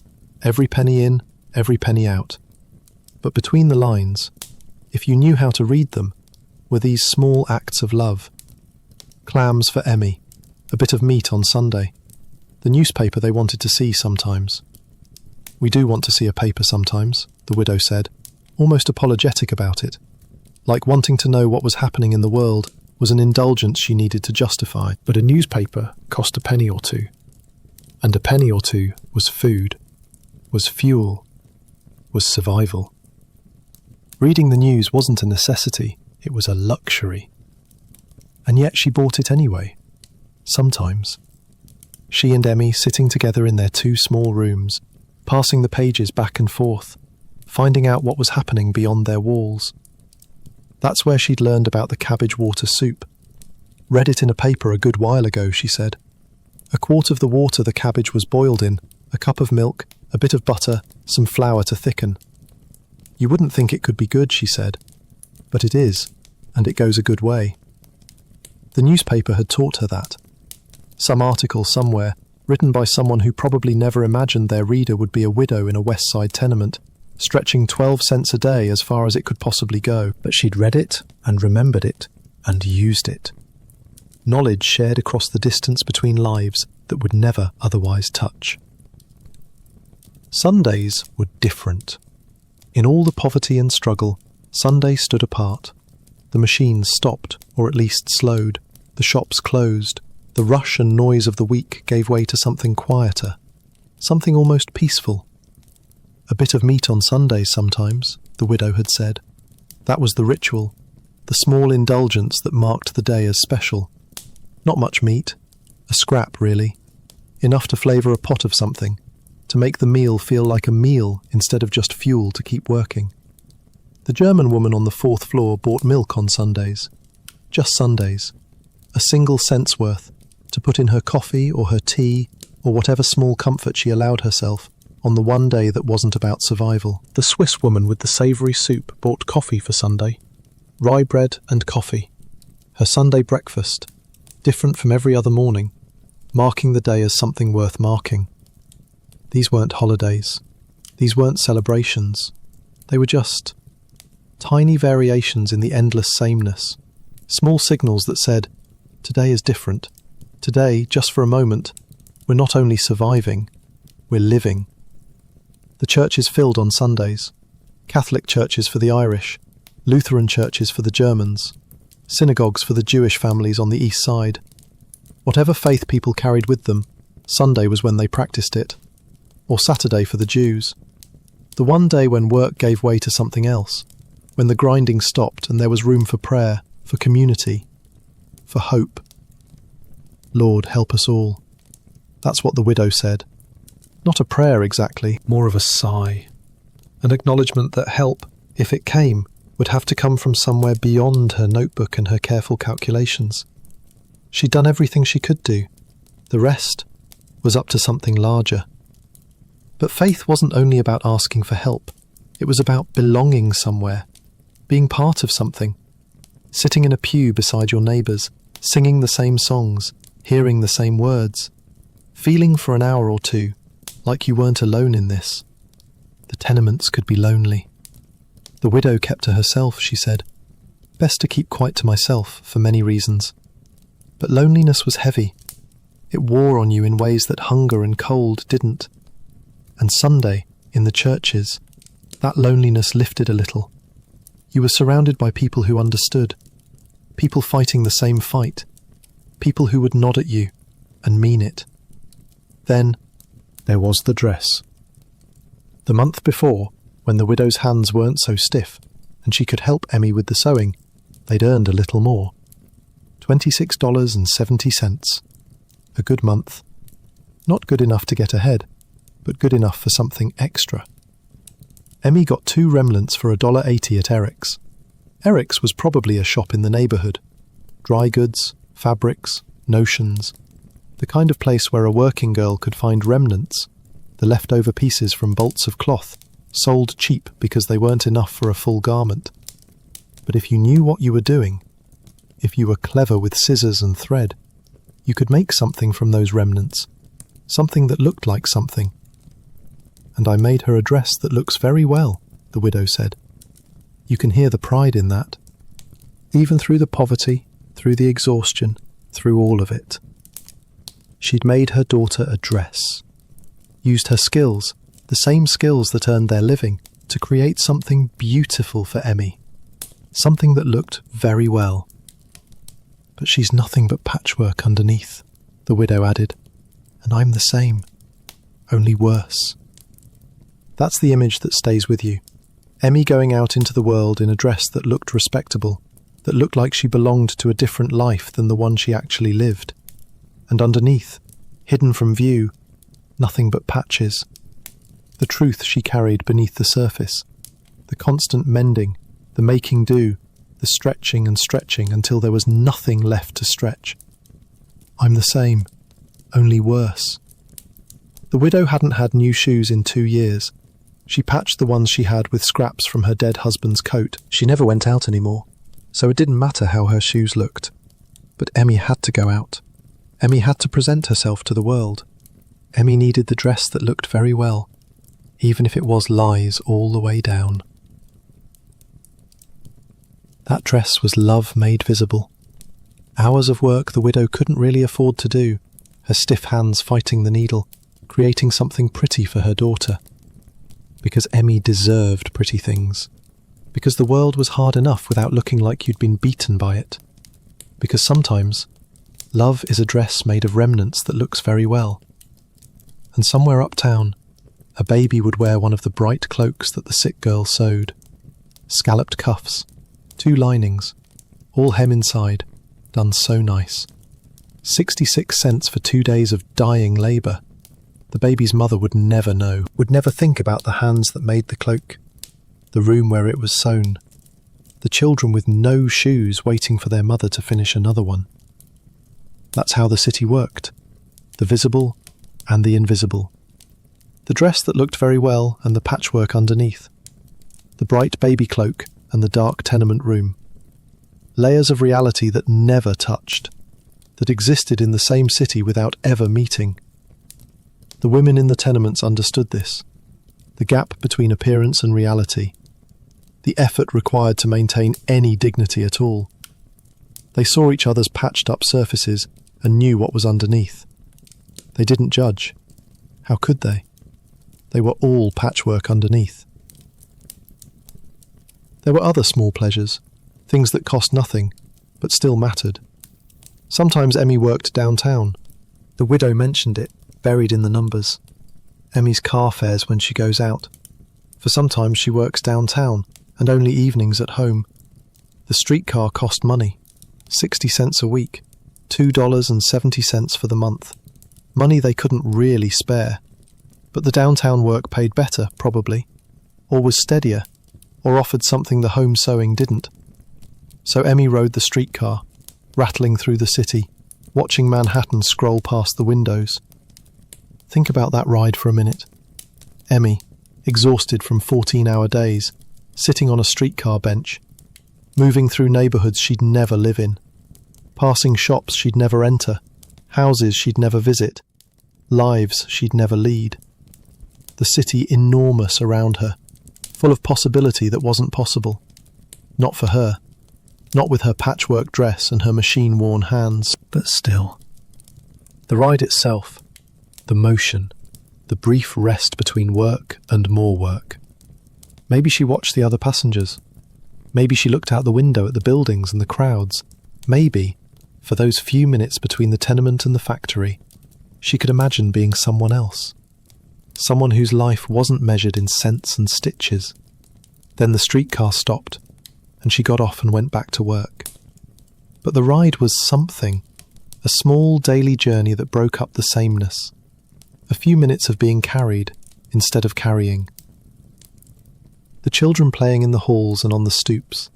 Every penny in, every penny out. But between the lines, if you knew how to read them, were these small acts of love. Clams for Emmy, a bit of meat on Sunday, the newspaper they wanted to see sometimes. We do want to see a paper sometimes, the widow said, almost apologetic about it, like wanting to know what was happening in the world was an indulgence she needed to justify. But a newspaper cost a penny or two, and a penny or two was food, was fuel, was survival. Reading the news wasn't a necessity, it was a luxury. And yet she bought it anyway. Sometimes. She and Emmy sitting together in their two small rooms, passing the pages back and forth, finding out what was happening beyond their walls. That's where she'd learned about the cabbage water soup. Read it in a paper a good while ago, she said. A quart of the water the cabbage was boiled in, a cup of milk, a bit of butter, some flour to thicken. You wouldn't think it could be good, she said. But it is, and it goes a good way. The newspaper had taught her that. Some article somewhere, written by someone who probably never imagined their reader would be a widow in a West Side tenement, stretching 12 cents a day as far as it could possibly go. But she'd read it, and remembered it, and used it. Knowledge shared across the distance between lives that would never otherwise touch. Sundays were different. In all the poverty and struggle, Sunday stood apart. The machines stopped, or at least slowed. The shops closed. The rush and noise of the week gave way to something quieter, something almost peaceful. A bit of meat on Sundays sometimes, the widow had said. That was the ritual, the small indulgence that marked the day as special. Not much meat, a scrap really, enough to flavour a pot of something, to make the meal feel like a meal instead of just fuel to keep working. The German woman on the 4th floor bought milk on Sundays. Just Sundays. A single cent's worth, to put in her coffee or her tea or whatever small comfort she allowed herself on the one day that wasn't about survival. The Swiss woman with the savoury soup bought coffee for Sunday. Rye bread and coffee. Her Sunday breakfast, different from every other morning, marking the day as something worth marking. These weren't holidays. These weren't celebrations. They were just tiny variations in the endless sameness. Small signals that said, today is different. Today, just for a moment, we're not only surviving, we're living. The churches filled on Sundays. Catholic churches for the Irish, Lutheran churches for the Germans, synagogues for the Jewish families on the east side. Whatever faith people carried with them, Sunday was when they practiced it. Or Saturday for the Jews. The one day when work gave way to something else, when the grinding stopped and there was room for prayer, for community, for hope. Lord, help us all. That's what the widow said. Not a prayer exactly, more of a sigh. An acknowledgement that help, if it came, would have to come from somewhere beyond her notebook and her careful calculations. She'd done everything she could do. The rest was up to something larger. But faith wasn't only about asking for help. It was about belonging somewhere, being part of something, sitting in a pew beside your neighbours, singing the same songs, hearing the same words, feeling for an hour or two like you weren't alone in this. The tenements could be lonely. The widow kept to herself, she said. Best to keep quite to myself for many reasons. But loneliness was heavy. It wore on you in ways that hunger and cold didn't. And Sunday, in the churches, that loneliness lifted a little. You were surrounded by people who understood, people fighting the same fight, people who would nod at you and mean it. Then there was the dress. The month before, when the widow's hands weren't so stiff and she could help Emmy with the sewing, they'd earned a little more. $26.70. A good month. Not good enough to get ahead, but good enough for something extra. Emmy got 2 remnants for $1.80 at Eric's. Eric's was probably a shop in the neighbourhood. Dry goods, fabrics, notions. The kind of place where a working girl could find remnants, the leftover pieces from bolts of cloth, sold cheap because they weren't enough for a full garment. But if you knew what you were doing, if you were clever with scissors and thread, you could make something from those remnants, something that looked like something. And I made her a dress that looks very well, the widow said. You can hear the pride in that. Even through the poverty, through the exhaustion, through all of it. She'd made her daughter a dress. Used her skills, the same skills that earned their living, to create something beautiful for Emmy. Something that looked very well. But she's nothing but patchwork underneath, the widow added. And I'm the same, only worse. That's the image that stays with you. Emmy going out into the world in a dress that looked respectable, that looked like she belonged to a different life than the one she actually lived. And underneath, hidden from view, nothing but patches. The truth she carried beneath the surface. The constant mending, the making do, the stretching and stretching until there was nothing left to stretch. I'm the same, only worse. The widow hadn't had new shoes in 2 years. She patched the ones she had with scraps from her dead husband's coat. She never went out anymore, so it didn't matter how her shoes looked. But Emmy had to go out. Emmy had to present herself to the world. Emmy needed the dress that looked very well, even if it was lies all the way down. That dress was love made visible. Hours of work the widow couldn't really afford to do, her stiff hands fighting the needle, creating something pretty for her daughter. Because Emmy deserved pretty things. Because the world was hard enough without looking like you'd been beaten by it. Because sometimes, love is a dress made of remnants that looks very well. And somewhere uptown, a baby would wear one of the bright cloaks that the sick girl sewed. Scalloped cuffs, 2 linings, all hem inside, done so nice. 66 cents for 2 days of dying labour. The baby's mother would never know, would never think about the hands that made the cloak, the room where it was sewn, the children with no shoes waiting for their mother to finish another one. That's how the city worked, the visible and the invisible. The dress that looked very well and the patchwork underneath. The bright baby cloak and the dark tenement room. Layers of reality that never touched, that existed in the same city without ever meeting. The women in the tenements understood this, the gap between appearance and reality, the effort required to maintain any dignity at all. They saw each other's patched up surfaces and knew what was underneath. They didn't judge. How could they? They were all patchwork underneath. There were other small pleasures, things that cost nothing, but still mattered. Sometimes Emmy worked downtown. The widow mentioned it, buried in the numbers. Emmy's car fares when she goes out. For sometimes she works downtown, and only evenings at home. The streetcar cost money, 60 cents a week, $2.70 for the month. Money they couldn't really spare. But the downtown work paid better, probably, or was steadier, or offered something the home sewing didn't. So Emmy rode the streetcar, rattling through the city, watching Manhattan scroll past the windows. Think about that ride for a minute. Emmy, exhausted from 14-hour days, sitting on a streetcar bench, moving through neighbourhoods she'd never live in, passing shops she'd never enter, houses she'd never visit, lives she'd never lead. The city enormous around her, full of possibility that wasn't possible. Not for her. Not with her patchwork dress and her machine-worn hands, but still. The ride itself, the motion, the brief rest between work and more work. Maybe she watched the other passengers. Maybe she looked out the window at the buildings and the crowds. Maybe, for those few minutes between the tenement and the factory, she could imagine being someone else. Someone whose life wasn't measured in cents and stitches. Then the streetcar stopped, and she got off and went back to work. But the ride was something, a small daily journey that broke up the sameness. A few minutes of being carried instead of carrying. The children playing in the halls and on the stoops,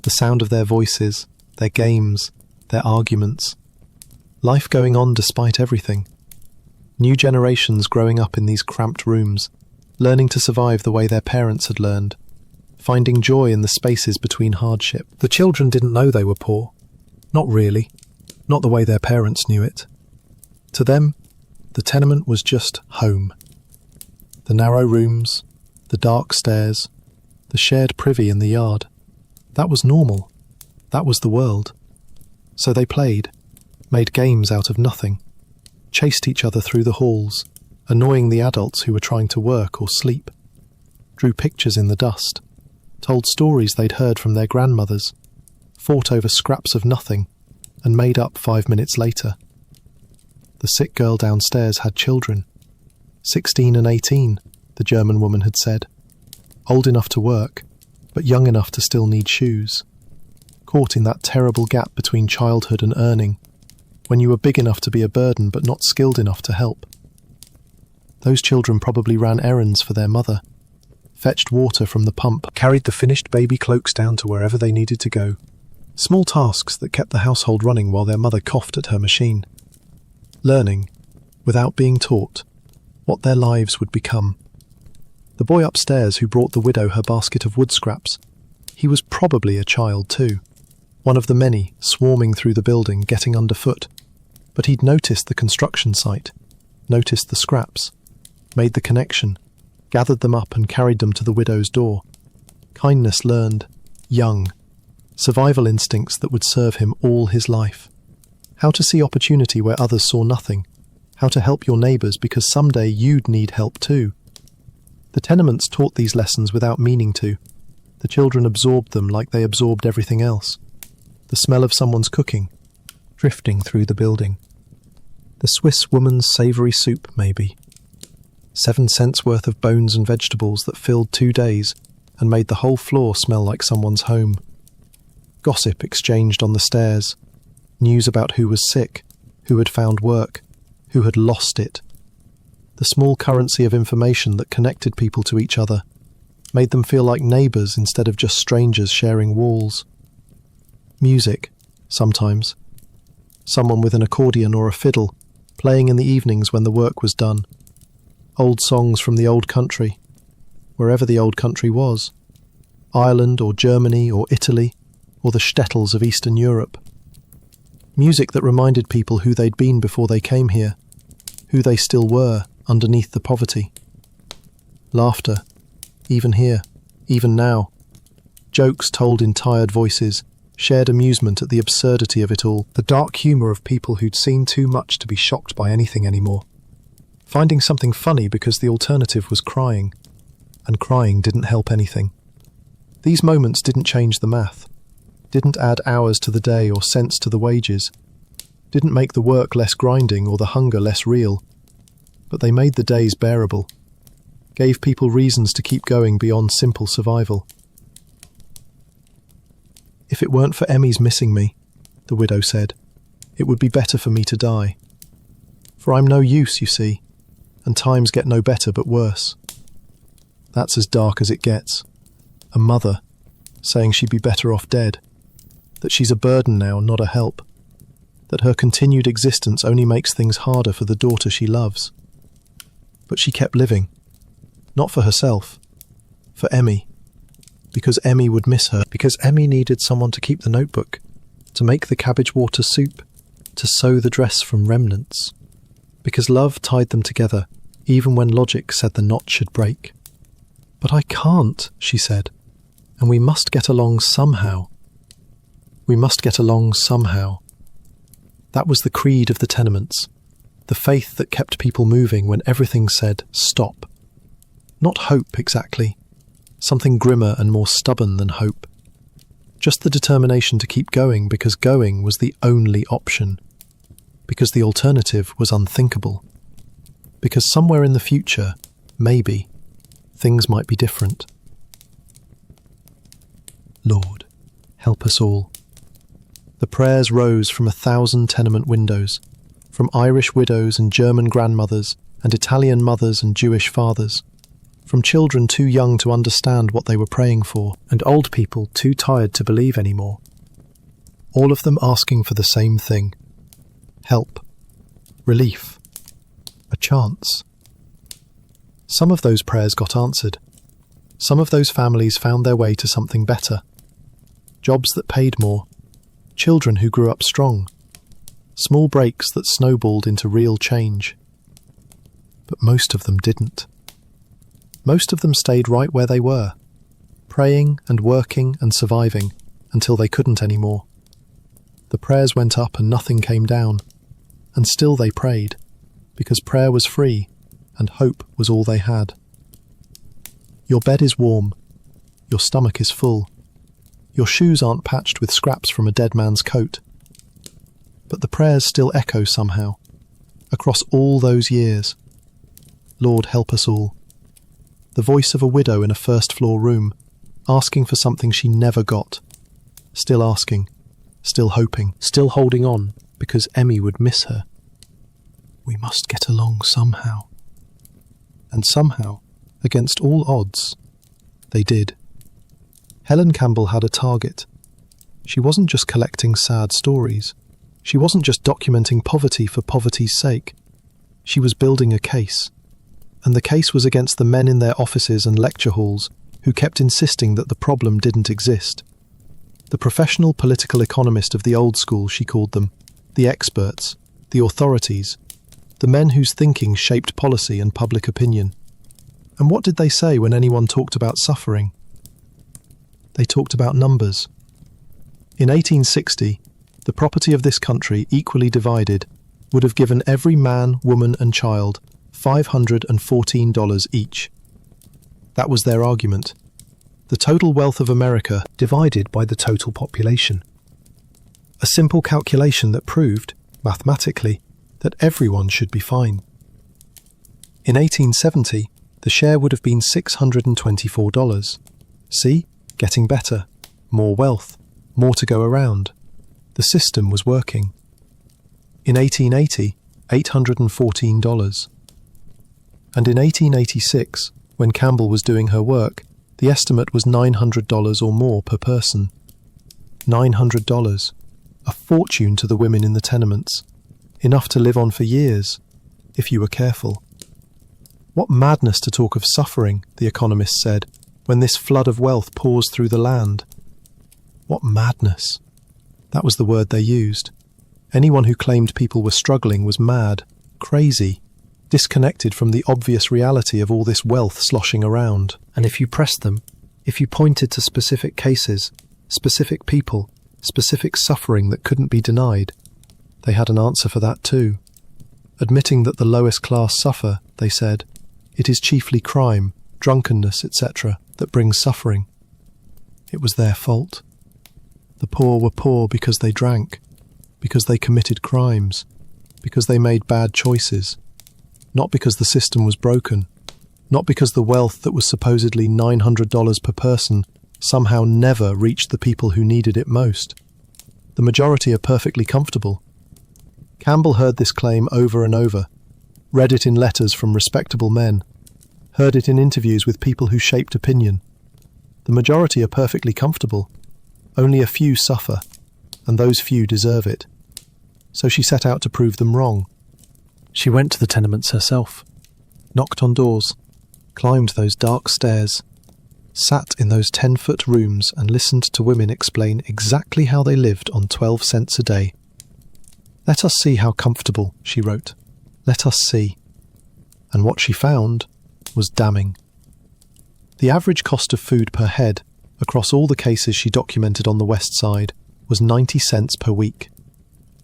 the sound of their voices, their games, their arguments. Life going on despite everything. New generations growing up in these cramped rooms, learning to survive the way their parents had learned, finding joy in the spaces between hardship. The children didn't know they were poor. Not really. Not the way their parents knew it. To them, the tenement was just home. The narrow rooms, the dark stairs, the shared privy in the yard. That was normal. That was the world. So they played, made games out of nothing, chased each other through the halls, annoying the adults who were trying to work or sleep, drew pictures in the dust, told stories they'd heard from their grandmothers, fought over scraps of nothing, and made up 5 minutes later. The sick girl downstairs had children. 16 and 18, the German woman had said. Old enough to work, but young enough to still need shoes. Caught in that terrible gap between childhood and earning, when you were big enough to be a burden but not skilled enough to help. Those children probably ran errands for their mother, fetched water from the pump, carried the finished baby cloaks down to wherever they needed to go. Small tasks that kept the household running while their mother coughed at her machine. Learning, without being taught, what their lives would become. The boy upstairs who brought the widow her basket of wood scraps, he was probably a child too, one of the many swarming through the building getting underfoot, but he'd noticed the construction site, noticed the scraps, made the connection, gathered them up and carried them to the widow's door. Kindness learned, young, survival instincts that would serve him all his life. How to see opportunity where others saw nothing, how to help your neighbours because someday you'd need help too. The tenements taught these lessons without meaning to. The children absorbed them like they absorbed everything else. The smell of someone's cooking, drifting through the building. The Swiss woman's savoury soup, maybe. 7 cents worth of bones and vegetables that filled 2 days and made the whole floor smell like someone's home. Gossip exchanged on the stairs. News about who was sick, who had found work, who had lost it. The small currency of information that connected people to each other, made them feel like neighbours instead of just strangers sharing walls. Music, sometimes. Someone with an accordion or a fiddle, playing in the evenings when the work was done. Old songs from the old country, wherever the old country was. Ireland or Germany or Italy, or the shtetls of Eastern Europe. Music that reminded people who they'd been before they came here, who they still were underneath the poverty. Laughter, even here, even now. Jokes told in tired voices, shared amusement at the absurdity of it all, the dark humour of people who'd seen too much to be shocked by anything anymore. Finding something funny because the alternative was crying, and crying didn't help anything. These moments didn't change the math, didn't add hours to the day or cents to the wages, didn't make the work less grinding or the hunger less real, but they made the days bearable, gave people reasons to keep going beyond simple survival. If it weren't for Emmy's missing me, the widow said, it would be better for me to die. For I'm no use, you see, and times get no better but worse. That's as dark as it gets. A mother saying she'd be better off dead, that she's a burden now, not a help, that her continued existence only makes things harder for the daughter she loves. But she kept living. Not for herself. For Emmy. Because Emmy would miss her. Because Emmy needed someone to keep the notebook, to make the cabbage water soup, to sew the dress from remnants. Because love tied them together, even when logic said the knot should break. "But I can't," she said, "and we must get along somehow. We must get along somehow." That was the creed of the tenements, the faith that kept people moving when everything said stop. Not hope exactly, something grimmer and more stubborn than hope. Just the determination to keep going because going was the only option. Because the alternative was unthinkable. Because somewhere in the future, maybe, things might be different. Lord, help us all. The prayers rose from 1,000 tenement windows, from Irish widows and German grandmothers and Italian mothers and Jewish fathers, from children too young to understand what they were praying for and old people too tired to believe anymore. All of them asking for the same thing: help, relief, a chance. Some of those prayers got answered. Some of those families found their way to something better. Jobs that paid more, children who grew up strong, small breaks that snowballed into real change. But most of them didn't. Most of them stayed right where they were, praying and working and surviving until they couldn't anymore. The prayers went up and nothing came down, and still they prayed, because prayer was free and hope was all they had. Your bed is warm, your stomach is full, your shoes aren't patched with scraps from a dead man's coat. But the prayers still echo somehow, across all those years. Lord, help us all. The voice of a widow in a first-floor room, asking for something she never got. Still asking, still hoping, still holding on, because Emmy would miss her. We must get along somehow. And somehow, against all odds, they did. Helen Campbell had a target. She wasn't just collecting sad stories. She wasn't just documenting poverty for poverty's sake. She was building a case. And the case was against the men in their offices and lecture halls who kept insisting that the problem didn't exist. The professional political economist of the old school, she called them, the experts, the authorities, the men whose thinking shaped policy and public opinion. And what did they say when anyone talked about suffering? They talked about numbers. In 1860, the property of this country, equally divided, would have given every man, woman and child $514 each. That was their argument. The total wealth of America divided by the total population. A simple calculation that proved, mathematically, that everyone should be fine. In 1870, the share would have been $624. See? Getting better. More wealth. More to go around. The system was working. In 1880, $814. And in 1886, when Campbell was doing her work, the estimate was $900 or more per person. $900. A fortune to the women in the tenements. Enough to live on for years, if you were careful. What madness to talk of suffering, the economists said, when this flood of wealth pours through the land. What madness. That was the word they used. Anyone who claimed people were struggling was mad, crazy, disconnected from the obvious reality of all this wealth sloshing around. And if you pressed them, if you pointed to specific cases, specific people, specific suffering that couldn't be denied, they had an answer for that too. Admitting that the lowest class suffer, they said, it is chiefly crime, drunkenness, etc., that brings suffering. It was their fault. The poor were poor because they drank, because they committed crimes, because they made bad choices, not because the system was broken, not because the wealth that was supposedly $900 per person somehow never reached the people who needed it most. The majority are perfectly comfortable. Campbell heard this claim over and over, read it in letters from respectable men, heard it in interviews with people who shaped opinion. The majority are perfectly comfortable. Only a few suffer, and those few deserve it. so she set out to prove them wrong. She went to the tenements herself, knocked on doors, climbed those dark stairs, sat in those 10-foot rooms and listened to women explain exactly how they lived on 12 cents a day. "Let us see how comfortable," she wrote. "Let us see." And what she found was damning. The average cost of food per head across all the cases she documented on the West Side was 90 cents per week.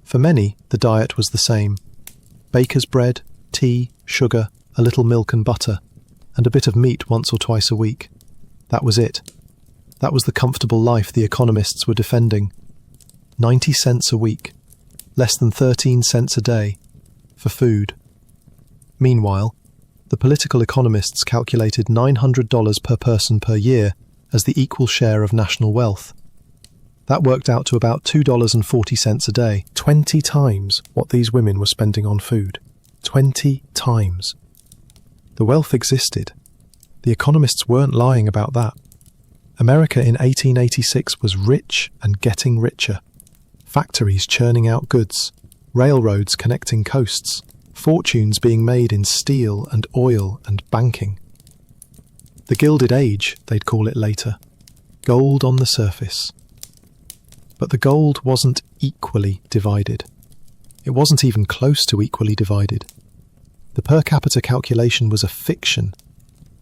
For many, the diet was the same. Baker's bread, tea, sugar, a little milk and butter, and a bit of meat once or twice a week. That was it. That was the comfortable life the economists were defending. 90 cents a week, less than 13 cents a day, for food. Meanwhile, the political economists calculated $900 per person per year as the equal share of national wealth. That worked out to about $2.40 a day, 20 times what these women were spending on food. 20 times. The wealth existed. The economists weren't lying about that. America in 1886 was rich and getting richer. Factories churning out goods, railroads connecting coasts, fortunes being made in steel and oil and banking. The Gilded Age, they'd call it later. Gold on the surface. But the gold wasn't equally divided. It wasn't even close to equally divided. The per capita calculation was a fiction,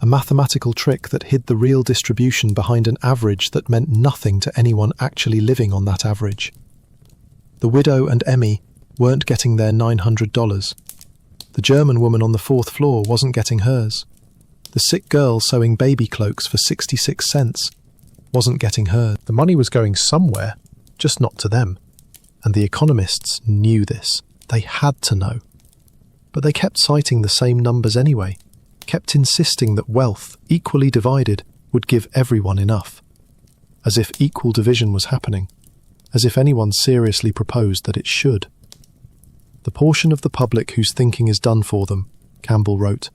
a mathematical trick that hid the real distribution behind an average that meant nothing to anyone actually living on that average. The widow and Emmy weren't getting their $900. The German woman on the 4th floor wasn't getting hers. The sick girl sewing baby cloaks for 66 cents wasn't getting hers. The money was going somewhere, just not to them. And the economists knew this. They had to know. But they kept citing the same numbers anyway, kept insisting that wealth, equally divided, would give everyone enough. As if equal division was happening. As if anyone seriously proposed that it should. The portion of the public whose thinking is done for them, Campbell wrote.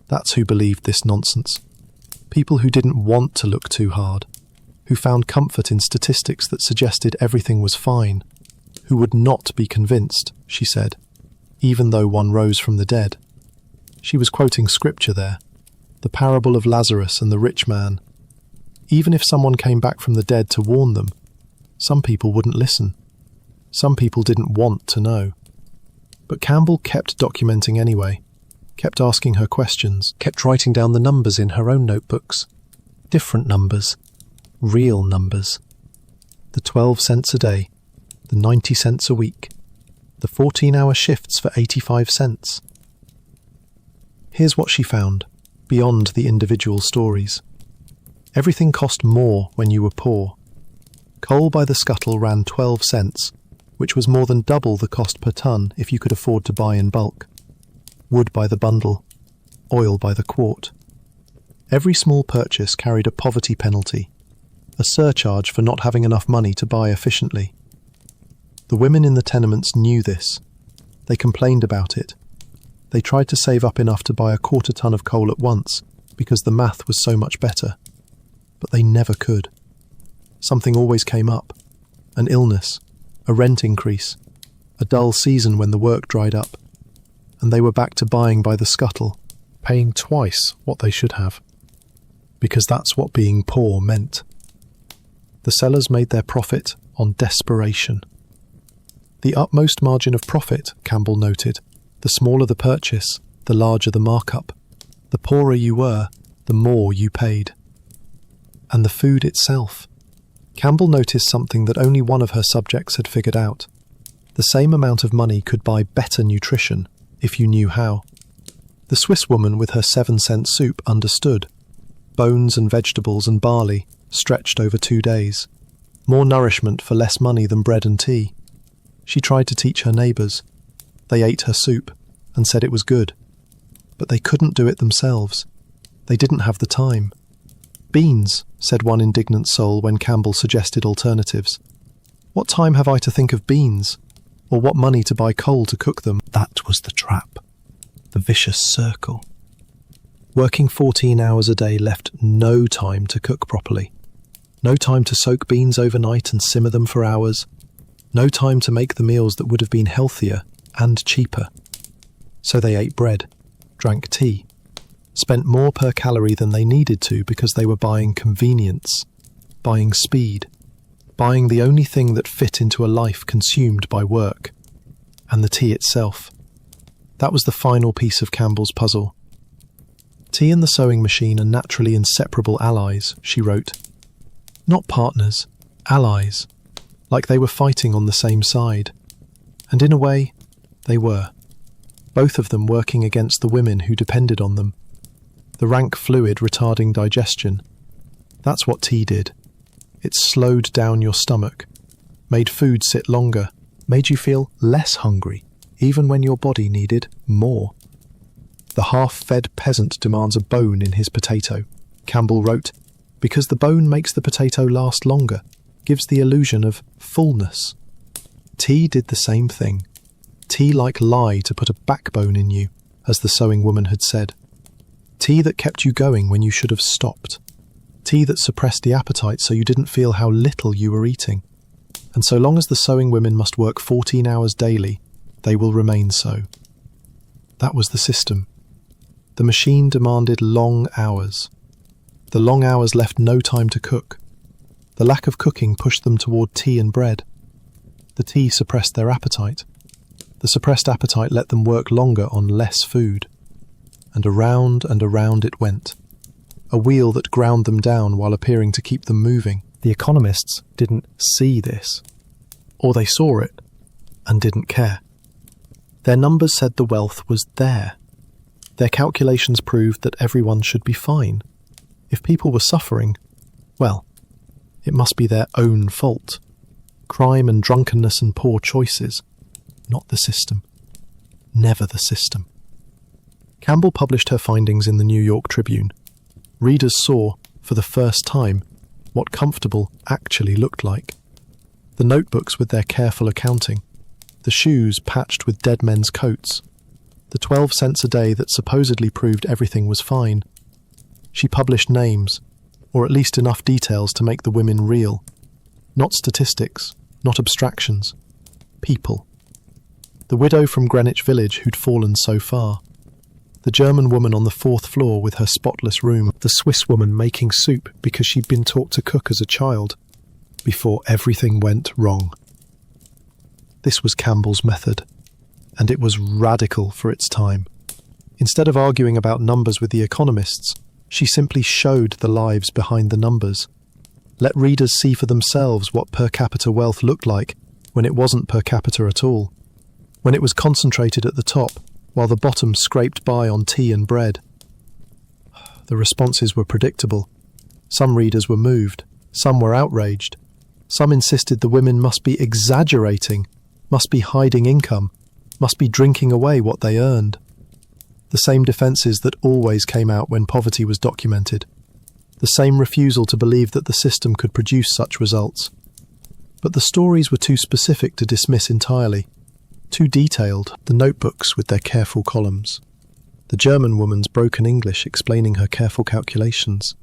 That's who believed this nonsense. People who didn't want to look too hard, who found comfort in statistics that suggested everything was fine, who would not be convinced, she said, even though one rose from the dead. She was quoting scripture there, the parable of Lazarus and the rich man. Even if someone came back from the dead to warn them, some people wouldn't listen. Some people didn't want to know. But Campbell kept documenting anyway, kept asking her questions, kept writing down the numbers in her own notebooks. Different numbers. Real numbers. The 12 cents a day, the 90 cents a week, the 14-hour shifts for 85 cents. Here's what she found, beyond the individual stories. Everything cost more when you were poor. Coal by the scuttle ran 12 cents, which was more than double the cost per ton if you could afford to buy in bulk. Wood by the bundle, oil by the quart. Every small purchase carried a poverty penalty, a surcharge for not having enough money to buy efficiently. The women in the tenements knew this. They complained about it. They tried to save up enough to buy a quarter ton of coal at once because the math was so much better. But they never could. Something always came up. An illness, a rent increase, a dull season when the work dried up, and they were back to buying by the scuttle, paying twice what they should have. Because that's what being poor meant. The sellers made their profit on desperation. The utmost margin of profit, Campbell noted, the smaller the purchase, the larger the markup. The poorer you were, the more you paid. And the food itself. Campbell noticed something that only one of her subjects had figured out. The same amount of money could buy better nutrition, if you knew how. The Swiss woman with her 7-cent soup understood. Bones and vegetables and barley, stretched over 2 days. More nourishment for less money than bread and tea. She tried to teach her neighbours. They ate her soup and said it was good. But they couldn't do it themselves. They didn't have the time. Beans, said one indignant soul when Campbell suggested alternatives. What time have I to think of beans? Or what money to buy coal to cook them? That was the trap. The vicious circle. Working 14 hours a day left no time to cook properly. No time to soak beans overnight and simmer them for hours. No time to make the meals that would have been healthier and cheaper. So they ate bread, drank tea, spent more per calorie than they needed to because they were buying convenience, buying speed, buying the only thing that fit into a life consumed by work, and the tea itself. That was the final piece of Campbell's puzzle. Tea and the sewing machine are naturally inseparable allies, she wrote. Not partners, allies, like they were fighting on the same side. And in a way, they were. Both of them working against the women who depended on them. The rank fluid retarding digestion. That's what tea did. It slowed down your stomach, made food sit longer, made you feel less hungry, even when your body needed more. The half-fed peasant demands a bone in his potato, Campbell wrote, because the bone makes the potato last longer, gives the illusion of fullness. Tea did the same thing. Tea-like lie to put a backbone in you, as the sewing woman had said. Tea that kept you going when you should have stopped. Tea that suppressed the appetite so you didn't feel how little you were eating. And so long as the sewing women must work 14 hours daily, they will remain so. That was the system. The machine demanded long hours. The long hours left no time to cook. The lack of cooking pushed them toward tea and bread. The tea suppressed their appetite. The suppressed appetite let them work longer on less food. And around it went. A wheel that ground them down while appearing to keep them moving. The economists didn't see this. Or they saw it and didn't care. Their numbers said the wealth was there. Their calculations proved that everyone should be fine. If people were suffering, well, it must be their own fault. Crime and drunkenness and poor choices, not the system. Never the system. Campbell published her findings in the New York Tribune. Readers saw, for the first time, what comfortable actually looked like. The notebooks with their careful accounting, the shoes patched with dead men's coats, the 12 cents a day that supposedly proved everything was fine. She published names, or at least enough details to make the women real. Not statistics, not abstractions. People. The widow from Greenwich Village who'd fallen so far. The German woman on the 4th floor with her spotless room. The Swiss woman making soup because she'd been taught to cook as a child. Before everything went wrong. This was Campbell's method, and it was radical for its time. Instead of arguing about numbers with the economists, she simply showed the lives behind the numbers. Let readers see for themselves what per capita wealth looked like when it wasn't per capita at all, when it was concentrated at the top while the bottom scraped by on tea and bread. The responses were predictable. Some readers were moved, some were outraged. Some insisted the women must be exaggerating, must be hiding income, must be drinking away what they earned. The same defences that always came out when poverty was documented. The same refusal to believe that the system could produce such results. But the stories were too specific to dismiss entirely. Too detailed, the notebooks with their careful columns. The German woman's broken English explaining her careful calculations.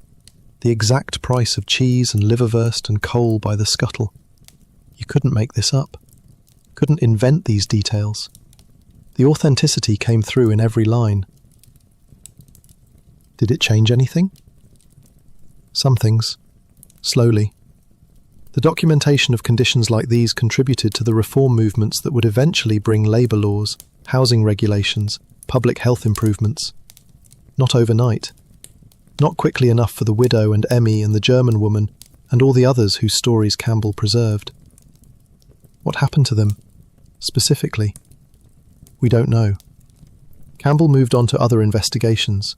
The exact price of cheese and liverwurst and coal by the scuttle. You couldn't make this up. Couldn't invent these details. The authenticity came through in every line. Did it change anything? Some things. Slowly. The documentation of conditions like these contributed to the reform movements that would eventually bring labour laws, housing regulations, public health improvements. Not overnight. Not quickly enough for the widow and Emmy and the German woman and all the others whose stories Campbell preserved. What happened to them, specifically? We don't know. Campbell moved on to other investigations.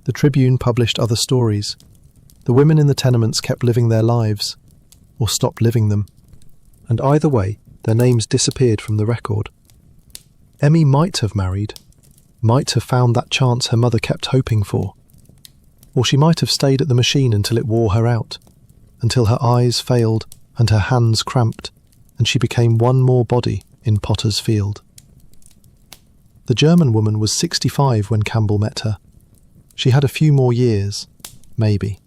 The Tribune published other stories. The women in the tenements kept living their lives, or stopped living them. And either way, their names disappeared from the record. Emmy might have married, might have found that chance her mother kept hoping for. Or she might have stayed at the machine until it wore her out, until her eyes failed and her hands cramped, and she became one more body in Potter's Field. The German woman was 65 when Campbell met her. She had a few more years, maybe.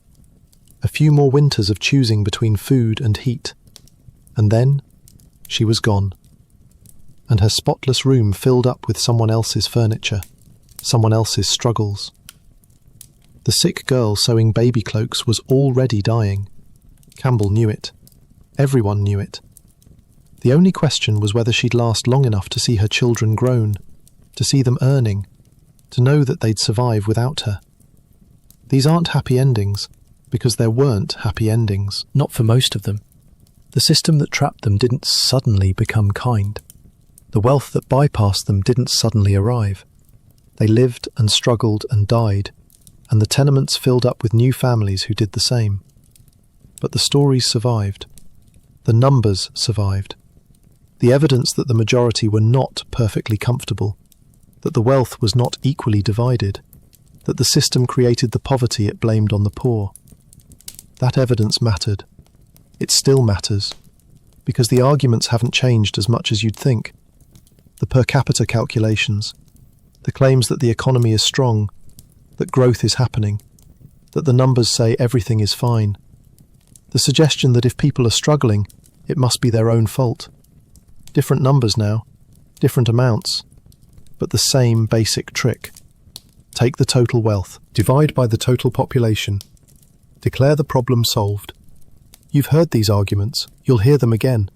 A few more winters of choosing between food and heat. And then, She was gone, and her spotless room filled up with someone else's furniture, someone else's struggles. The sick girl sewing baby cloaks was already dying. Campbell knew it. Everyone knew it. The only question was whether she'd last long enough to see her children grown, to see them earning, to know that they'd survive without her. These aren't happy endings, because there weren't happy endings. Not for most of them. The system that trapped them didn't suddenly become kind. The wealth that bypassed them didn't suddenly arrive. They lived and struggled and died, and the tenements filled up with new families who did the same. But the stories survived. The numbers survived. The evidence that the majority were not perfectly comfortable, that the wealth was not equally divided, that the system created the poverty it blamed on the poor. That evidence mattered. It still matters, because the arguments haven't changed as much as you'd think. The per capita calculations, the claims that the economy is strong, that growth is happening, that the numbers say everything is fine, the suggestion that if people are struggling, it must be their own fault. Different numbers now, different amounts, but the same basic trick. Take the total wealth, divide by the total population, declare the problem solved. You've heard these arguments, you'll hear them again,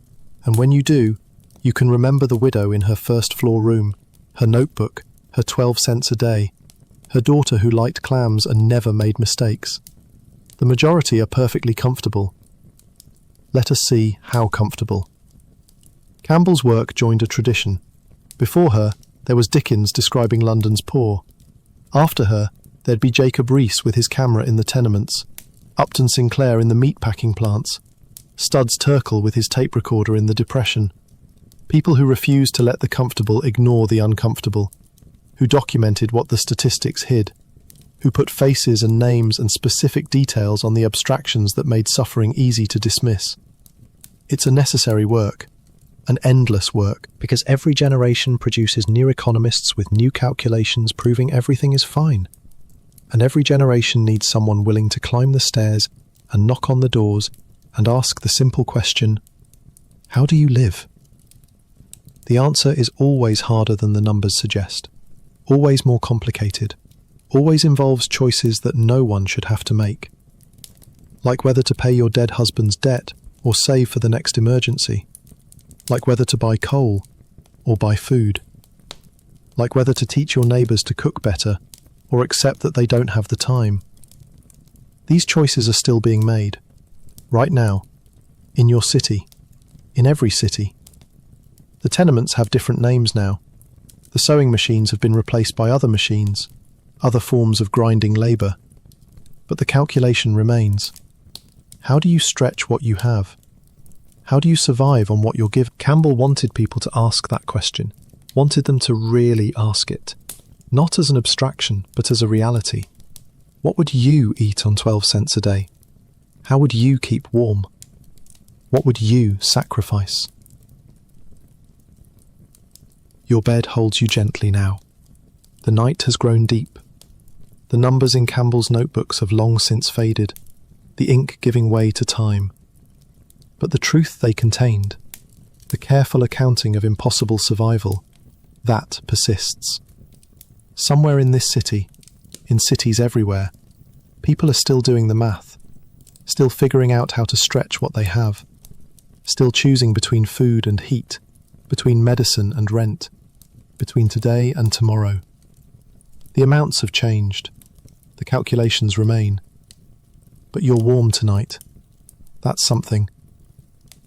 and when you do, you can remember the widow in her first-floor room, her notebook, her 12 cents a day, her daughter who liked clams and never made mistakes. The majority are perfectly comfortable. Let us see how comfortable. Campbell's work joined a tradition. Before her, there was Dickens describing London's poor. After her, there'd be Jacob Riis with his camera in the tenements, Upton Sinclair in the meat-packing plants, Studs Terkel with his tape recorder in the Depression. People who refused to let the comfortable ignore the uncomfortable, who documented what the statistics hid, who put faces and names and specific details on the abstractions that made suffering easy to dismiss. It's a necessary work, an endless work, because every generation produces new economists with new calculations proving everything is fine. And every generation needs someone willing to climb the stairs and knock on the doors and ask the simple question, how do you live? The answer is always harder than the numbers suggest, always more complicated, always involves choices that no one should have to make. Like whether to pay your dead husband's debt or save for the next emergency. Like whether to buy coal or buy food. Like whether to teach your neighbours to cook better or accept that they don't have the time. These choices are still being made, right now, in your city, in every city. The tenements have different names now. The sewing machines have been replaced by other machines, other forms of grinding labour. But the calculation remains. How do you stretch what you have? How do you survive on what you're given? Campbell wanted people to ask that question, wanted them to really ask it, not as an abstraction, but as a reality. What would you eat on 12 cents a day? How would you keep warm? What would you sacrifice? Your bed holds you gently now. The night has grown deep. The numbers in Campbell's notebooks have long since faded, the ink giving way to time. But the truth they contained, the careful accounting of impossible survival, that persists. Somewhere in this city, in cities everywhere, people are still doing the math, still figuring out how to stretch what they have, still choosing between food and heat, between medicine and rent, between today and tomorrow. The amounts have changed, the calculations remain. But you're warm tonight. That's something.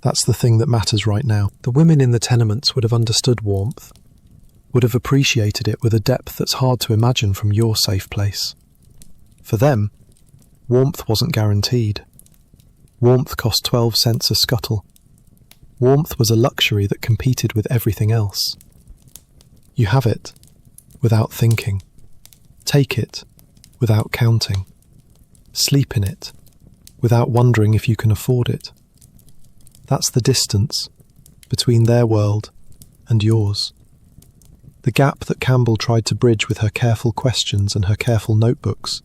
That's the thing that matters right now. The women in the tenements would have understood warmth, would have appreciated it with a depth that's hard to imagine from your safe place. For them, warmth wasn't guaranteed. Warmth cost 12 cents a scuttle. Warmth was a luxury that competed with everything else. You have it without thinking. Take it without counting. Sleep in it without wondering if you can afford it. That's the distance between their world and yours. The gap that Campbell tried to bridge with her careful questions and her careful notebooks.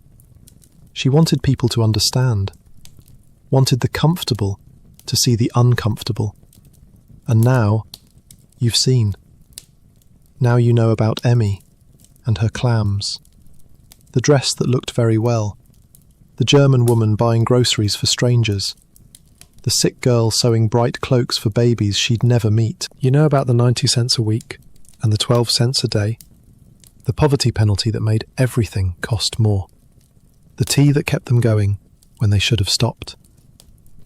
She wanted people to understand, wanted the comfortable to see the uncomfortable, And now, you've seen. Now you know about Emmy and her clams. The dress that looked very well. The German woman buying groceries for strangers. The sick girl sewing bright cloaks for babies she'd never meet. You know about the 90 cents a week and the 12 cents a day. The poverty penalty that made everything cost more. The tea that kept them going when they should have stopped.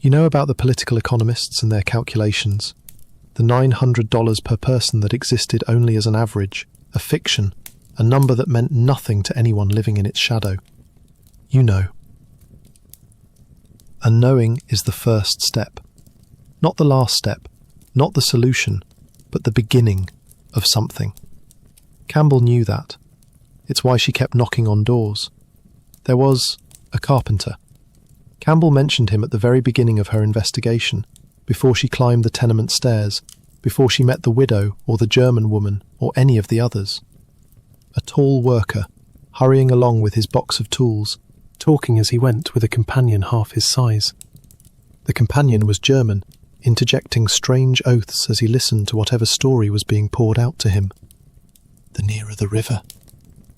You know about the political economists and their calculations. The $900 per person that existed only as an average, a fiction, a number that meant nothing to anyone living in its shadow. You know. And knowing is the first step. Not the last step, not the solution, but the beginning of something. Campbell knew that. It's why she kept knocking on doors. There was a carpenter. Campbell mentioned him at the very beginning of her investigation, before she climbed the tenement stairs, before she met the widow or the German woman or any of the others. A tall worker, hurrying along with his box of tools, talking as he went with a companion half his size. The companion was German, interjecting strange oaths as he listened to whatever story was being poured out to him. The nearer the river,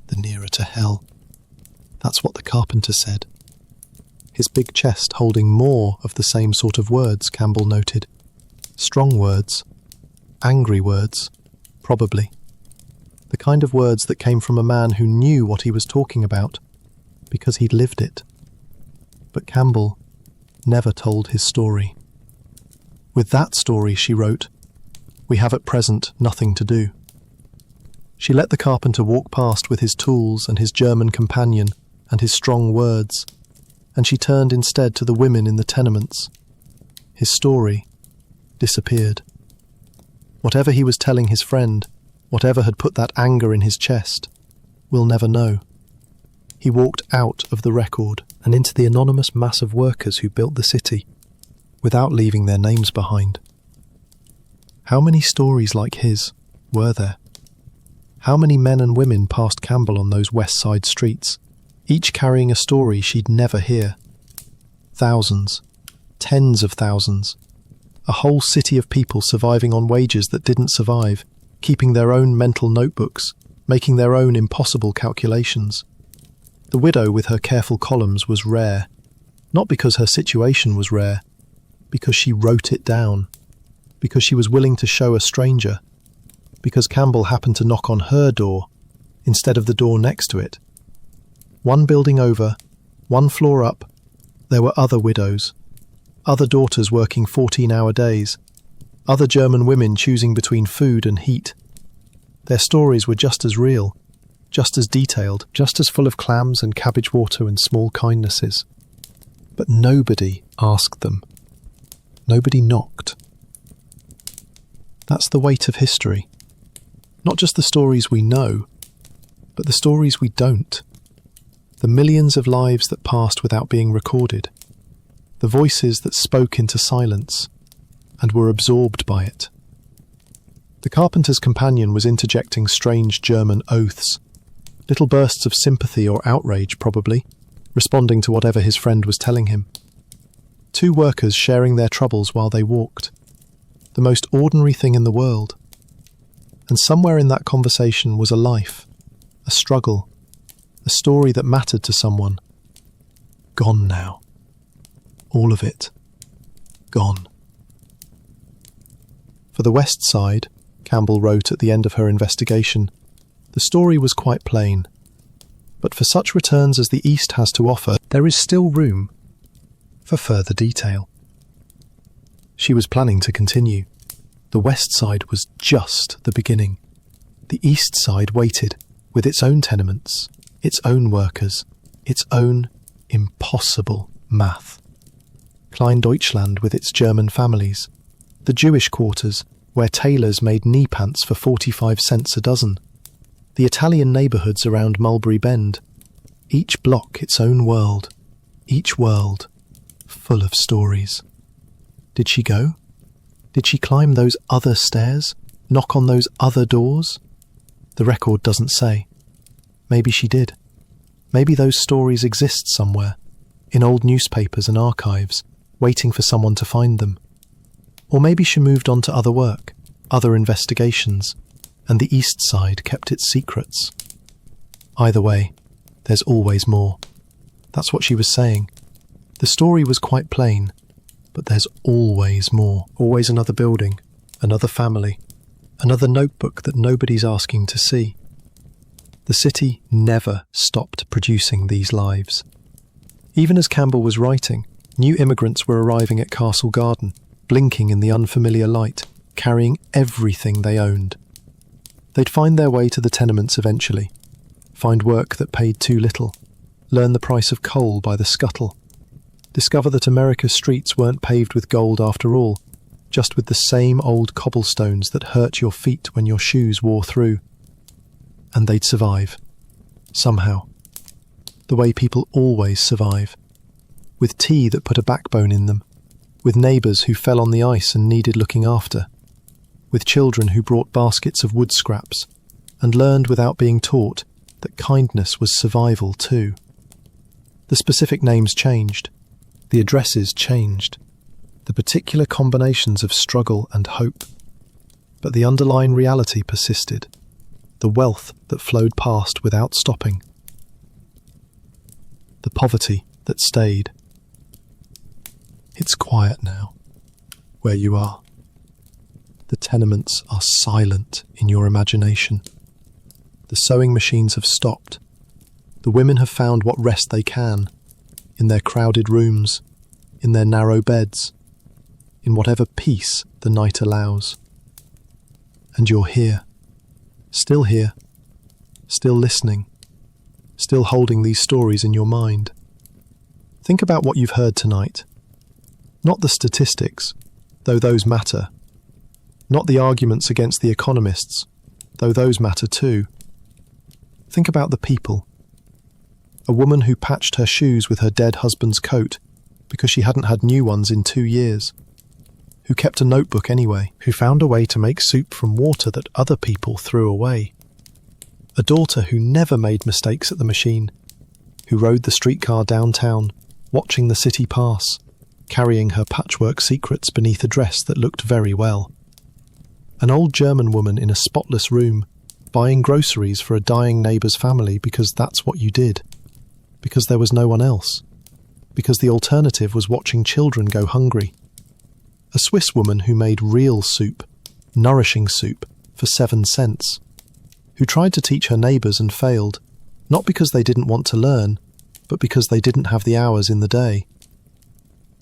the nearer to hell. That's what the carpenter said. His big chest holding more of the same sort of words, Campbell noted. Strong words. Angry words, probably. The kind of words that came from a man who knew what he was talking about, because he'd lived it. But Campbell never told his story. With that story, she wrote, we have at present nothing to do. She let the carpenter walk past with his tools and his German companion and his strong words, and she turned instead to the women in the tenements. His story disappeared. Whatever he was telling his friend, whatever had put that anger in his chest, we'll never know. He walked out of the record and into the anonymous mass of workers who built the city, without leaving their names behind. How many stories like his were there? How many men and women passed Campbell on those West Side streets, each carrying a story she'd never hear? Thousands, tens of thousands. A whole city of people surviving on wages that didn't survive, keeping their own mental notebooks, making their own impossible calculations. The widow with her careful columns was rare, not because her situation was rare, because she wrote it down, because she was willing to show a stranger, because Campbell happened to knock on her door instead of the door next to it. One building over, one floor up, there were other widows, other daughters working 14-hour days, other German women choosing between food and heat. Their stories were just as real, just as detailed, just as full of clams and cabbage water and small kindnesses. But nobody asked them. Nobody knocked. That's the weight of history. Not just the stories we know, but the stories we don't. The millions of lives that passed without being recorded. The voices that spoke into silence and were absorbed by it. The carpenter's companion was interjecting strange German oaths, little bursts of sympathy or outrage probably, responding to whatever his friend was telling him. Two workers sharing their troubles while they walked. The most ordinary thing in the world. And somewhere in that conversation was a life, a struggle, a story that mattered to someone. Gone now. All of it. Gone. For the West Side, Campbell wrote at the end of her investigation, the story was quite plain. But for such returns as the East has to offer, there is still room for further detail. She was planning to continue. The West Side was just the beginning. The East Side waited, with its own tenements, its own workers, its own impossible math. Klein-Deutschland with its German families, the Jewish quarters where tailors made knee pants for 45 cents a dozen, the Italian neighbourhoods around Mulberry Bend, each block its own world, each world full of stories. Did she go? Did she climb those other stairs, knock on those other doors? The record doesn't say. Maybe she did. Maybe those stories exist somewhere, in old newspapers and archives, waiting for someone to find them. Or maybe she moved on to other work, other investigations, and the East Side kept its secrets. Either way, there's always more. That's what she was saying. The story was quite plain, but there's always more. Always another building, another family, another notebook that nobody's asking to see. The city never stopped producing these lives. Even as Campbell was writing, new immigrants were arriving at Castle Garden, blinking in the unfamiliar light, carrying everything they owned. They'd find their way to the tenements eventually, find work that paid too little, learn the price of coal by the scuttle, discover that America's streets weren't paved with gold after all, just with the same old cobblestones that hurt your feet when your shoes wore through. And they'd survive. Somehow. The way people always survive. With tea that put a backbone in them. With neighbours who fell on the ice and needed looking after. With children who brought baskets of wood scraps and learned without being taught that kindness was survival too. The specific names changed. The addresses changed. The particular combinations of struggle and hope. But the underlying reality persisted. The wealth that flowed past without stopping. The poverty that stayed. It's quiet now, where you are. The tenements are silent in your imagination. The sewing machines have stopped. The women have found what rest they can, in their crowded rooms, in their narrow beds, in whatever peace the night allows. And you're here, still listening, still holding these stories in your mind. Think about what you've heard tonight. Not the statistics, though those matter. Not the arguments against the economists, though those matter too. Think about the people. A woman who patched her shoes with her dead husband's coat because she hadn't had new ones in 2 years. Who kept a notebook anyway. Who found a way to make soup from water that other people threw away. A daughter who never made mistakes at the machine. Who rode the streetcar downtown, watching the city pass, carrying her patchwork secrets beneath a dress that looked very well. An old German woman in a spotless room, buying groceries for a dying neighbour's family because that's what you did. Because there was no one else. Because the alternative was watching children go hungry. A Swiss woman who made real soup, nourishing soup, for 7 cents. Who tried to teach her neighbours and failed, not because they didn't want to learn, but because they didn't have the hours in the day.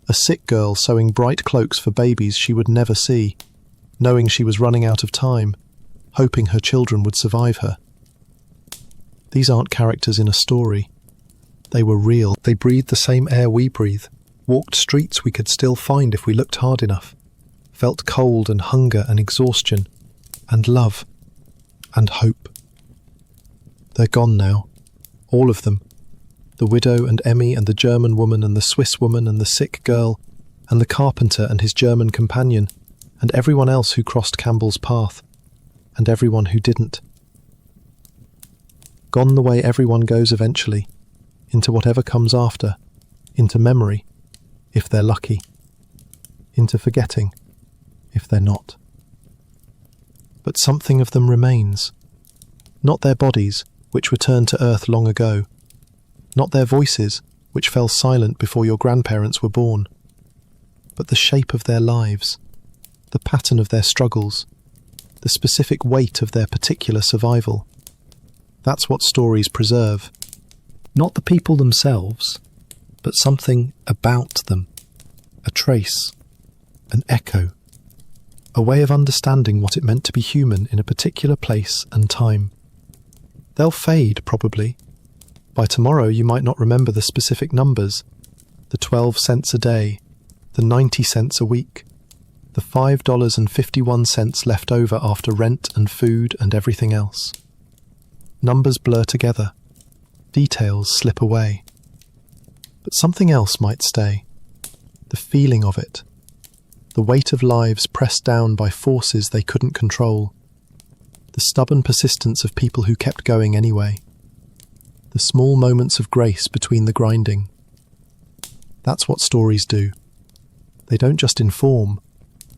A sick girl sewing bright cloaks for babies she would never see, knowing she was running out of time, hoping her children would survive her. These aren't characters in a story. They were real. They breathed the same air we breathe, walked streets we could still find if we looked hard enough, felt cold and hunger and exhaustion, and love, and hope. They're gone now, all of them. The widow and Emmy and the German woman and the Swiss woman and the sick girl, and the carpenter and his German companion, and everyone else who crossed Campbell's path, and everyone who didn't. Gone the way everyone goes eventually, into whatever comes after, into memory, if they're lucky, into forgetting, if they're not. But something of them remains. Not their bodies, which returned to earth long ago. Not their voices, which fell silent before your grandparents were born. But the shape of their lives, the pattern of their struggles, the specific weight of their particular survival. That's what stories preserve. Not the people themselves, but something about them. A trace, an echo, a way of understanding what it meant to be human in a particular place and time. They'll fade, probably. By tomorrow you might not remember the specific numbers, the 12 cents a day, the 90 cents a week, the $5.51 left over after rent and food and everything else. Numbers blur together. Details slip away. But something else might stay. The feeling of it. The weight of lives pressed down by forces they couldn't control. The stubborn persistence of people who kept going anyway. The small moments of grace between the grinding. That's what stories do. They don't just inform,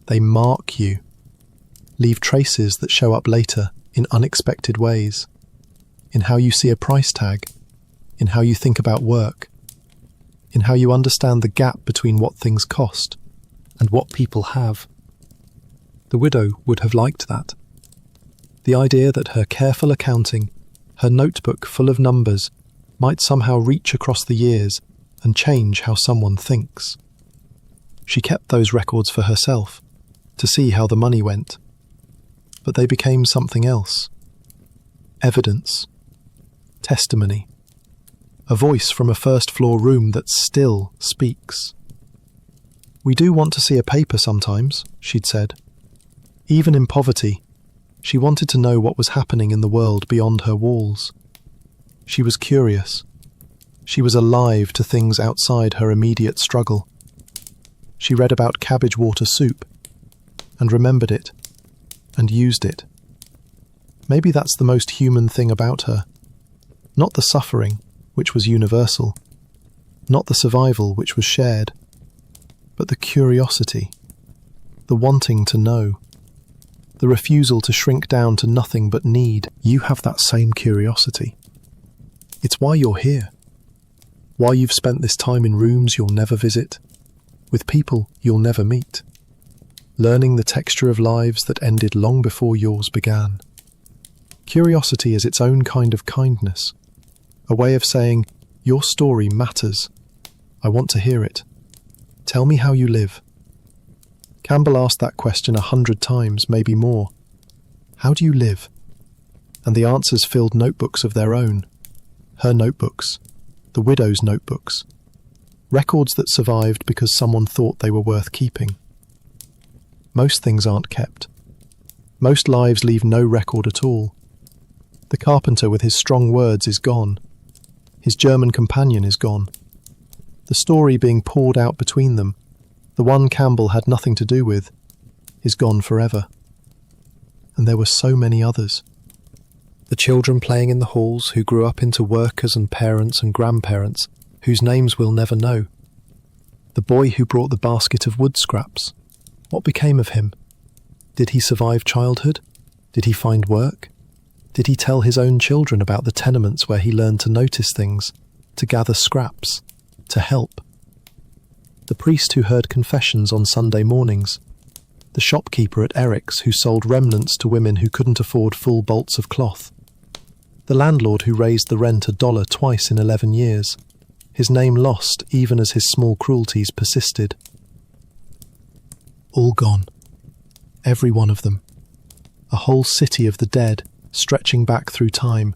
They mark you, leave traces that show up later in unexpected ways, in how you see a price tag, in how you think about work, in how you understand the gap between what things cost and what people have. The widow would have liked that. The idea that her careful accounting, her notebook full of numbers, might somehow reach across the years and change how someone thinks. She kept those records for herself, to see how the money went. But they became something else. Evidence. Testimony. A voice from a first-floor room that still speaks. "We do want to see a paper sometimes," she'd said. Even in poverty, she wanted to know what was happening in the world beyond her walls. She was curious. She was alive to things outside her immediate struggle. She read about cabbage water soup, and remembered it, and used it. Maybe that's the most human thing about her. Not the suffering, which was universal. Not the survival, which was shared. But the curiosity. The wanting to know. The refusal to shrink down to nothing but need. You have that same curiosity. It's why you're here. Why you've spent this time in rooms you'll never visit, with people you'll never meet, learning the texture of lives that ended long before yours began. Curiosity is its own kind of kindness, a way of saying, your story matters. I want to hear it. Tell me how you live. Campbell asked that question 100 times, maybe more. How do you live? And the answers filled notebooks of their own. Her notebooks. The widow's notebooks. Records that survived because someone thought they were worth keeping. Most things aren't kept. Most lives leave no record at all. The carpenter with his strong words is gone. His German companion is gone. The story being poured out between them, the one Campbell had nothing to do with, is gone forever. And there were so many others. The children playing in the halls who grew up into workers and parents and grandparents whose names we'll never know. The boy who brought the basket of wood scraps. What became of him? Did he survive childhood? Did he find work? Did he tell his own children about the tenements where he learned to notice things, to gather scraps, to help? The priest who heard confessions on Sunday mornings. The shopkeeper at Eric's who sold remnants to women who couldn't afford full bolts of cloth. The landlord who raised the rent $1 twice in 11 years. His name lost even as his small cruelties persisted. All gone. Every one of them. A whole city of the dead, stretching back through time,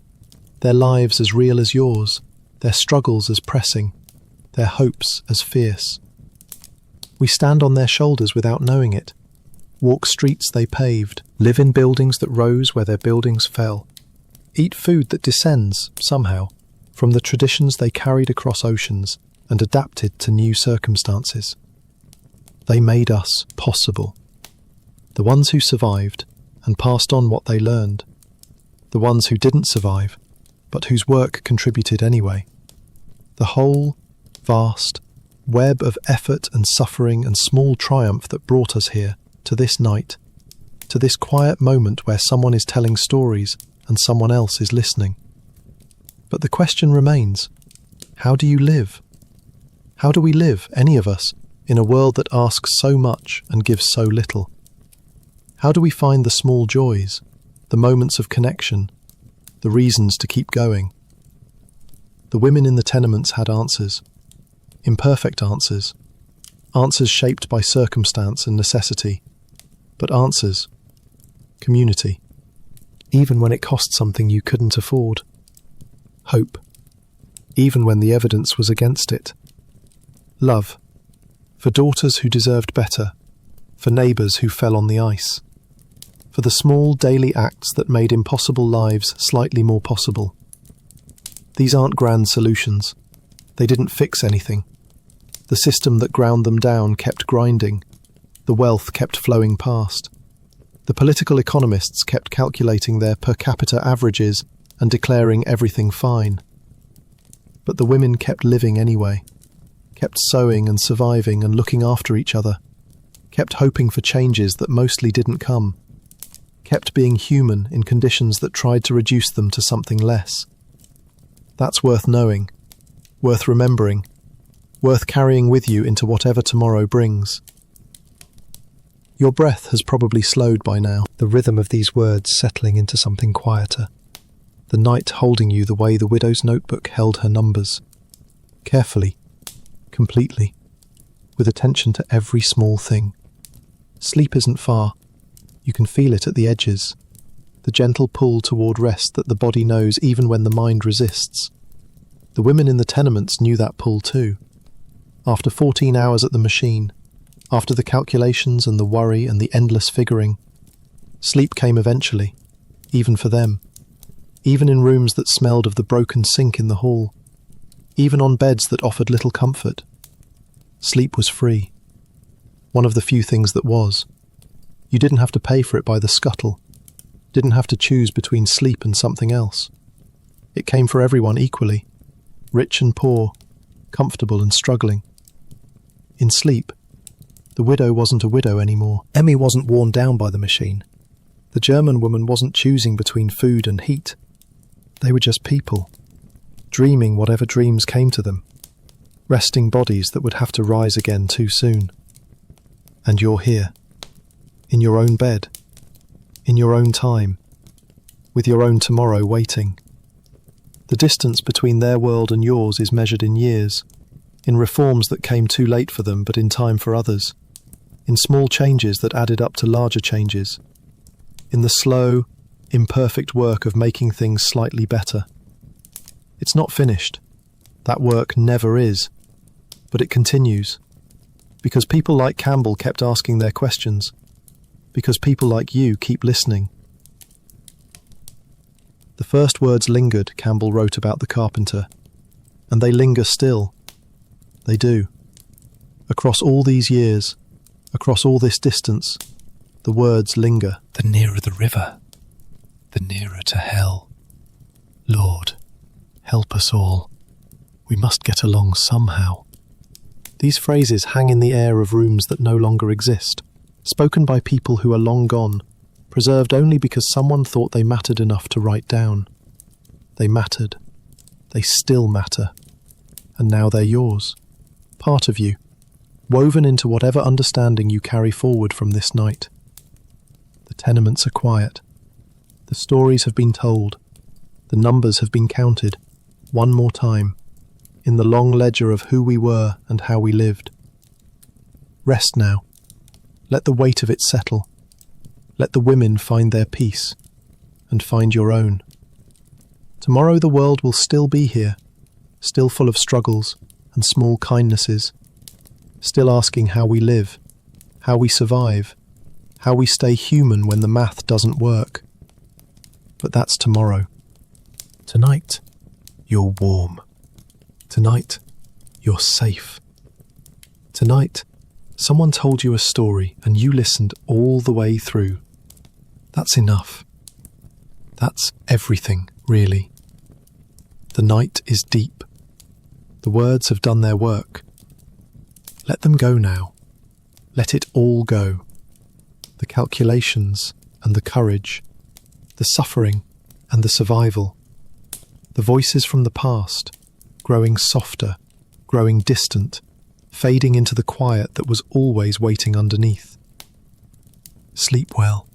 their lives as real as yours, their struggles as pressing, their hopes as fierce. We stand on their shoulders without knowing it, walk streets they paved, live in buildings that rose where their buildings fell, eat food that descends, somehow, from the traditions they carried across oceans and adapted to new circumstances. They made us possible. The ones who survived and passed on what they learned. The ones who didn't survive, but whose work contributed anyway. The whole, vast, web of effort and suffering and small triumph that brought us here, to this night, to this quiet moment where someone is telling stories and someone else is listening. But the question remains, how do you live? How do we live, any of us, in a world that asks so much and gives so little? How do we find the small joys, the moments of connection, the reasons to keep going? The women in the tenements had answers, imperfect answers, answers shaped by circumstance and necessity, but answers, community, even when it cost something you couldn't afford. Hope, even when the evidence was against it. Love, for daughters who deserved better, for neighbours who fell on the ice, for the small daily acts that made impossible lives slightly more possible. These aren't grand solutions. They didn't fix anything. The system that ground them down kept grinding. The wealth kept flowing past. The political economists kept calculating their per capita averages and declaring everything fine. But the women kept living anyway, kept sewing and surviving and looking after each other, kept hoping for changes that mostly didn't come, kept being human in conditions that tried to reduce them to something less. That's worth knowing, worth remembering, worth carrying with you into whatever tomorrow brings. Your breath has probably slowed by now, the rhythm of these words settling into something quieter, the night holding you the way the widow's notebook held her numbers, carefully, completely, with attention to every small thing. Sleep isn't far. You can feel it at the edges, the gentle pull toward rest that the body knows even when the mind resists. The women in the tenements knew that pull too. After 14 hours at the machine, after the calculations and the worry and the endless figuring, sleep came eventually, even for them, even in rooms that smelled of the broken sink in the hall, even on beds that offered little comfort. Sleep was free. One of the few things that was. You didn't have to pay for it by the scuttle, didn't have to choose between sleep and something else. It came for everyone equally, rich and poor, comfortable and struggling. In sleep, the widow wasn't a widow anymore. Emmy wasn't worn down by the machine. The German woman wasn't choosing between food and heat. They were just people, dreaming whatever dreams came to them, resting bodies that would have to rise again too soon. And you're here, in your own bed, in your own time, with your own tomorrow waiting. The distance between their world and yours is measured in years, in reforms that came too late for them but in time for others, in small changes that added up to larger changes, in the slow, imperfect work of making things slightly better. It's not finished. That work never is. But it continues. Because people like Campbell kept asking their questions. Because people like you keep listening. The first words lingered, Campbell wrote about the carpenter. And they linger still. They do. Across all these years, across all this distance, the words linger. The nearer the river, the nearer to hell. Lord, help us all. We must get along somehow. These phrases hang in the air of rooms that no longer exist, spoken by people who are long gone, preserved only because someone thought they mattered enough to write down. They mattered. They still matter. And now they're yours. Part of you, woven into whatever understanding you carry forward from this night. The tenements are quiet. The stories have been told. The numbers have been counted, one more time, in the long ledger of who we were and how we lived. Rest now. Let the weight of it settle. Let the women find their peace, and find your own. Tomorrow the world will still be here, still full of struggles and small kindnesses, still asking how we live, how we survive, how we stay human when the math doesn't work. But that's tomorrow. Tonight, you're warm. Tonight, you're safe. Tonight, someone told you a story and you listened all the way through. That's enough. That's everything, really. The night is deep. The words have done their work. Let them go now. Let it all go. The calculations and the courage, the suffering and the survival, the voices from the past, growing softer, growing distant, fading into the quiet that was always waiting underneath. Sleep well.